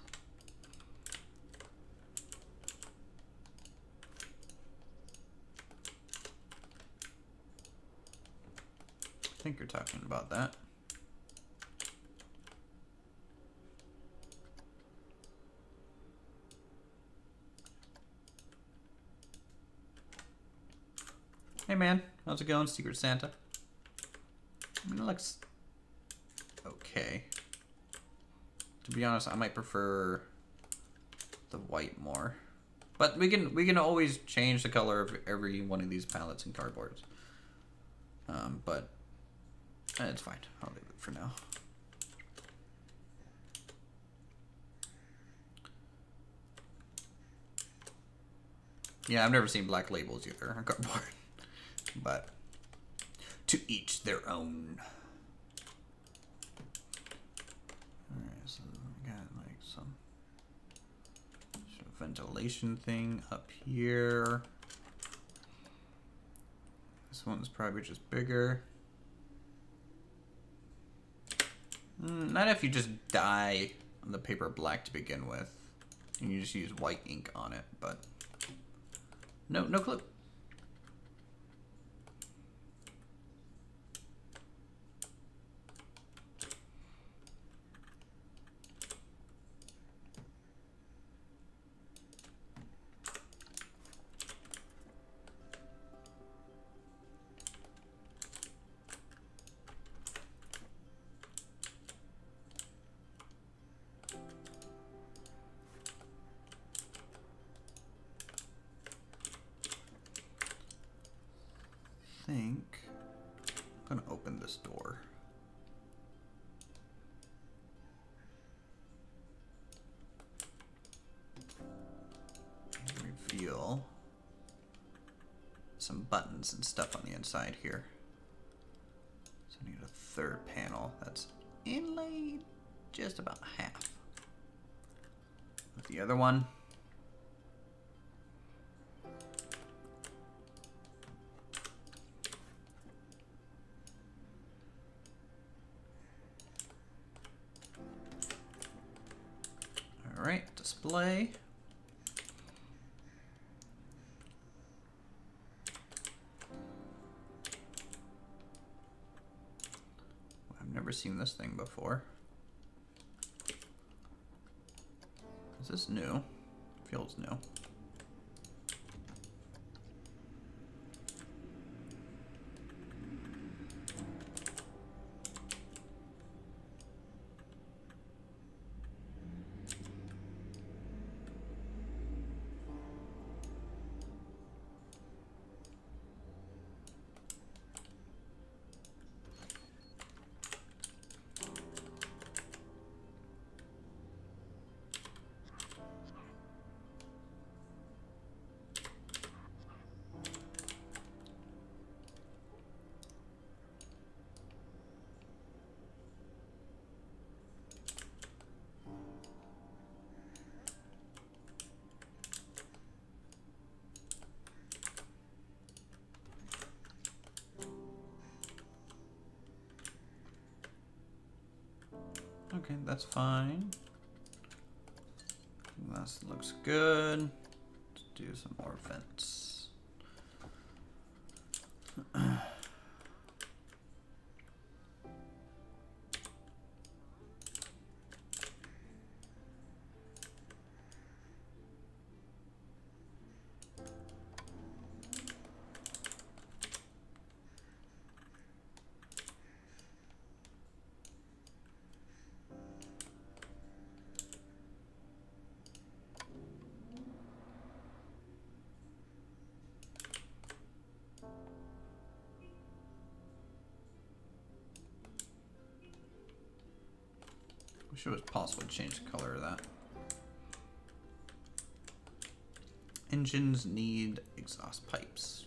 think you're talking about that. Hey man, how's it going, Secret Santa? I mean, it looks okay. To be honest, I might prefer the white more. But we can always change the color of every one of these palettes and cardboards. But it's fine. I'll leave it for now. Yeah, I've never seen black labels either on cardboard. But to each their own. Alright, so we got like some sort of ventilation thing up here. This one's probably just bigger. Not if you just dye the paper black to begin with. And you just use white ink on it, but no clue. Think I'm gonna open this door. Reveal some buttons and stuff on the inside here. So I need a third panel that's inlaid just about half. With the other one. Alright, display. I've never seen this thing before. Is this new? Feels new. Okay, that's fine. That looks good. Let's do some more vents. Wish it was possible to change the color of that. Engines need exhaust pipes.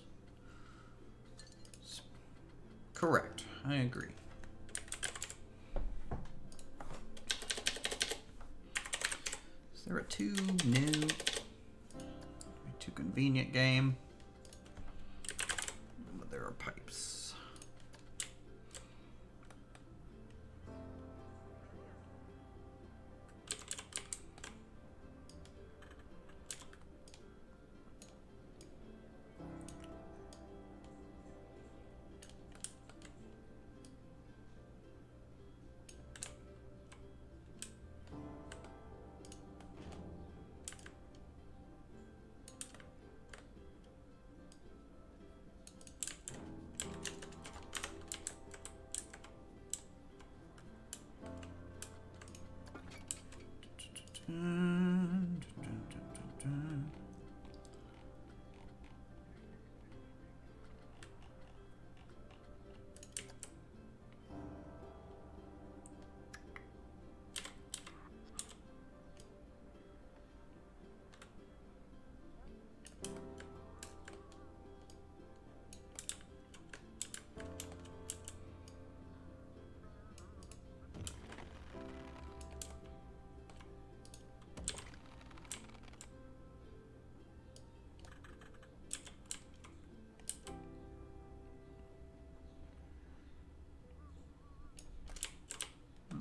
Correct. I agree. Is there a tube? No. Too convenient game. But there are pipes.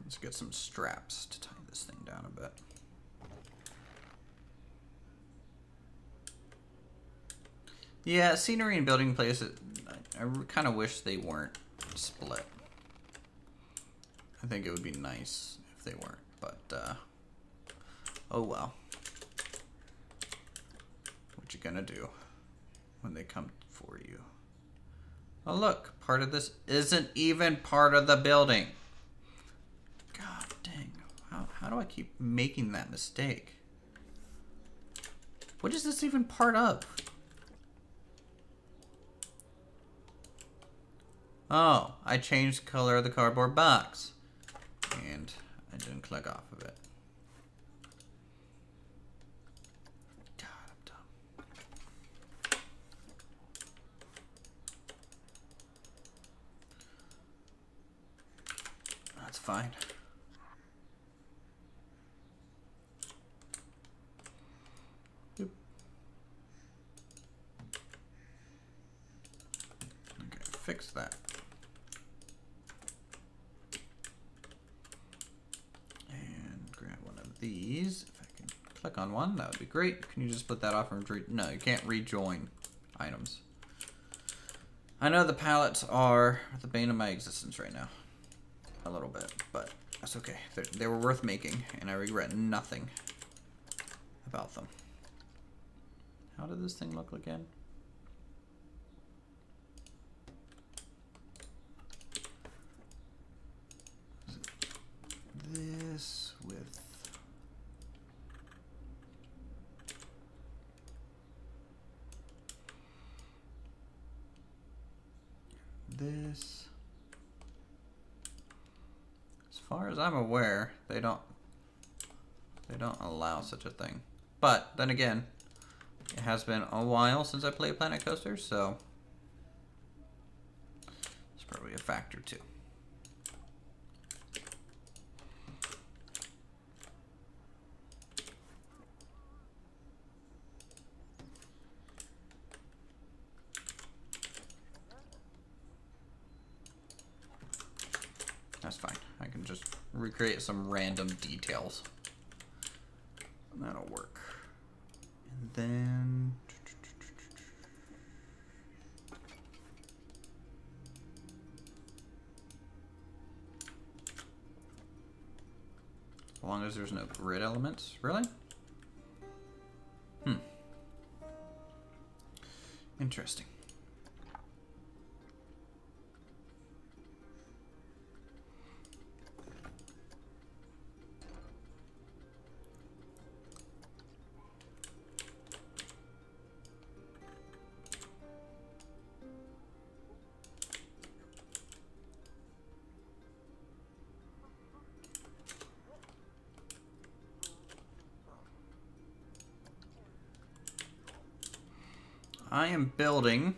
Let's get some straps to tie this thing down a bit. Yeah, scenery and building places, I kind of wish they weren't split. I think it would be nice if they weren't, but oh well. What you gonna do when they come for you? Oh look, part of this isn't even part of the building. God dang, how do I keep making that mistake? What is this even part of? Oh, I changed the color of the cardboard box. And I didn't click off of it. God, I'm dumb. That's fine. Oop. Okay, fix that. These, if I can click on one, that would be great. Can you just split that off and no, you can't rejoin items. I know the pallets are the bane of my existence right now. A little bit, but that's okay. They were worth making, and I regret nothing about them. How did this thing look again? This with this. As far as I'm aware, they don't allow such a thing. But then again, it has been a while since I played Planet Coaster, so it's probably a factor too. That's fine. I can just recreate some random details. That'll work. And then as long as there's no grid elements, really? Interesting. I am building,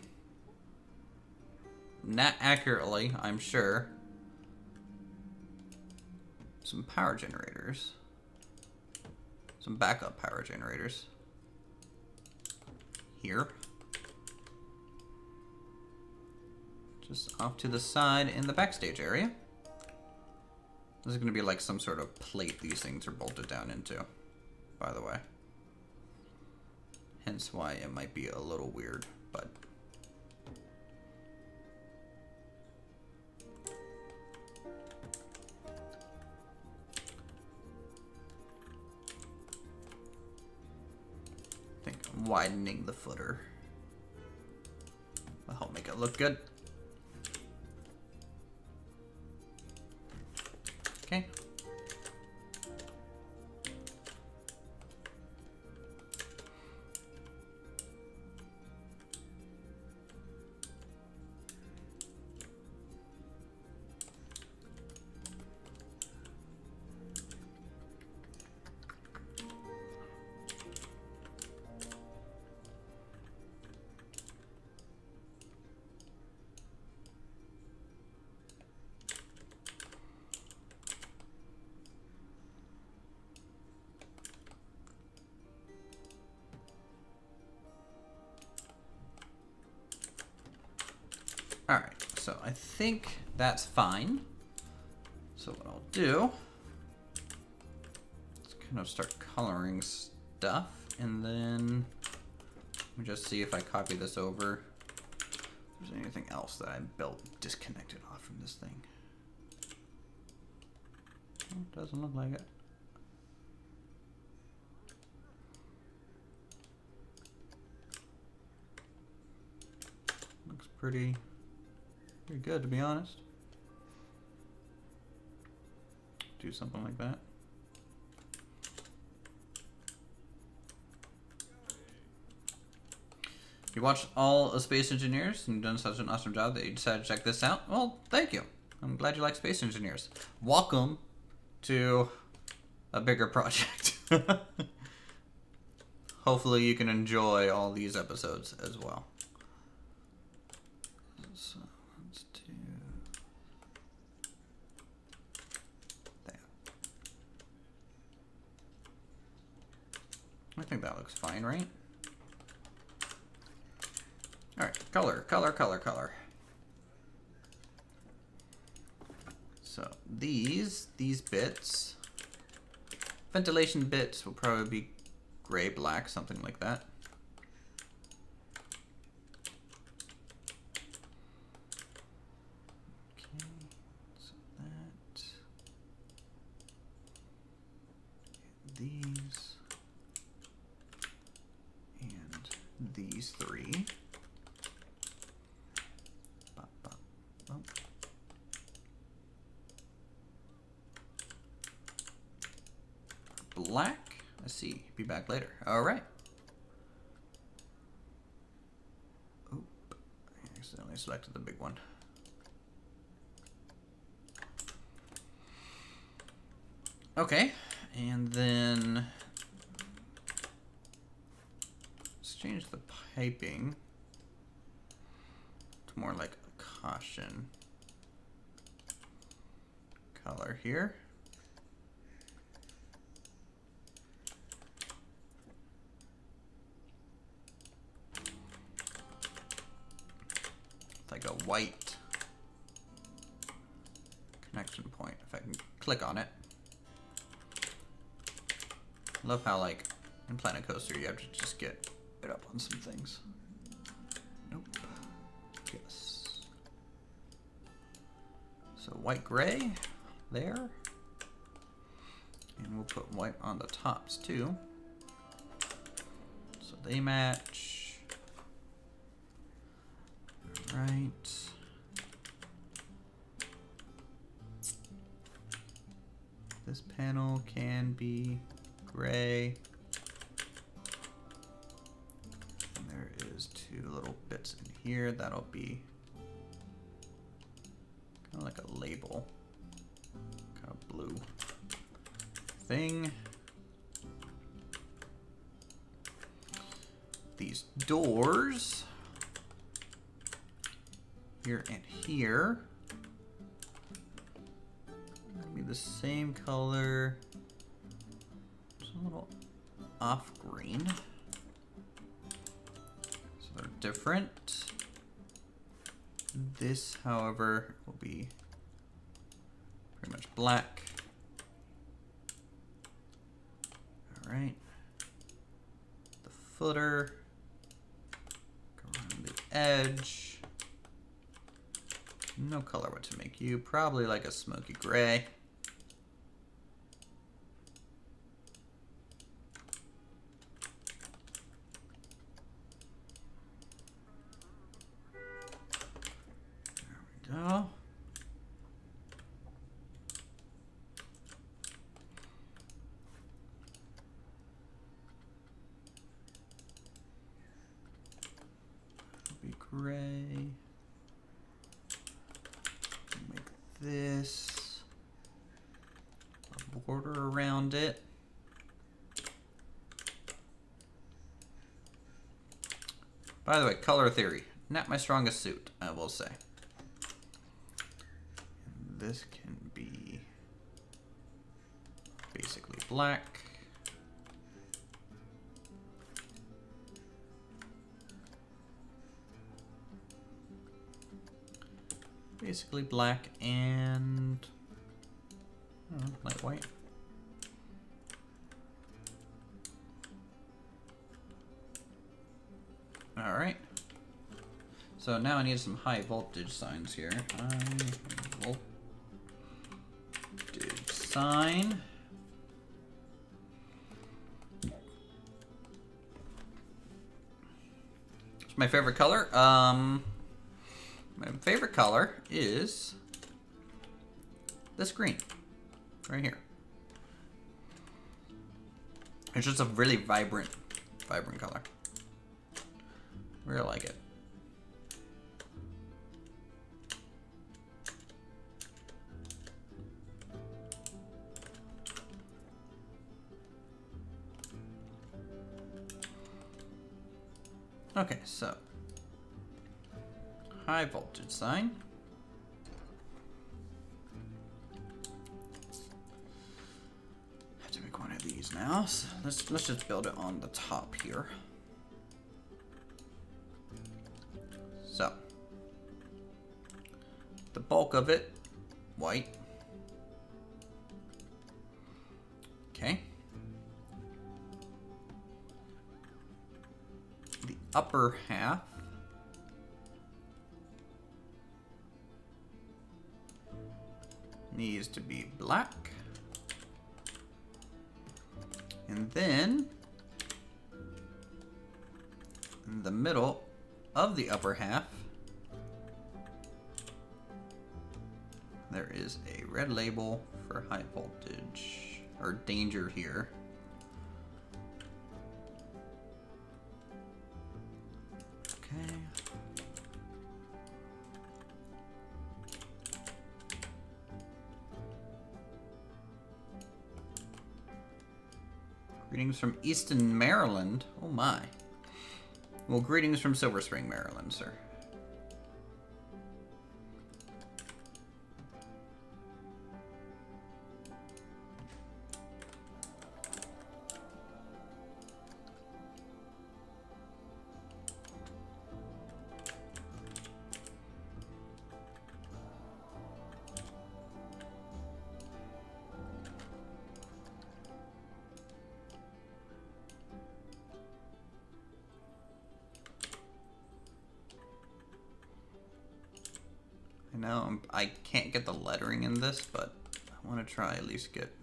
not accurately, I'm sure, some power generators. Some backup power generators. Here. Just off to the side in the backstage area. This is going to be like some sort of plate these things are bolted down into, by the way. Hence why it might be a little weird, but I think I'm widening the footer will help make it look good. Okay. Alright, so I think that's fine. So what I'll do is kind of start coloring stuff, and then let me just see if I copy this over. If there's anything else that I built disconnected off from this thing. Doesn't look like it. Looks pretty good, to be honest. Do something like that. You watched all of Space Engineers and you've done such an awesome job that you decided to check this out. Well, thank you. I'm glad you like Space Engineers. Welcome to a bigger project. Hopefully you can enjoy all these episodes as well. So let's do that. I think that looks fine, right? All right, color. So these bits, ventilation bits will probably be gray, black, something like that. Okay, so that, these, and these three. Black. I see. Be back later. All right. Oop. I accidentally selected the big one. Okay. And then let's change the piping to more like a caution color here. Like a white connection point, if I can click on it. Love how, like, in Planet Coaster, you have to just get it up on some things. Nope. Yes. So white gray there. And we'll put white on the tops too, so they match. Right. This panel can be gray. And there is two little bits in here that'll be kind of like a label, kind of blue thing. These doors here and here gonna be the same color, just a little off green, so they're different. This, however, will be pretty much black. All right, the footer, go around the edge. No color what to make you. Probably like a smoky gray. There we go. It'll be gray. This a border around it. By the way, color theory, not my strongest suit, I will say. And this can be basically black. basically black and light white. All right. So now I need some high voltage signs here. High voltage sign. It's my favorite color. My favorite color is this green right here. It's just a really vibrant color. Really like it. Okay, so high voltage sign. Have to make one of these now. So let's just build it on the top here. So the bulk of it, white. Okay. The upper half needs to be black. And then in the middle of the upper half, there is a red label for high voltage or danger here. Okay. Greetings from Easton, Maryland. Oh my. Well, greetings from Silver Spring, Maryland, sir. I know I can't get the lettering in this, but I want to try at least get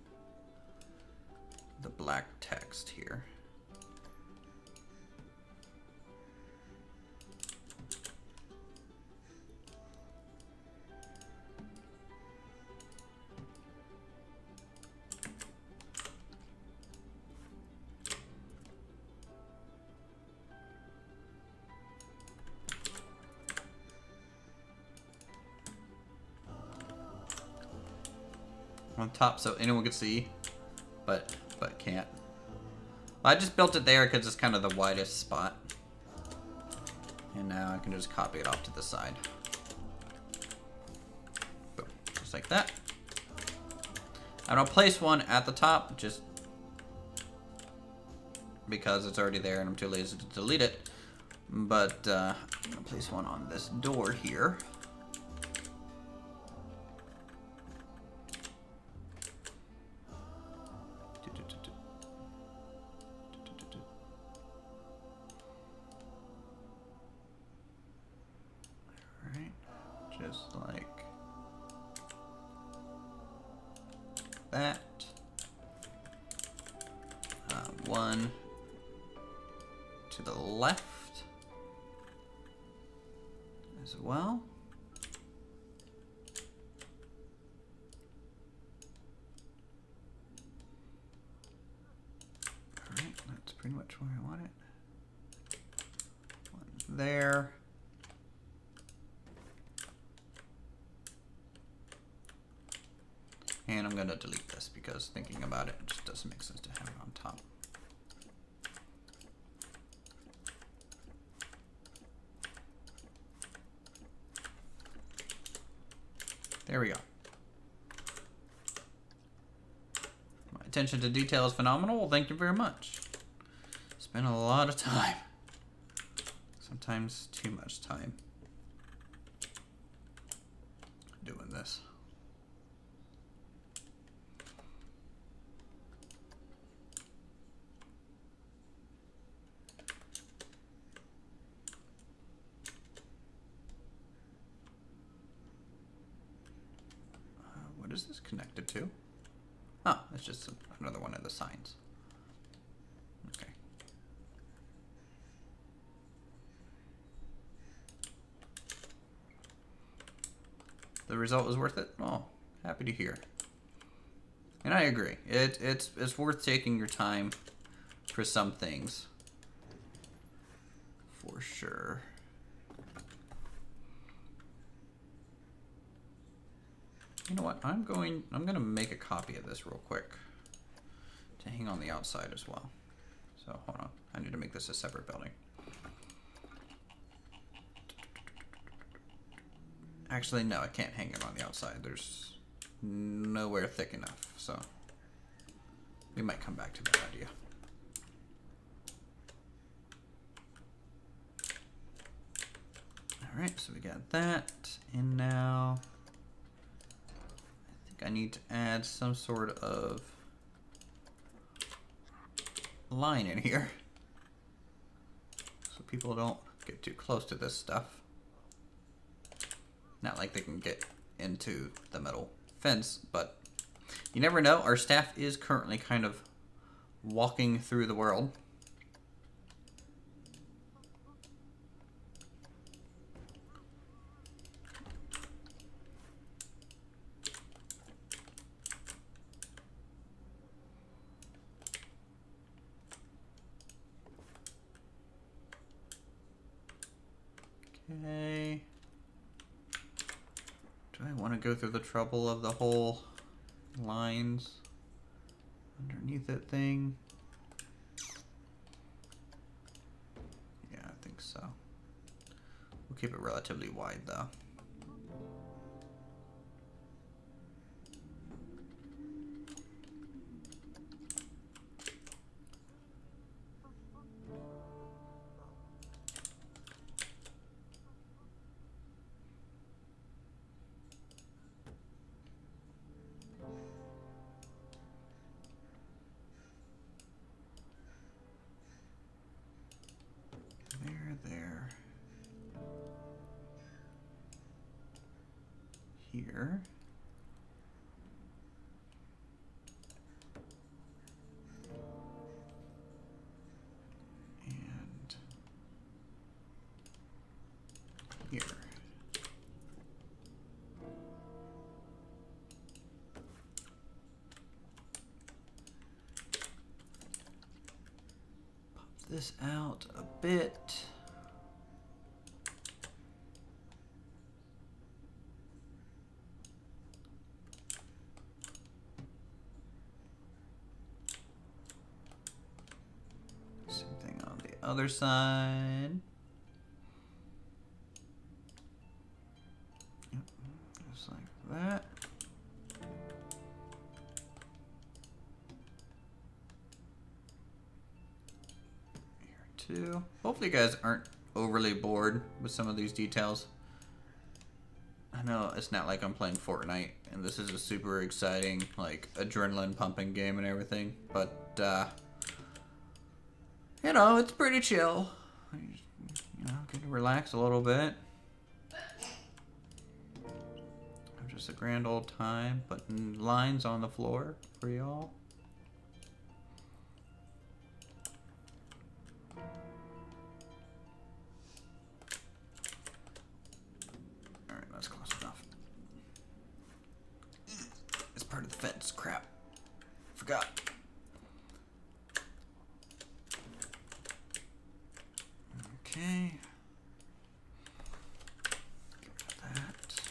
the black text here. On top so anyone could see, but can't. Well, I just built it there because it's kind of the widest spot. And now I can just copy it off to the side. Boom, just like that. And I'll place one at the top just because it's already there and I'm too lazy to delete it. But I'm gonna place one on this door here. Just like that. One to the left as well. All right, that's pretty much where I want it. One there. And I'm going to delete this because thinking about it, it just doesn't make sense to have it on top. There we go. My attention to detail is phenomenal. Well, thank you very much. Spent a lot of time. Sometimes too much time. this. What is this connected to? Oh, it's just another one of the signs. Okay. The result was worth it? Oh, happy to hear. And I agree. It's worth taking your time for some things. For sure. You know what? I'm gonna make a copy of this real quick to hang on the outside as well. So hold on. I need to make this a separate building. Actually, no, I can't hang it on the outside. There's nowhere thick enough, so we might come back to that idea. All right, so we got that, and now I think I need to add some sort of line in here so people don't get too close to this stuff. Not like they can get into the metal fence, but you never know. Our staff is currently kind of walking through the world. Okay. Do I want to go through the trouble of the whole lines underneath that thing? Yeah, I think so. We'll keep it relatively wide though. There. Here. And here. Pop this out a bit. Other side. Yep, just like that. Here too. Hopefully you guys aren't overly bored with some of these details. I know it's not like I'm playing Fortnite and this is a super exciting, like, adrenaline pumping game and everything, but you know, it's pretty chill. You know, get to relax a little bit. Have just a grand old time putting lines on the floor for y'all. Alright, that's close enough. It's part of the fence. Crap. Forgot. Okay. Get that.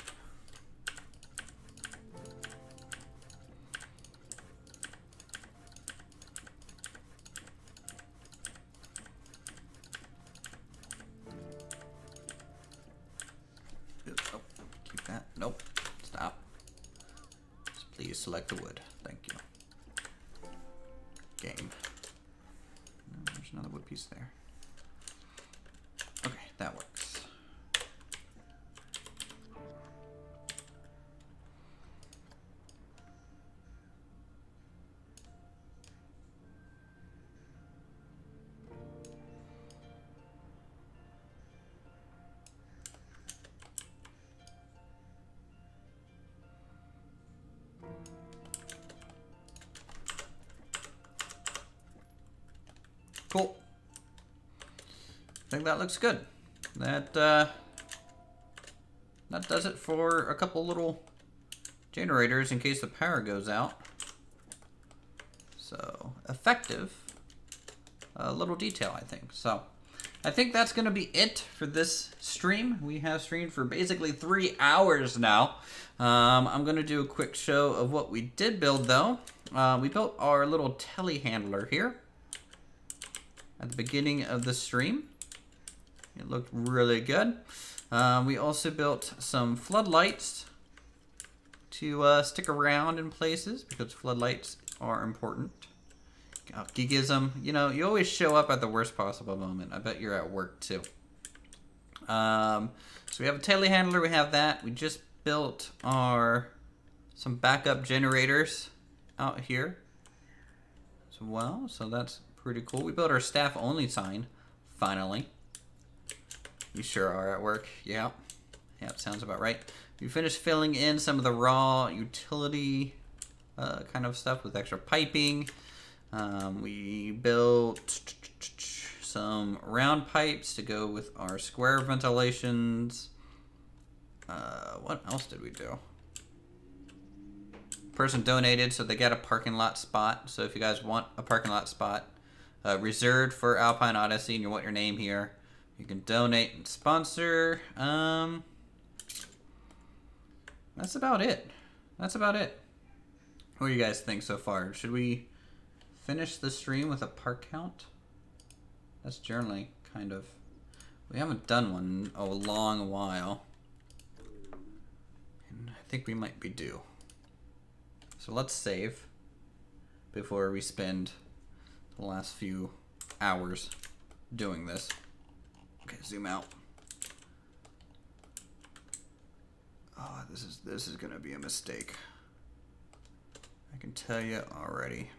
Oh, keep that. Nope. Stop. Just please select the wood. Thank you. Game. There's another wood piece there. Okay, that works. Cool. I think that looks good. That does it for a couple little generators in case the power goes out. So effective. A little detail, I think. So I think that's going to be it for this stream. We have streamed for basically 3 hours now. I'm going to do a quick show of what we did build, though. We built our little telehandler here at the beginning of the stream. It looked really good. We also built some floodlights to stick around in places because floodlights are important. Geekism, you know, you always show up at the worst possible moment. I bet you're at work too. So we have a telehandler, we have that. We just built some backup generators out here as well, so that's pretty cool. We built our staff only sign, finally. You sure are at work, yeah. Yep, sounds about right. We finished filling in some of the raw utility kind of stuff with extra piping. We built some round pipes to go with our square ventilations. What else did we do? Person donated, so they got a parking lot spot. So if you guys want a parking lot spot reserved for Alpine Odyssey and you want your name here, you can donate and sponsor. That's about it. That's about it. What do you guys think so far? Should we finish the stream with a park count? That's generally kind of... We haven't done one in a long while. And I think we might be due. So let's save before we spend the last few hours doing this. Okay, zoom out. Oh, this is gonna be a mistake. I can tell you already.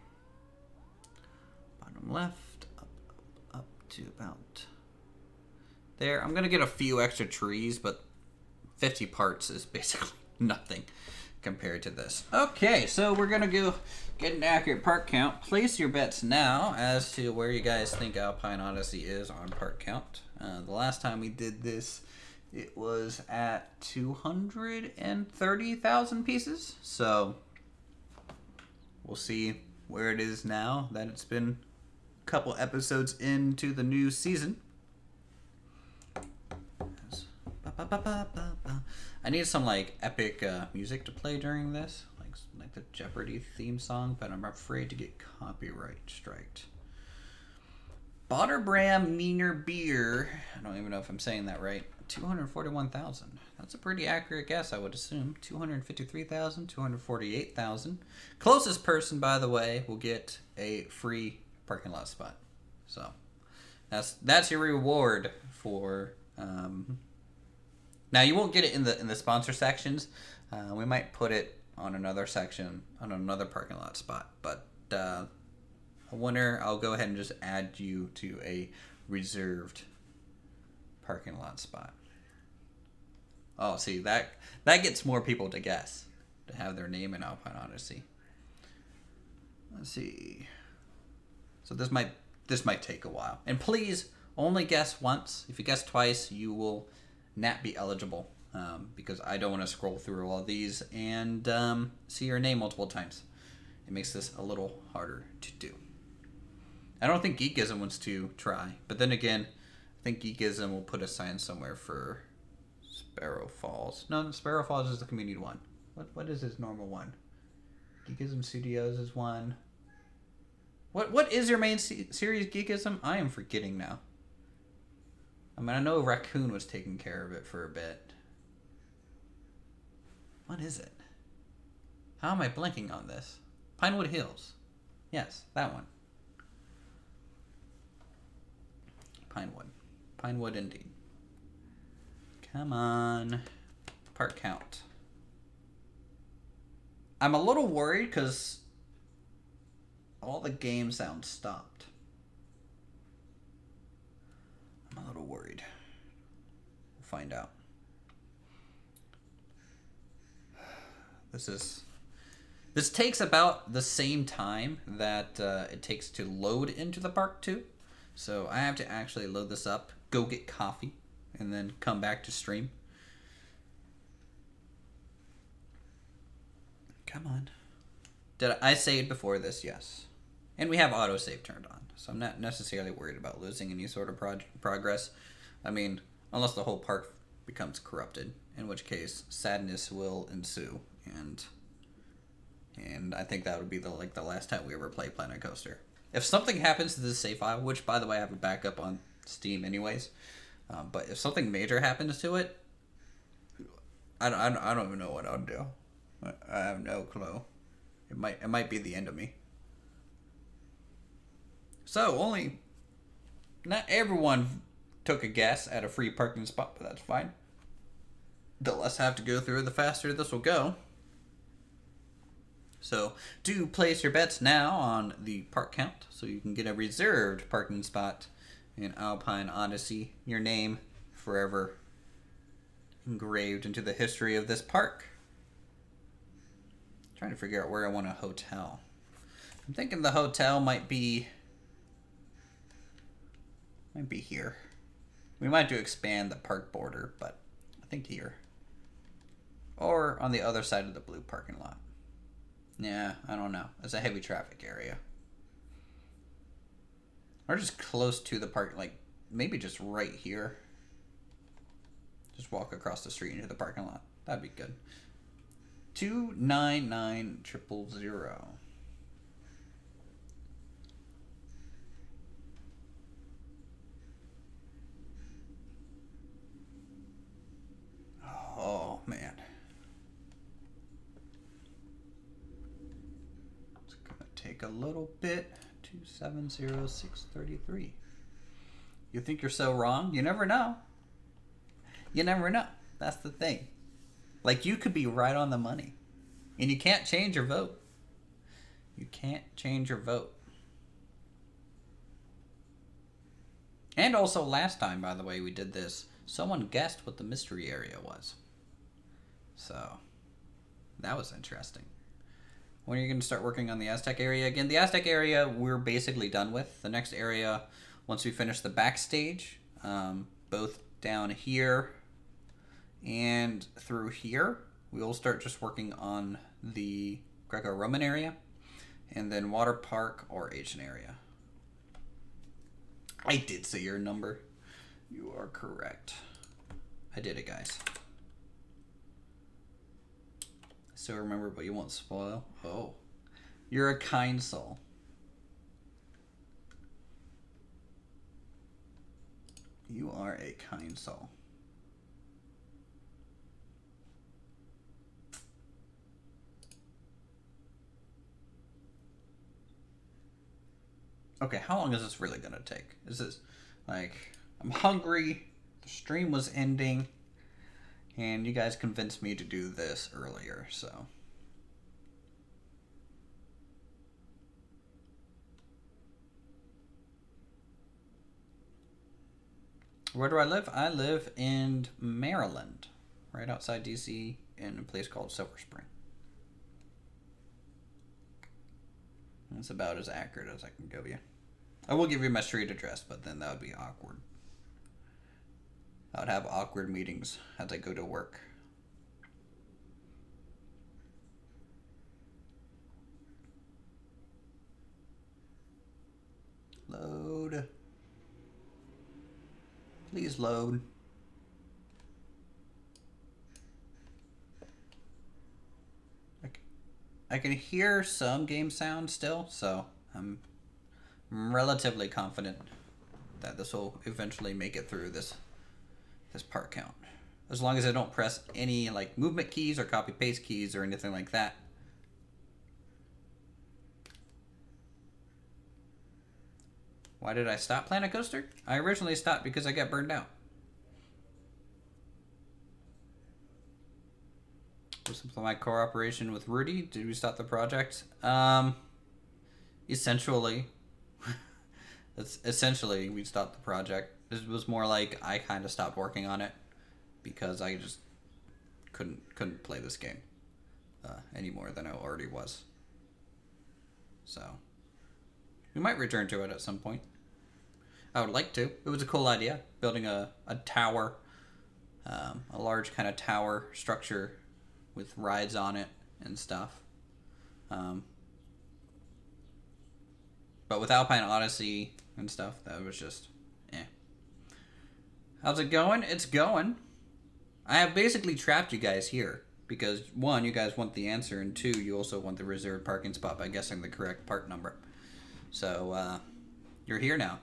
Bottom left, up to about there. I'm gonna get a few extra trees, but 50 parts is basically nothing compared to this. Okay, so we're gonna go get an accurate part count. Place your bets now as to where you guys think Alpine Odyssey is on part count. The last time we did this, it was at 230,000 pieces. So we'll see where it is now that it's been a couple episodes into the new season. I need some like epic music to play during this, like the Jeopardy theme song, but I'm afraid to get copyright striked. Botterbram Meaner Beer, I don't even know if I'm saying that right, 241,000. That's a pretty accurate guess, I would assume. 253,000, 248,000. Closest person, by the way, will get a free parking lot spot. So that's your reward for. Now you won't get it in the sponsor sections. We might put it on another section on another parking lot spot, but a winner, I'll go ahead and just add you to a reserved parking lot spot. Oh, see, that gets more people to guess, to have their name in Alpine Odyssey. Let's see. So this might take a while. And please only guess once. If you guess twice, you will not be eligible, because I don't want to scroll through all these and see your name multiple times. It makes this a little harder to do. I don't think Geekism wants to try, but then again, I think Geekism will put a sign somewhere for Sparrow Falls. No, Sparrow Falls is the community one. What is his normal one? Geekism Studios is one. What is your main series, Geekism? I am forgetting now. I mean, I know Raccoon was taking care of it for a bit. What is it? How am I blanking on this? Pinewood Hills. Yes, that one. Pinewood. Pinewood indeed. Come on. Part count. I'm a little worried because all the game sounds stopped. I'm a little worried. We'll find out. This is This takes about the same time that it takes to load into the park too. So I have to actually load this up, go get coffee, and then come back to stream. Come on. Did I saved before this? Yes. And we have autosave turned on, so I'm not necessarily worried about losing any sort of progress. I mean, unless the whole park becomes corrupted, in which case sadness will ensue, and I think that would be the last time we ever play Planet Coaster. If something happens to this save file, which by the way I have a backup on Steam anyways, but if something major happens to it, I don't even know what I'll do. I have no clue. It might be the end of me. So not everyone took a guess at a free parking spot, but that's fine. The less I have to go through, the faster this will go. So do place your bets now on the park count so you can get a reserved parking spot in Alpine Odyssey. Your name forever engraved into the history of this park. I'm trying to figure out where I want a hotel. I'm thinking the hotel might be here. We might do expand the park border, but I think here. Or on the other side of the blue parking lot. Yeah, I don't know. It's a heavy traffic area. Or just close to the park, like maybe just right here. Just walk across the street into the parking lot. That'd be good. 299-000. Oh man. It's gonna take a little bit. 270-633. You think you're so wrong? You never know. You never know. That's the thing. Like, you could be right on the money. And you can't change your vote. You can't change your vote. And also last time, by the way, we did this, someone guessed what the mystery area was. So, that was interesting. When are you going to start working on the Aztec area again? The Aztec area we're basically done with. The next area, once we finish the backstage, both down here and through here, we will start just working on the Greco-Roman area, and then water park or Asian area. I did say your number. You are correct. I did it, guys. So remember, but you won't spoil. Oh, you're a kind soul. You are a kind soul. Okay, how long is this really gonna take? Is this like, I'm hungry, the stream was ending, and you guys convinced me to do this earlier, so. Where do I live? I live in Maryland, right outside DC, in a place called Silver Spring. That's about as accurate as I can give you. I will give you my street address, but then that would be awkward. I would have awkward meetings as I go to work. Load. Please load. I can hear some game sound still, so I'm relatively confident that this will eventually make it through this part count. As long as I don't press any like movement keys or copy paste keys or anything like that. Why did I stop Planet Coaster? I originally stopped because I got burned out. With my cooperation with Rudy, did we stop the project? Essentially. Essentially, we stopped the project. It was more like I kind of stopped working on it because I just couldn't play this game. any more than I already was. So we might return to it at some point. I would like to. It was a cool idea, building a tower, a large kind of tower structure with rides on it and stuff. But with Alpine Odyssey and stuff, that was just, eh. How's it going? It's going. I have basically trapped you guys here because, one, you guys want the answer, and two, you also want the reserved parking spot by guessing the correct part number. So, you're here now.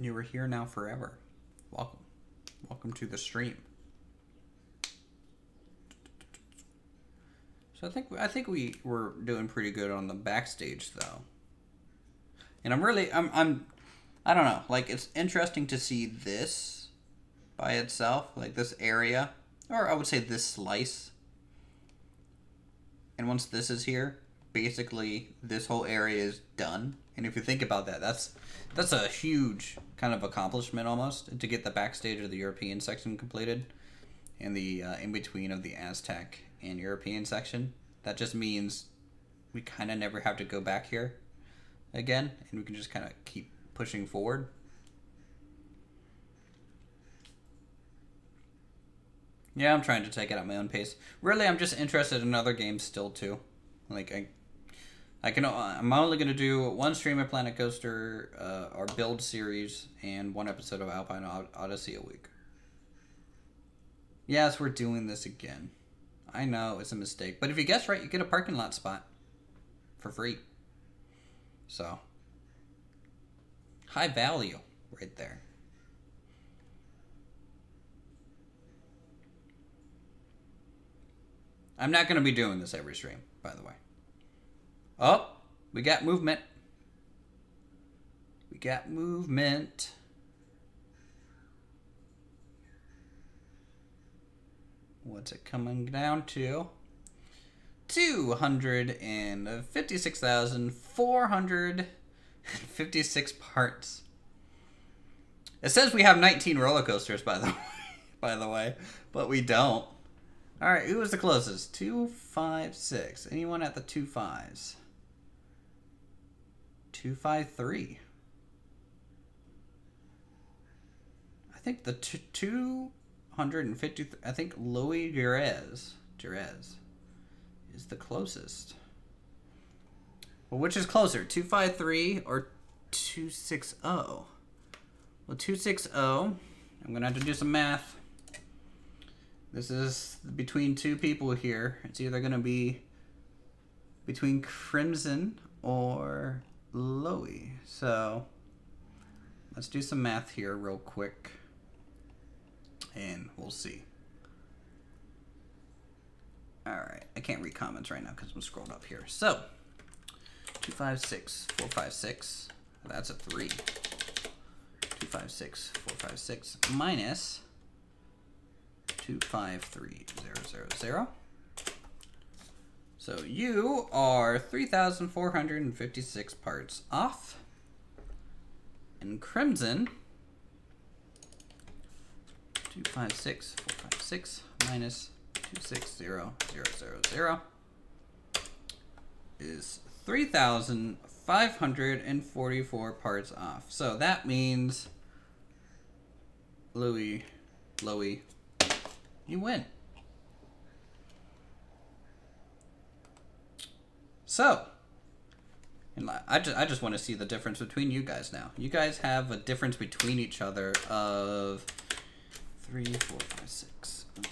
You were here now forever. Welcome. Welcome to the stream. So I think we were doing pretty good on the backstage though. And I don't know, like it's interesting to see this by itself, like this area, or I would say this slice. And once this is here, basically this whole area is done. And if you think about that, that's a huge kind of accomplishment almost to get the backstage of the European section completed and the in-between of the Aztec and European section. That just means we kind of never have to go back here again, and we can just kind of keep pushing forward. Yeah, I'm trying to take it at my own pace. Really, I'm just interested in other games still too. Like I'm only gonna do one stream of Planet Coaster, our build series, and one episode of Alpine Odyssey a week. Yes, we're doing this again. I know, it's a mistake. But if you guess right, you get a parking lot spot. For free. So. High value. Right there. I'm not going to be doing this every stream, by the way. Oh, we got movement. We got movement. What's it coming down to? 256,456 parts. It says we have 19 roller coasters, by the way, but we don't. All right, who was the closest? 256. Anyone at the 25s? 253. I think the 250. I think Louis Jerez is the closest. Well, which is closer, 253 or 260? Well, 260. I'm gonna have to do some math. This is between two people here. It's either gonna be between Crimson or Louis. So let's do some math here real quick, and we'll see. All right, I can't read comments right now because I'm scrolled up here. So 256, 456. That's a 3. 256, 456 minus 253000. So you are 3,456 parts off. And Crimson, 256, 456 minus 260000 is 3,544 parts off. So that means Louis, you win. So, and I just want to see the difference between you guys now. You guys have a difference between each other of 3, 4, 5, 6. Oh,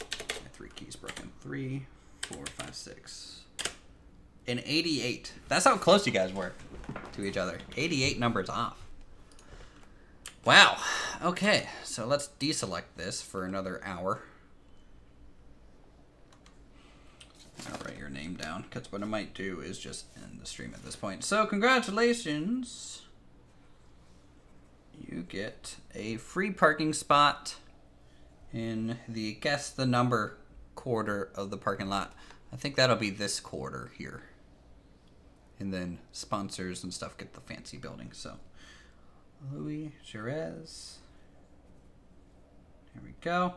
my 3 keys broken. 3, 4, 5, 6. And 88. That's how close you guys were to each other. 88 numbers off. Wow. Okay, so let's deselect this for another hour. I'll write your name down, because what I might do is just end the stream at this point. So, congratulations. You get a free parking spot in the guess the number quarter of the parking lot. I think that'll be this quarter here. And then sponsors and stuff get the fancy building. So, Louis Jerez. Here we go.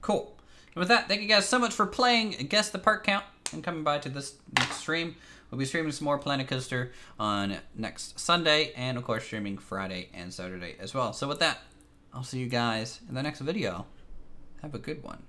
Cool. And with that, thank you guys so much for playing Guess the Part Count and coming by to this next stream. We'll be streaming some more Planet Coaster on next Sunday, and of course streaming Friday and Saturday as well. So with that, I'll see you guys in the next video. Have a good one.